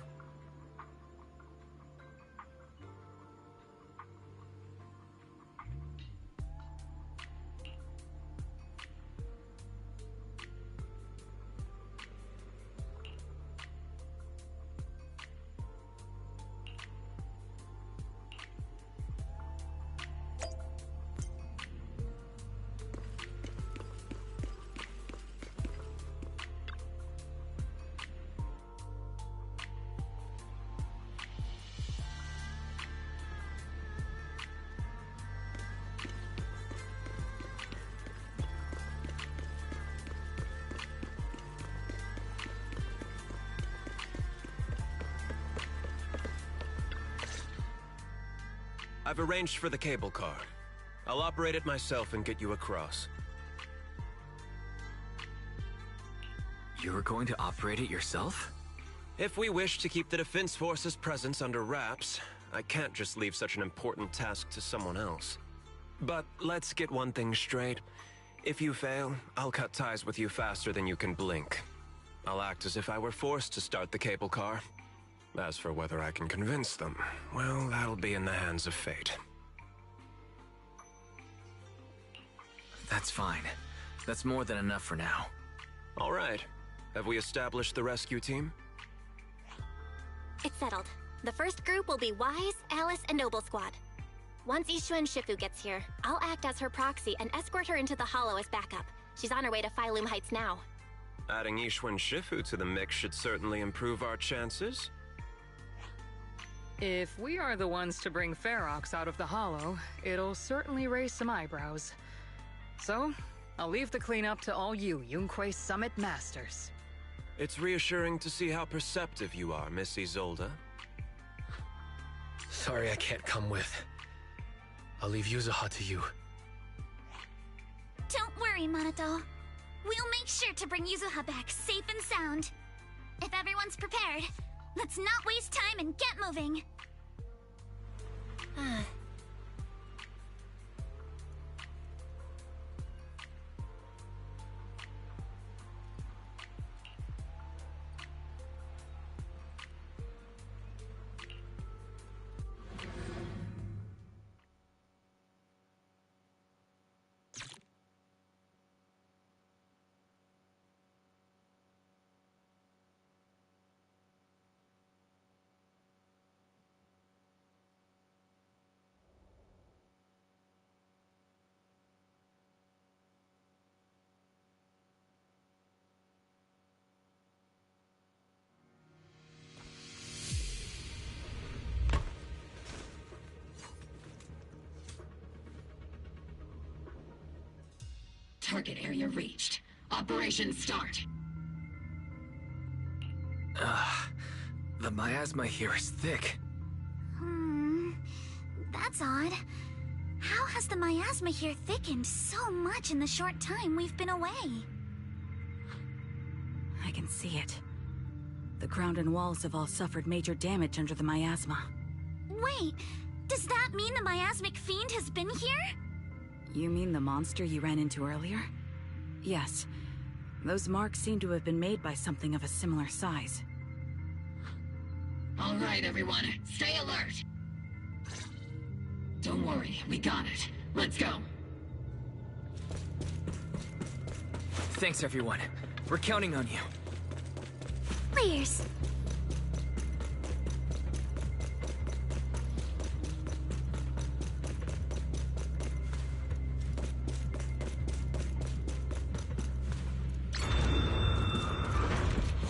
I: I've arranged for the cable car. I'll operate it myself and get you across.
F: You're going to operate it yourself?
I: If we wish to keep the Defense Force's presence under wraps, I can't just leave such an important task to someone else. But let's get one thing straight. If you fail, I'll cut ties with you faster than you can blink. I'll act as if I were forced to start the cable car. As for whether I can convince them, well, that'll be in the hands of fate.
F: That's fine. That's more than enough for now.
I: All right. Have we established the rescue team?
J: It's settled. The first group will be Wise, Alice, and Noble Squad. Once Ishua and Shifu gets here, I'll act as her proxy and escort her into the Hollow as backup. She's on her way to Phylum Heights now.
I: Adding Ishua and Shifu to the mix should certainly improve our chances.
H: If we are the ones to bring Ferox out of the Hollow, it'll certainly raise some eyebrows. So, I'll leave the cleanup to all you Yunque Summit Masters.
I: It's reassuring to see how perceptive you are, Miss Isolde.
D: Sorry I can't come with. I'll leave Yuzuha to you.
B: Don't worry, Minato. We'll make sure to bring Yuzuha back safe and sound. If everyone's prepared, let's not waste time and get moving.
C: Target area reached. Operation start.
F: The miasma here is thick.
B: That's odd. How has the miasma here thickened so much in the short time we've been away?
G: I can see it. The ground and walls have all suffered major damage under the miasma.
B: Wait, does that mean the miasmic fiend has been here?
G: You mean the monster you ran into earlier? Yes. Those marks seem to have been made by something of a similar size.
C: All right, everyone. Stay alert. Don't worry, we got it. Let's go.
F: Thanks, everyone. We're counting on you.
B: Please.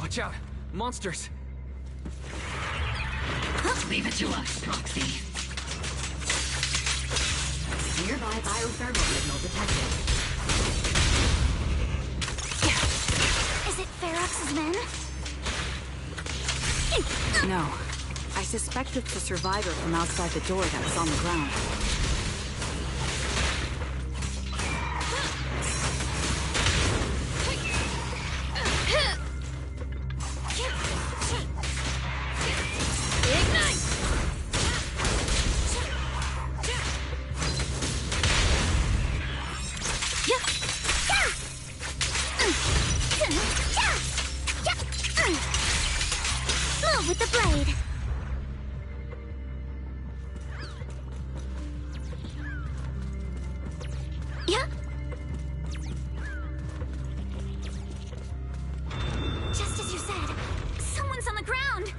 F: Watch out! Monsters!
C: Leave it to us, Proxy. Nearby biothermal signal detected.
B: Is it Ferox's men?
G: No. I suspect it's the survivor from outside the door that was on the ground.
B: Move with the blade. Yeah. Just as you said, someone's on the ground.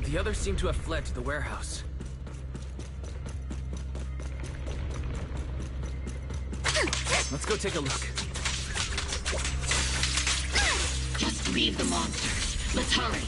F: The others seem to have fled to the warehouse. Let's go take a look.
C: Just leave the monsters. Let's hurry.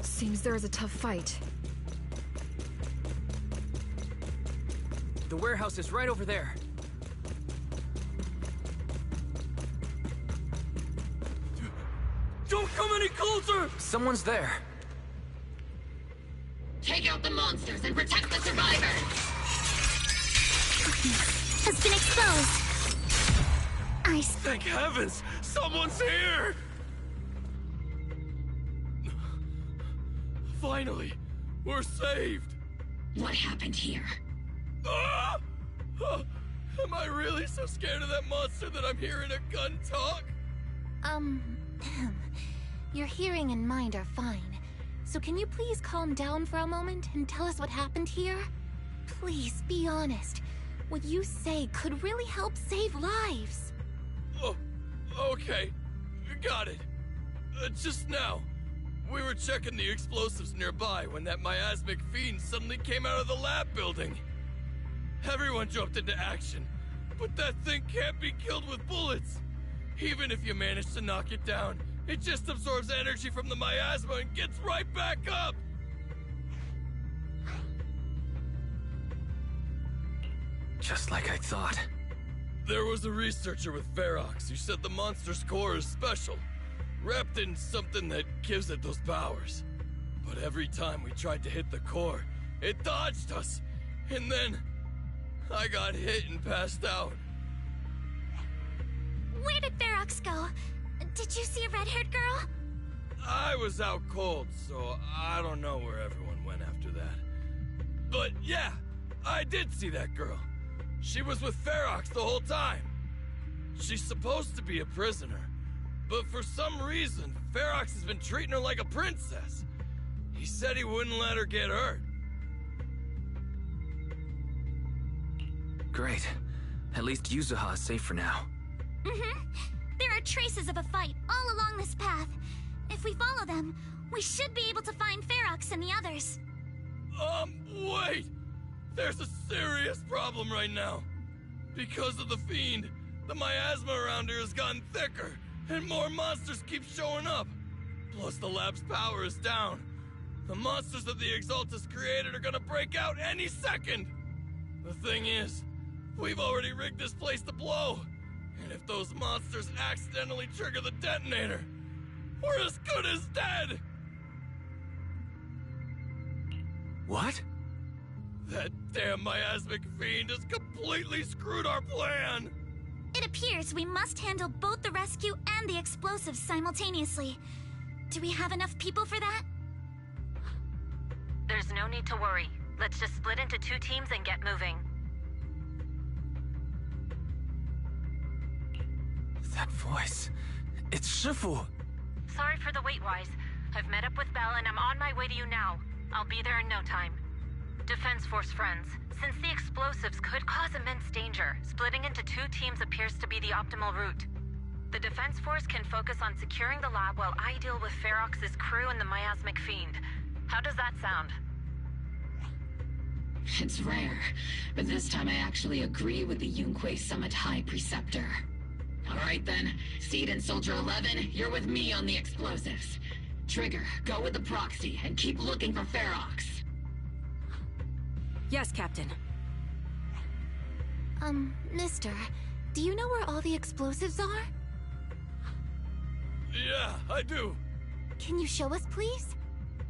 K: Seems there is a tough fight.
F: The warehouse is right over there.
V: Don't come any closer!
F: Someone's there.
C: Take out the monsters and protect the survivors!
B: Has been exposed.
V: Thank heavens! Someone's here! Finally, we're saved!
C: What happened here?
V: Ah! Am I really so scared of that monster that I'm hearing a gun talk?
J: Your hearing and mind are fine. So can you please calm down for a moment and tell us what happened here? Please, be honest. What you say could really help save lives.
V: Oh, okay. Got it. Just now, we were checking the explosives nearby when that miasmic fiend suddenly came out of the lab building. Everyone jumped into action, but that thing can't be killed with bullets. Even if you manage to knock it down, it just absorbs energy from the miasma and gets right back up!
F: Just like I thought.
V: There was a researcher with Ferox who said the monster's core is special, wrapped in something that gives it those powers. But every time we tried to hit the core, it dodged us, and then I got hit and passed out.
B: Where did Ferox go? Did you see a red-haired girl?
V: I was out cold, so I don't know where everyone went after that. But yeah, I did see that girl. She was with Ferox the whole time. She's supposed to be a prisoner, But for some reason, Ferox has been treating her like a princess. He said he wouldn't let her get hurt.
F: Great. At least Yuzuha is safe for now.
B: Mm-hmm. There are traces of a fight all along this path. If we follow them, we should be able to find Ferox and the others.
V: Wait! There's a serious problem right now. Because of the Fiend, the miasma around here has gotten thicker, and more monsters keep showing up. Plus the lab's power is down. The monsters that the Exaltus created are gonna break out any second! The thing is, we've already rigged this place to blow. And if those monsters accidentally trigger the detonator, we're as good as dead!
F: What?
V: That damn miasmic fiend has completely screwed our plan!
B: It appears we must handle both the rescue and the explosives simultaneously. Do we have enough people for that?
L: There's no need to worry. Let's just split into 2 teams and get moving.
F: That voice... It's Shifu!
L: Sorry for the wait, Wise. I've met up with Belle and I'm on my way to you now. I'll be there in no time. Defense Force friends, since the explosives could cause immense danger, splitting into 2 teams appears to be the optimal route. The Defense Force can focus on securing the lab while I deal with Ferox's crew and the miasmic fiend. How does that sound?
C: It's rare, but this time I actually agree with the Yunque Summit High Preceptor. Alright then, Seed and Soldier 11, you're with me on the explosives. Trigger, go with the proxy and keep looking for Ferox.
G: Yes, Captain.
J: Mister, do you know where all the explosives are?
V: Yeah, I do.
J: Can you show us, please?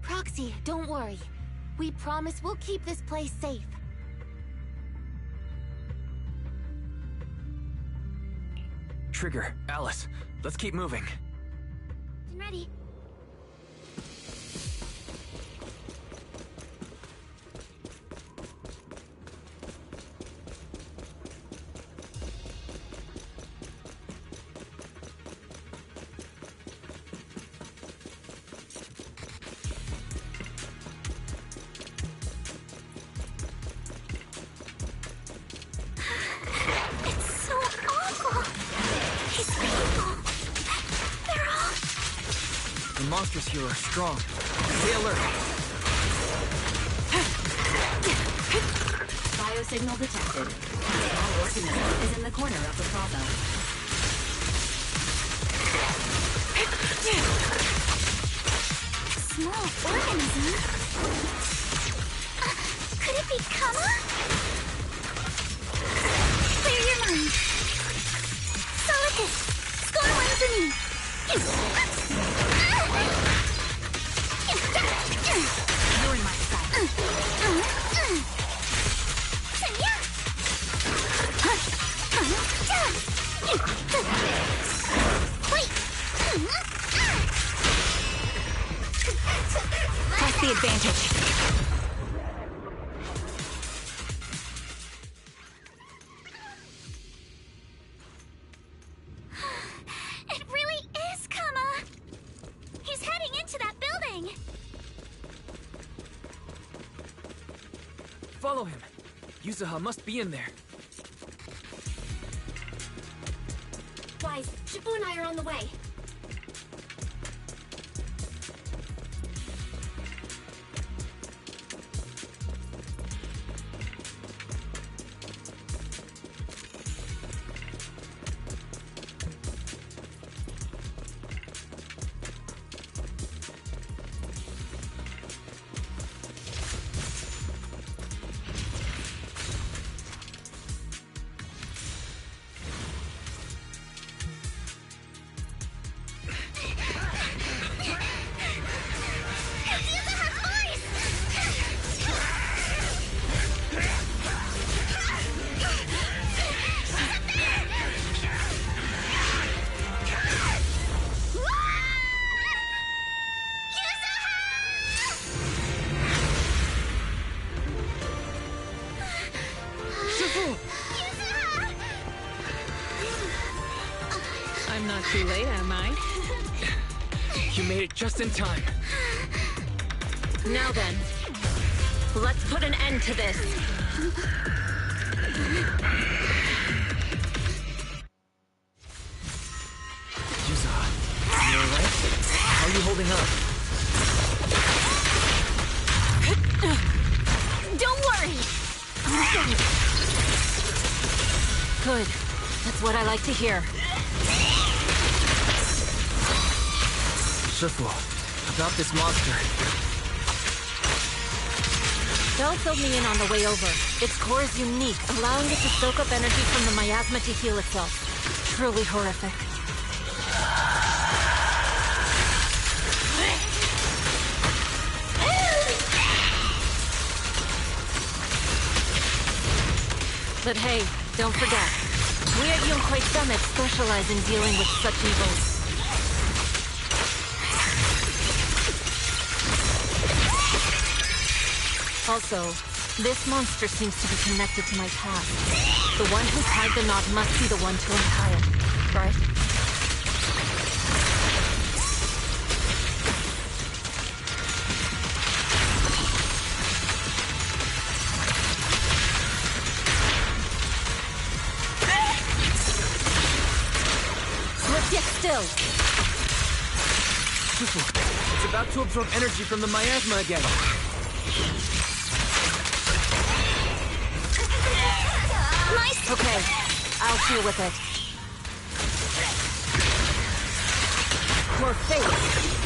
J: Proxy, don't worry. We promise we'll keep this place safe.
F: Trigger, Alice, let's keep moving.
B: I'm ready.
F: The monsters here are strong. Stay alert.
A: Biosignal detected. A small organism is in the corner of the plaza.
B: Small organism? Could it be Kama? Clear your mind. Solid hit. Score 1 for me.
G: You're in my sight. Press the advantage.
B: It really is Kama! He's heading into that building!
F: Follow him. Yuzuha must be in there.
J: Wise, Shifu and I are on the way.
H: I'm not too late, am I?
F: You made it just in time.
L: Now then, let's put an end to this.
F: Yuza, you alright? How are you holding up?
L: Don't worry! Good. That's what I like to hear.
F: Shifu, about this monster.
L: Bell filled me in on the way over. Its core is unique, allowing it to soak up energy from the miasma to heal itself. Truly horrific. But hey, don't forget, we at Yunkwei Summit specialize in dealing with such evils. Also, this monster seems to be connected to my past. The one who tied the knot must be the one to untie it, right? Let's get still!
F: It's about to absorb energy from the miasma again.
L: Nice! Okay, I'll deal with it. Your fate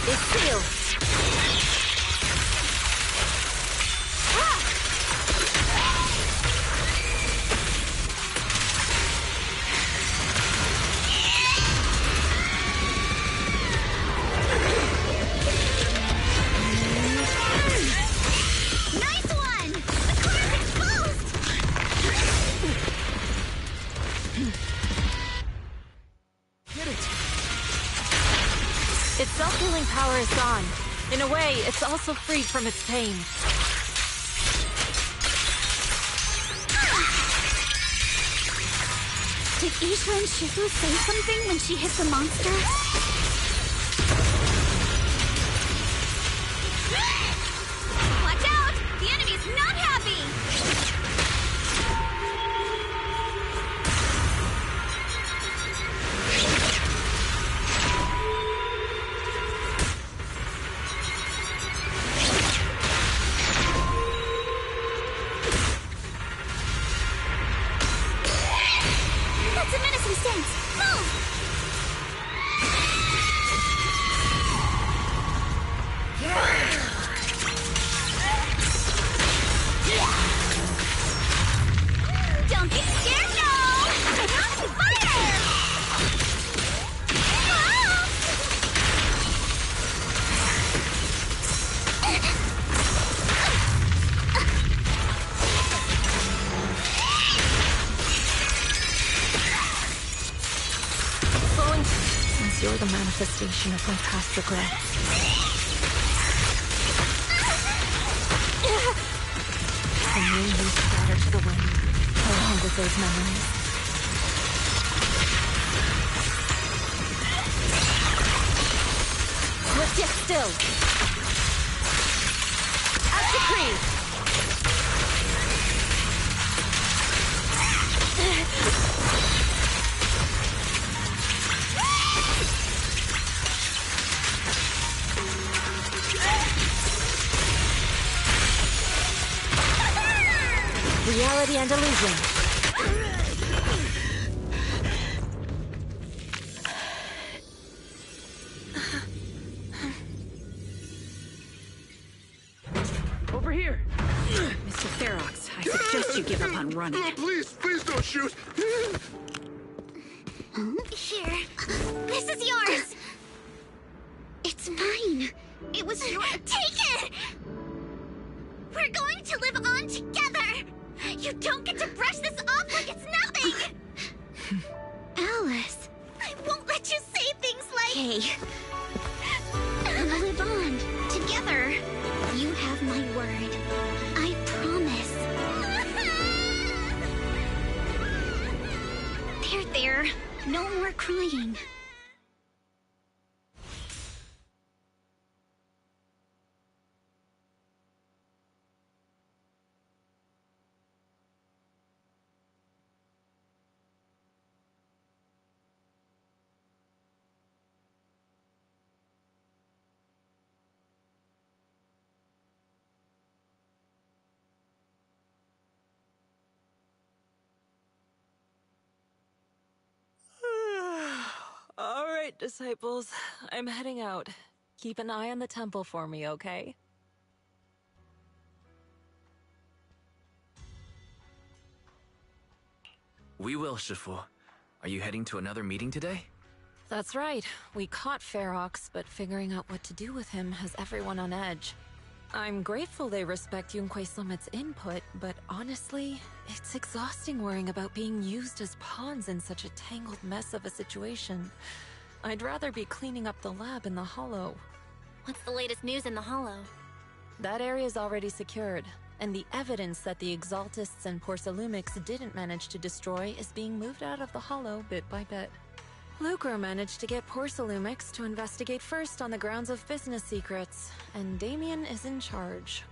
L: is sealed.
E: Nice one! The core is exposed!
L: Its self-healing power is gone. In a way, it's also freed from its pain.
E: Did Isha and Shifu say something when she hit the monster? Watch out! The enemy's not happy! That's a menacing stance! Move! Don't get scared, no! Fire!
L: Flowing, since you're the manifestation of my past regrets. And may you scatter to the wind, along with those memories. Let's get still. As decreed. Reality and illusion.
F: Over here!
G: Mr. Ferox, I suggest you give up on running.
O: Please don't shoot!
E: Here. This is yours! It's mine. It was your— Take it! We're going to live on together! You don't get to brush this off like it's nothing! Alice. I won't let you say things like— Hey. We'll live on. Together. You have my word. I promise. There. No more crying.
H: right, disciples. I'm heading out. Keep an eye on the temple for me, okay?
F: We will, Shifu. Are you heading to another meeting today?
H: That's right. We caught Ferox, but figuring out what to do with him has everyone on edge. I'm grateful they respect Yunque Summit's input, but honestly, it's exhausting worrying about being used as pawns in such a tangled mess of a situation. I'd rather be cleaning up the lab in the Hollow.
J: What's the latest news in the Hollow?
H: That area's already secured, and the evidence that the Exaltists and Porcelumics didn't manage to destroy is being moved out of the Hollow bit by bit. Lucre managed to get Porcelumics to investigate first on the grounds of business secrets, and Damien is in charge.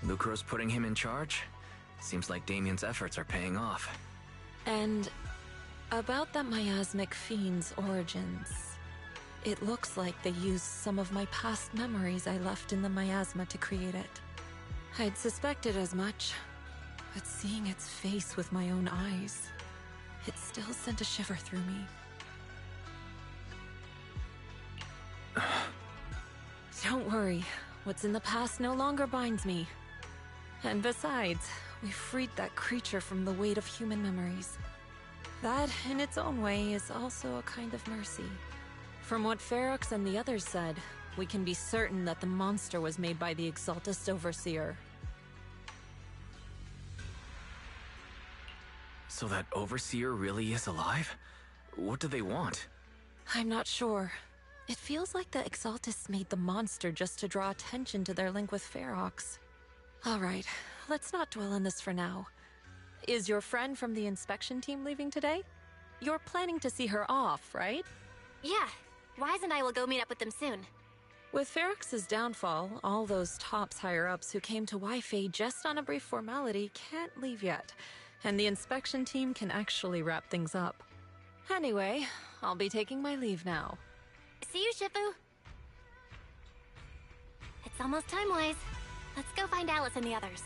F: Lucro's putting him in charge? Seems like Damien's efforts are paying off.
H: And about that miasmic fiend's origins. It looks like they used some of my past memories I left in the miasma to create it. I'd suspected as much, but seeing its face with my own eyes, it still sent a shiver through me. Don't worry, what's in the past no longer binds me. And besides, we freed that creature from the weight of human memories. That, in its own way, is also a kind of mercy. From what Ferox and the others said, we can be certain that the monster was made by the Exaltist Overseer.
F: So that Overseer really is alive? What do they want?
H: I'm not sure. It feels like the Exaltists made the monster just to draw attention to their link with Ferox. Alright, let's not dwell on this for now. Is your friend from the inspection team leaving today? You're planning to see her off, right?
J: Yeah, Wise and I will go meet up with them soon.
H: With Ferox's downfall, all those tops higher-ups who came to Wi-Fi just on a brief formality can't leave yet, and the inspection team can actually wrap things up. Anyway, I'll be taking my leave now.
J: See you, Shifu. It's almost time, Wise. Let's go find Alice and the others.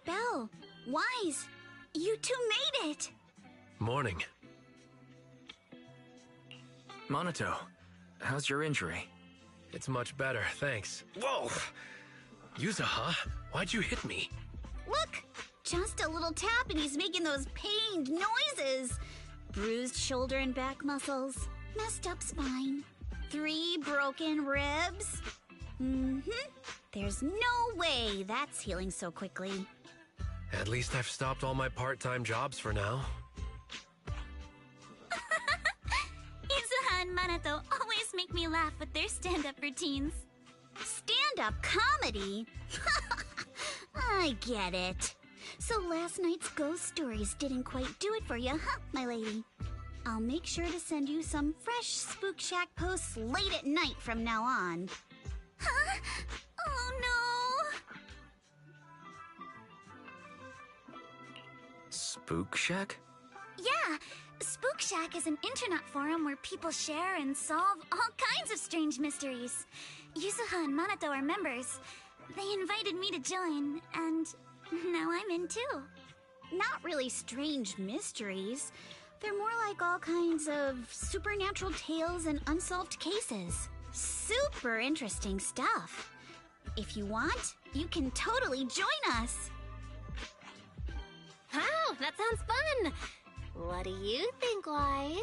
E: Belle, Wise, you two made it!
D: Morning.
F: Monato, how's your injury?
D: It's much better, thanks. Whoa! Yuzuha, why'd you hit me?
E: Look! Just a little tap and he's making those pained noises! Bruised shoulder and back muscles, messed up spine, 3 broken ribs. There's no way that's healing so quickly.
D: At least I've stopped all my part-time jobs for now.
B: Yuzuha and Manato always make me laugh with their stand-up routines.
E: Stand-up comedy? I get it. So last night's ghost stories didn't quite do it for you, huh, my lady? I'll make sure to send you some fresh Spook Shack posts late at night from now on.
B: Huh? Oh no!
F: Spook Shack?
B: Yeah, Spook Shack is an internet forum where people share and solve all kinds of strange mysteries. Yuzuha and Manato are members. They invited me to join, and now I'm in too.
E: Not really strange mysteries. They're more like all kinds of supernatural tales and unsolved cases. Super interesting stuff. If you want, you can totally join us.
J: Wow, that sounds fun!
E: What do you think, Wise?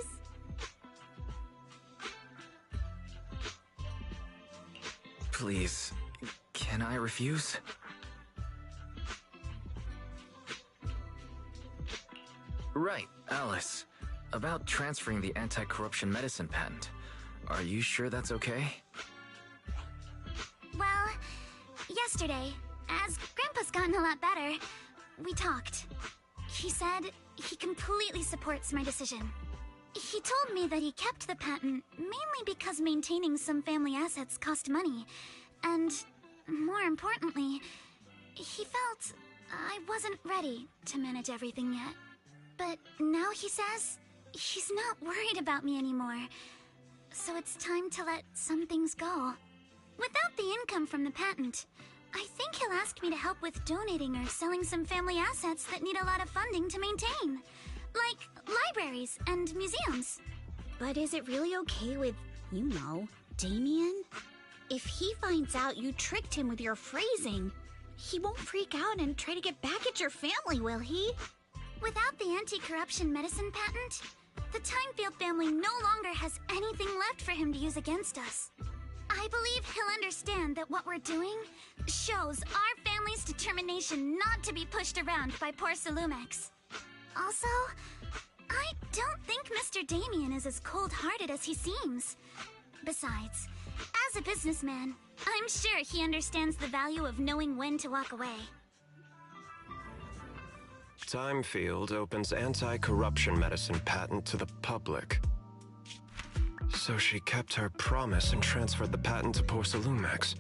F: Please, can I refuse? Right, Alice. About transferring the anti-corruption medicine patent. Are you sure that's okay?
B: Well, yesterday, as Grandpa's gotten a lot better, we talked. He said he completely supports my decision. He told me that he kept the patent mainly because maintaining some family assets cost money. And, more importantly, he felt I wasn't ready to manage everything yet. But now he says he's not worried about me anymore. So it's time to let some things go. Without the income from the patent, I think he'll ask me to help with donating or selling some family assets that need a lot of funding to maintain. Like libraries and museums.
E: But is it really okay with, you know, Damien? If he finds out you tricked him with your phrasing, he won't freak out and try to get back at your family, will he?
B: Without the anti-corruption medicine patent, the Timefield family no longer has anything left for him to use against us. I believe he'll understand that what we're doing shows our family's determination not to be pushed around by poor Salumex. Also, I don't think Mr. Damien is as cold-hearted as he seems. Besides, as a businessman, I'm sure he understands the value of knowing when to walk away.
I: Timefield opens anti-corruption medicine patent to the public. So she kept her promise and transferred the patent to Porcelumex.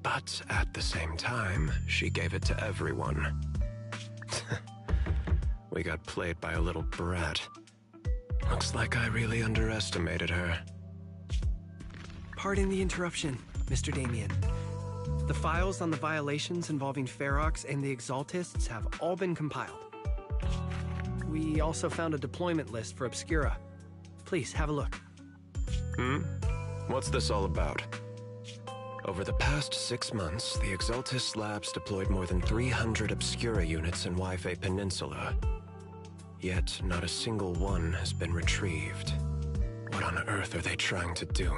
I: But at the same time, she gave it to everyone. We got played by a little brat. Looks like I really underestimated her.
Q: Pardon the interruption, Mr. Damien. The files on the violations involving Ferox and the Exaltists have all been compiled. We also found a deployment list for Obscura. Please, have a look.
I: What's this all about? Over the past 6 months, the Exaltist labs deployed more than 300 Obscura units in Yfei Peninsula. Yet, not a single one has been retrieved. What on earth are they trying to do?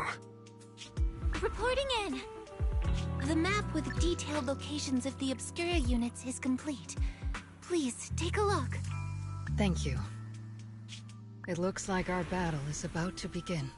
E: Reporting in! The map with detailed locations of the Obscura units is complete. Please, take a look.
H: Thank you. It looks like our battle is about to begin.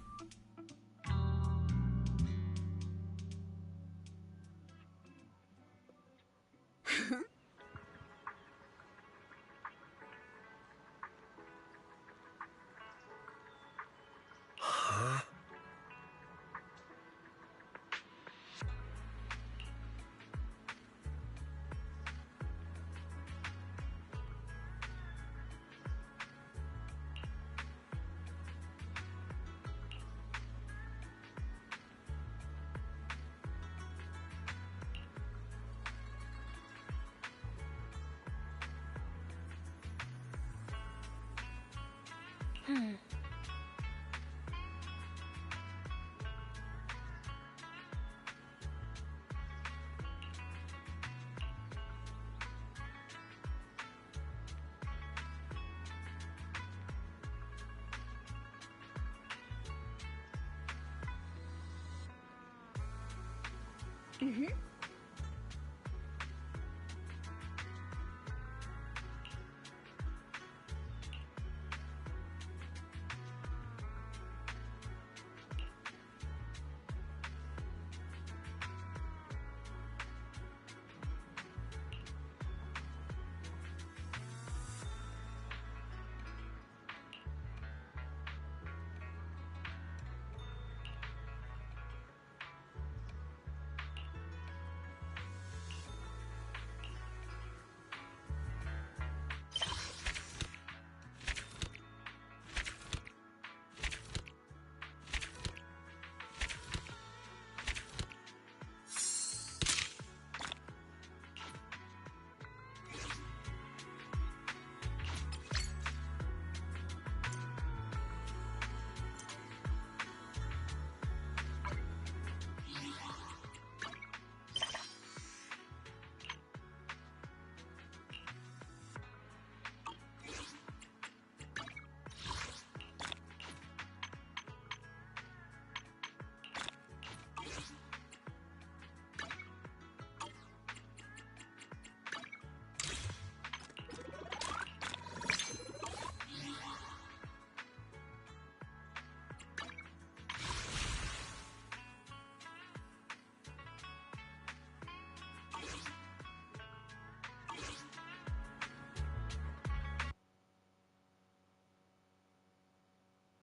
E: Mm-hmm.